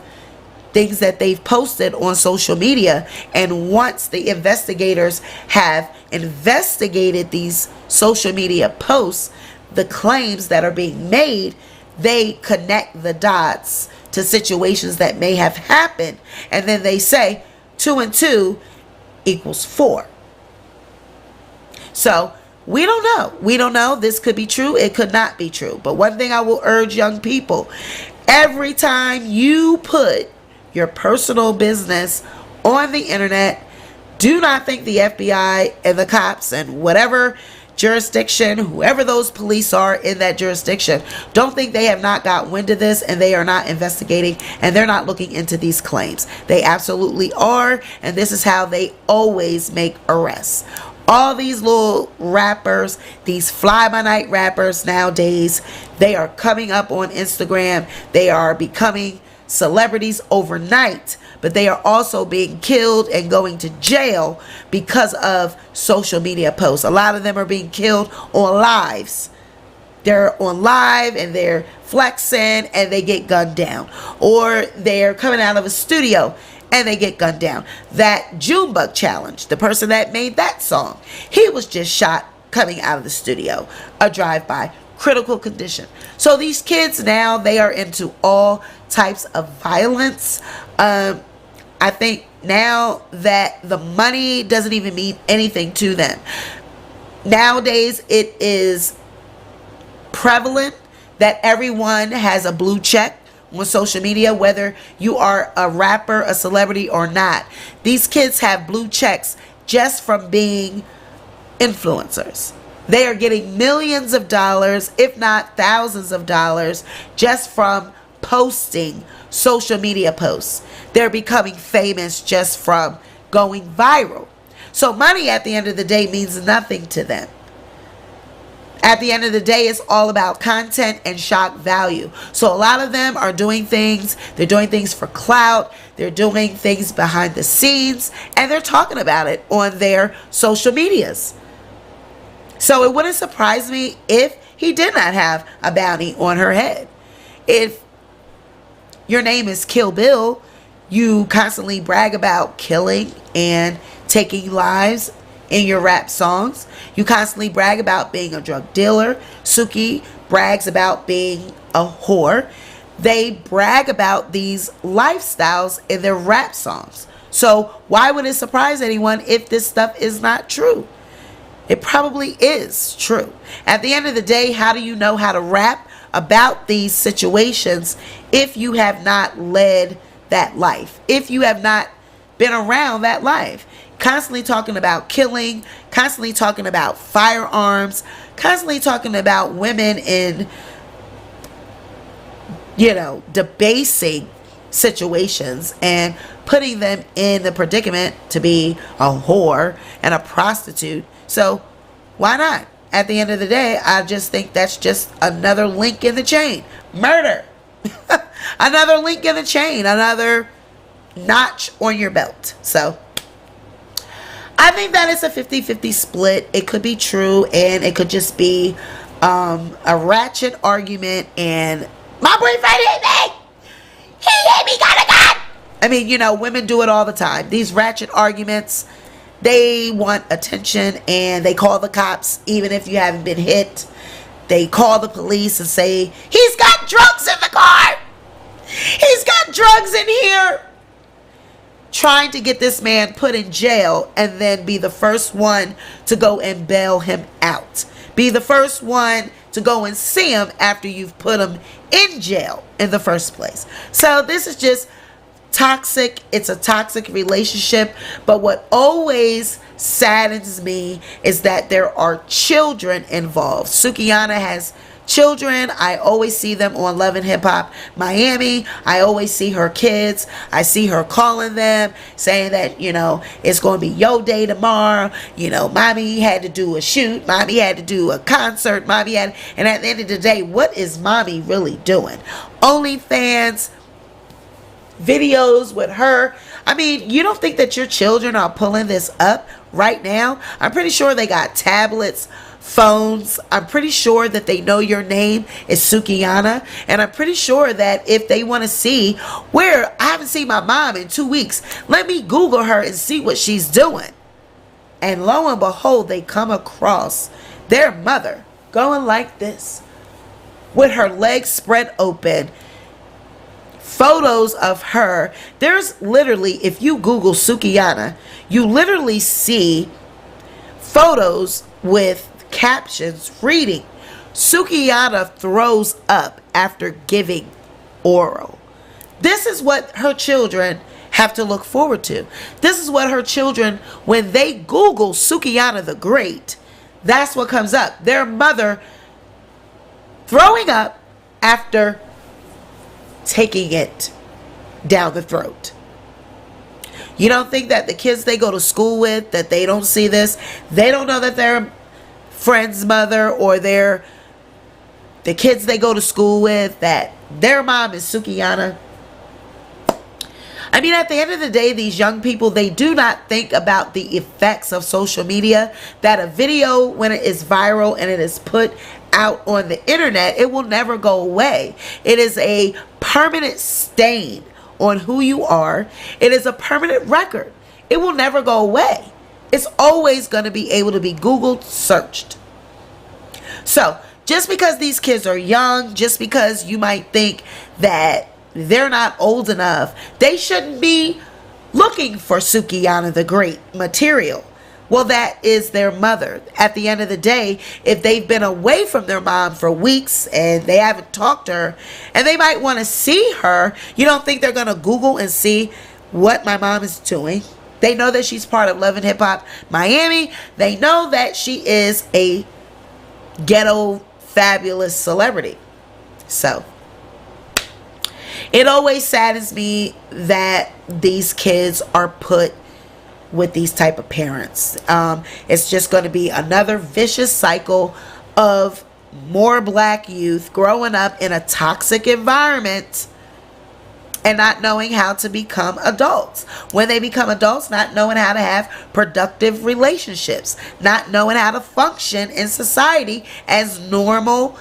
things that they've posted on social media. And once the investigators have investigated these social media posts, the claims that are being made, they connect the dots to situations that may have happened, and then they say 2 and 2 equals 4. So we don't know. This could be true, it could not be true. But one thing I will urge young people, every time you put your personal business on the internet, do not think the FBI and the cops and whatever jurisdiction, whoever those police are in that jurisdiction, don't think they have not got wind of this and they are not investigating and they're not looking into these claims. They absolutely are, and this is how they always make arrests. All these little rappers, these fly-by-night rappers nowadays, they are coming up on Instagram. They are becoming celebrities overnight, but they are also being killed and going to jail because of social media posts. A lot of them are being killed on lives. They're on live and they're flexing and they get gunned down, or they're coming out of a studio and they get gunned down. That Junebug challenge, the person that made that song, he was just shot coming out of the studio, a drive-by, critical condition. So these kids now, they are into all types of violence. I think now that the money doesn't even mean anything to them. Nowadays, it is prevalent that everyone has a blue check on social media, whether you are a rapper, a celebrity, or not. These kids have blue checks just from being influencers. They are getting millions of dollars, if not thousands of dollars, just from posting social media posts. They're becoming famous just from going viral. So money at the end of the day means nothing to them. At the end of the day, it's all about content and shock value. So a lot of them are doing things. They're doing things for clout. They're doing things behind the scenes. And they're talking about it on their social medias. So it wouldn't surprise me if he did not have a bounty on her head. If your name is Kill Bill, you constantly brag about killing and taking lives in your rap songs. You constantly brag about being a drug dealer. Suki brags about being a whore. They brag about these lifestyles in their rap songs. So why would it surprise anyone if this stuff is not true? It probably is true. At the end of the day, how do you know how to rap about these situations if you have not led that life? If you have not been around that life? Constantly talking about killing, constantly talking about firearms, constantly talking about women in, debasing situations and putting them in the predicament to be a whore and a prostitute. So why not? At the end of the day, I just think that's just another link in the chain. Murder. Another link in the chain. Another notch on your belt. So I think that it's a 50-50 split. It could be true, and it could just be a ratchet argument, and my boyfriend hit me. He hit me, got a gun. I mean, women do it all the time. These ratchet arguments, they want attention, and they call the cops even if you haven't been hit. They call the police and say, he's got drugs in the car. He's got drugs in here. Trying to get this man put in jail and then be the first one to go and bail him out. Be the first one to go and see him after you've put him in jail in the first place. So this is just toxic. It's a toxic relationship. But what always saddens me is that there are children involved. Sukiana has children. I always see them on Love and Hip Hop Miami. I always see her kids. I see her calling them, saying that, it's going to be your day tomorrow. Mommy had to do a shoot. Mommy had to do a concert. And at the end of the day, what is mommy really doing? OnlyFans, videos with her. I mean, you don't think that your children are pulling this up right now? I'm pretty sure they got tablets, phones. I'm pretty sure that they know your name is Sukiana, and I'm pretty sure that if they want to see where I haven't seen my mom in 2 weeks, let me Google her and see what she's doing. And lo and behold, they come across their mother going like this with her legs spread open. Photos of her. There's literally, if you Google Sukiana, you literally see photos with captions reading, Sukiana throws up after giving oral. This is what her children have to look forward to. This is what her children, when they Google Sukiana the Great, That's what comes up. Their mother throwing up after taking it down the throat. You don't think that the kids they go to school with, that they don't see this? They don't know that their friend's mother or the kids they go to school with, that their mom is Sukiana. I mean, at the end of the day, these young people, they do not think about the effects of social media, that a video, when it is viral and it is put out on the internet, it will never go away. It is a permanent stain on who you are. It is a permanent record. It will never go away. It's always going to be able to be Googled, searched. So, just because these kids are young, just because you might think that they're not old enough, they shouldn't be looking for Sukiana the Great material. Well, that is their mother. At the end of the day, if they've been away from their mom for weeks and they haven't talked to her, and they might want to see her, you don't think they're going to Google and see what my mom is doing? They know that she's part of Love and Hip Hop Miami. They know that she is a ghetto fabulous celebrity. So it always saddens me that these kids are put with these type of parents. It's just going to be another vicious cycle of more black youth growing up in a toxic environment and not knowing how to become adults. When they become adults, not knowing how to have productive relationships, not knowing how to function in society as normal,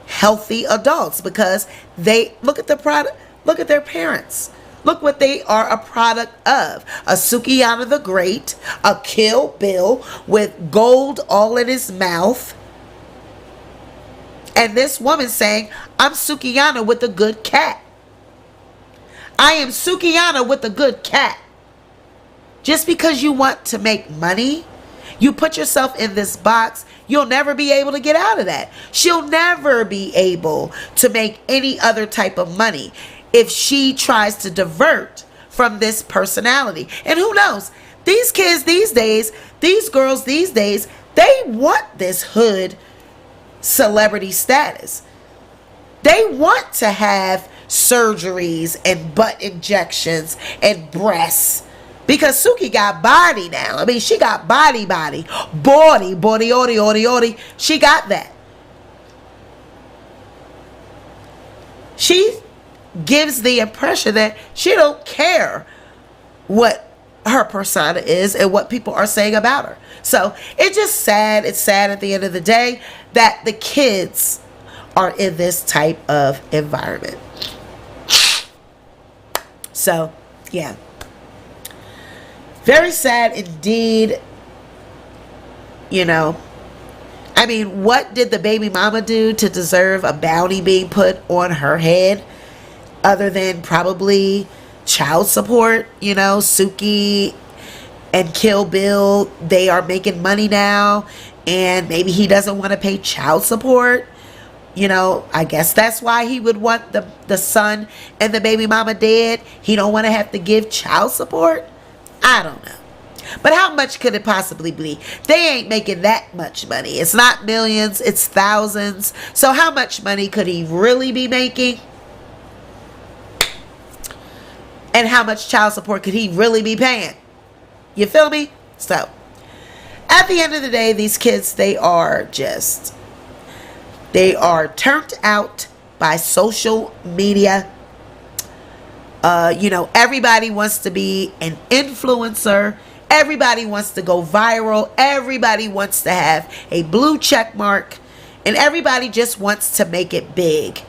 healthy adults, because they look at the product, look at their parents. Look what they are a product of. A Sukihana the Great, a Kill Bill with gold all in his mouth. And this woman saying, I'm Sukiana with a good cat. I am Sukiana with a good cat. Just because you want to make money, you put yourself in this box, you'll never be able to get out of that. She'll never be able to make any other type of money if she tries to divert from this personality. And who knows, these kids these days, these girls these days, they want this hood celebrity status. They want to have surgeries and butt injections and breasts, because Suki got body now. I mean, she got body, odi. She got that. She gives the impression that she don't care what her persona is and what people are saying about her. So it's just sad. It's sad at the end of the day that the kids are in this type of environment. So yeah, very sad indeed. You know, I mean, what did the baby mama do to deserve a bounty being put on her head, other than probably child support? You know, Suki and Kill Bill, they are making money now, and maybe he doesn't want to pay child support. You know, I guess that's why he would want the son and the baby mama dead. He don't want to have to give child support. I don't know. But how much could it possibly be? They ain't making that much money. It's not millions, it's thousands. So how much money could he really be making? And how much child support could he really be paying? You feel me? So, at the end of the day, these kids, they are turned out by social media. You know, everybody wants to be an influencer. Everybody wants to go viral. Everybody wants to have a blue check mark. And everybody just wants to make it big.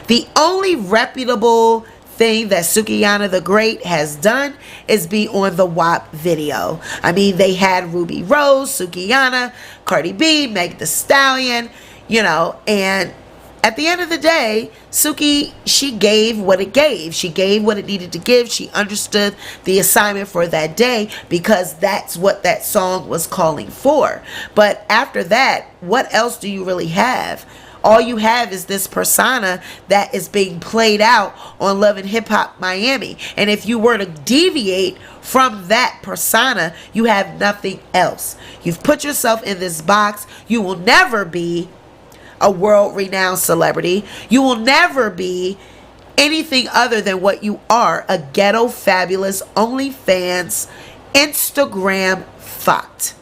The only reputable thing that Sukiana the Great has done is be on the WAP video. I mean, they had Ruby Rose, Sukiana, Cardi B, Meg Thee Stallion, you know, and at the end of the day, Suki, she gave what it gave. She gave what it needed to give. She understood the assignment for that day, because that's what that song was calling for. But after that, what else do you really have All you have is this persona that is being played out on Love and Hip Hop Miami. And if you were to deviate from that persona, you have nothing else. You've put yourself in this box. You will never be a world-renowned celebrity. You will never be anything other than what you are, a ghetto fabulous OnlyFans Instagram thought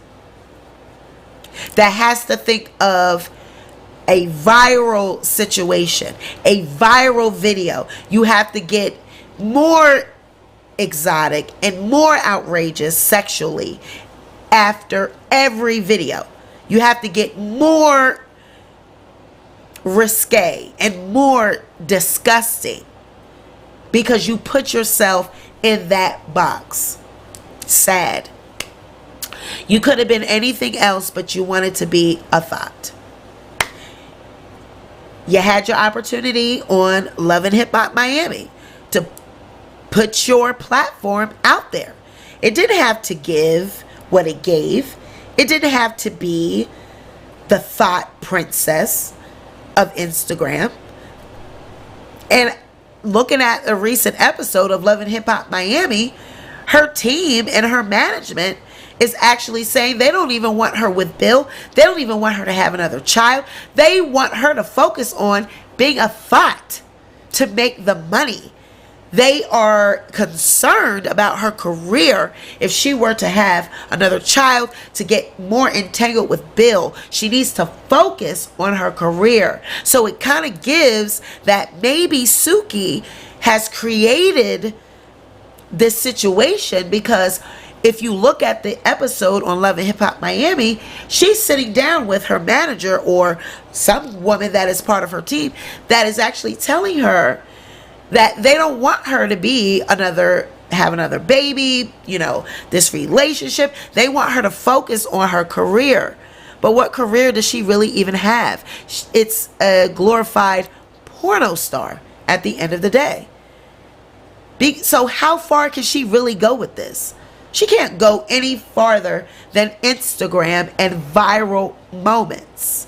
that has to think of a viral situation, a viral video. You have to get more exotic and more outrageous sexually after every video. You have to get more risque and more disgusting because you put yourself in that box. Sad. You could have been anything else, but you wanted to be a thought. You had your opportunity on Love and Hip Hop Miami to put your platform out there. It didn't have to give what it gave. It didn't have to be the thought princess of Instagram. And looking at a recent episode of Love and Hip Hop Miami, her team and her management is actually saying they don't even want her with Bill. They don't even want her to have another child. They want her to focus on being a thought to make the money. They are concerned about her career. If she were to have another child, to get more entangled with Bill, she needs to focus on her career. So it kind of gives that maybe Suki has created this situation, because if you look at the episode on Love and Hip Hop Miami, she's sitting down with her manager or some woman that is part of her team that is actually telling her that they don't want her to be have another baby, this relationship. They want her to focus on her career. But what career does she really even have? It's a glorified porno star at the end of the day. So how far can she really go with this? She can't go any farther than Instagram and viral moments.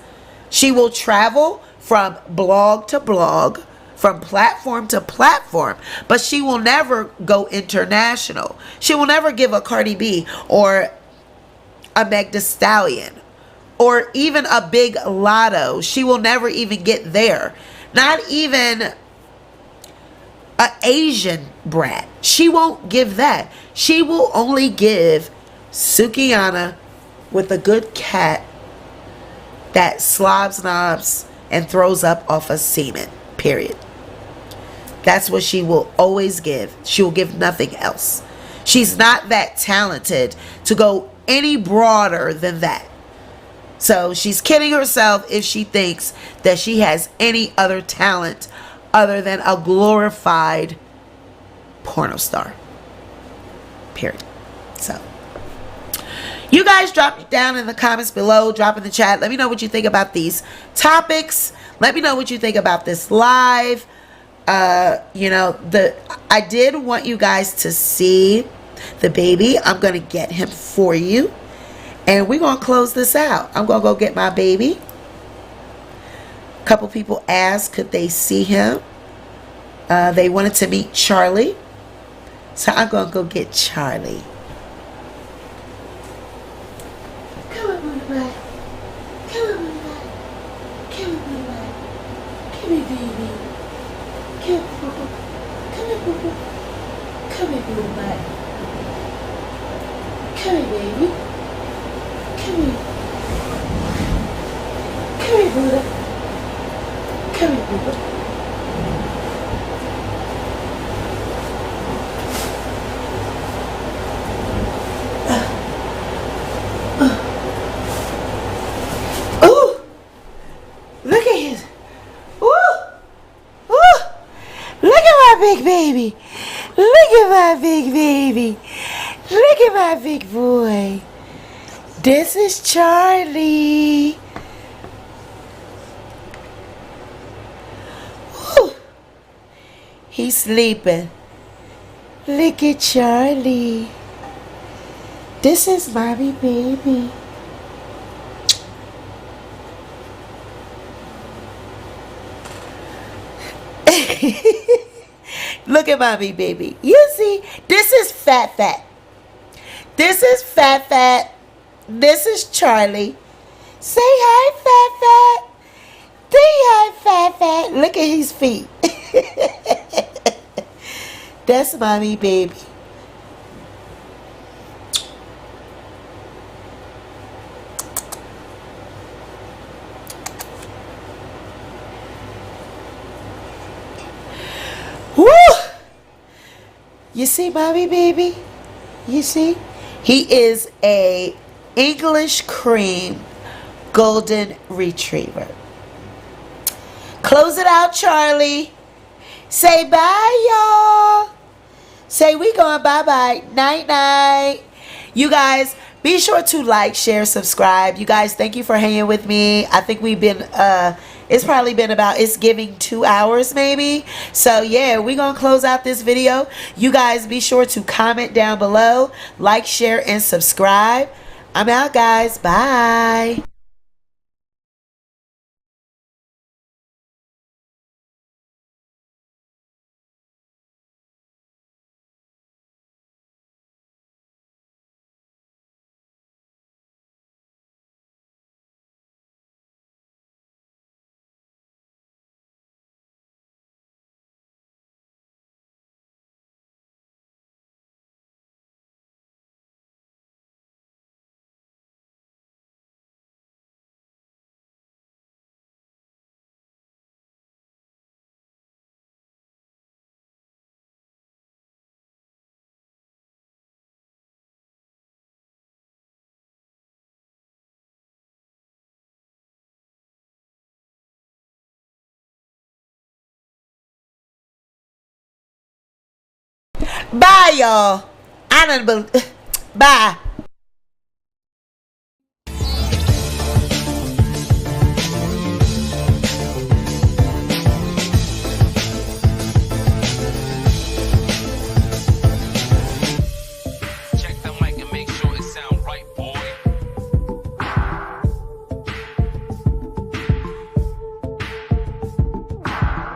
She will travel from blog to blog, from platform to platform, but she will never go international. She will never give a Cardi B or a Meg Thee Stallion or even a Big Lotto. She will never even get there. Not even an Asian brat. She won't give that. She will only give Sukiana with a good cat that slobs knobs and throws up off of semen. Period. That's what she will always give. She will give nothing else. She's not that talented to go any broader than that. So she's kidding herself if she thinks that she has any other talent other than a glorified porno star. Period. So you guys drop down in the comments below, drop in the chat. Let me know what you think about these topics. Let me know what you think about this live. I did want you guys to see the baby. I'm going to get him for you. And we're going to close this out. I'm going to go get my baby. A couple people asked, could they see him? They wanted to meet Charlie. So I'm going to go get Charlie. Come on, booty butt. Come on, booty butt. Come on, booty butt. Come here, baby. Come here, boo-boo. Come here, boo-boo. Come here, booty butt. Come here, baby. Come here. Come here, Buddha. Come here, Buddha. Ooh! Look at his. Ooh! Ooh! Look at my big baby. Look at my big baby. Look at my big boy. This is Charlie. Woo. He's sleeping. Look at Charlie. This is mommy baby. Look at mommy, baby. You see, this is fat. This is fat. This is Charlie. Say hi, fat. Say hi, fat. Look at his feet. That's mommy, baby. Woo! You see, mommy, baby? You see? He is a English cream golden retriever. Close it out, Charlie. Say bye, y'all. Say we going bye-bye. Night-night. You guys, be sure to like, share, subscribe. You guys, thank you for hanging with me. I think we've been, it's probably been about, it's giving 2 hours maybe. So yeah, we're going to close out this video. You guys, be sure to comment down below. Like, share, and subscribe. I'm out, guys. Bye. Bye, y'all. I don't believe. Bye.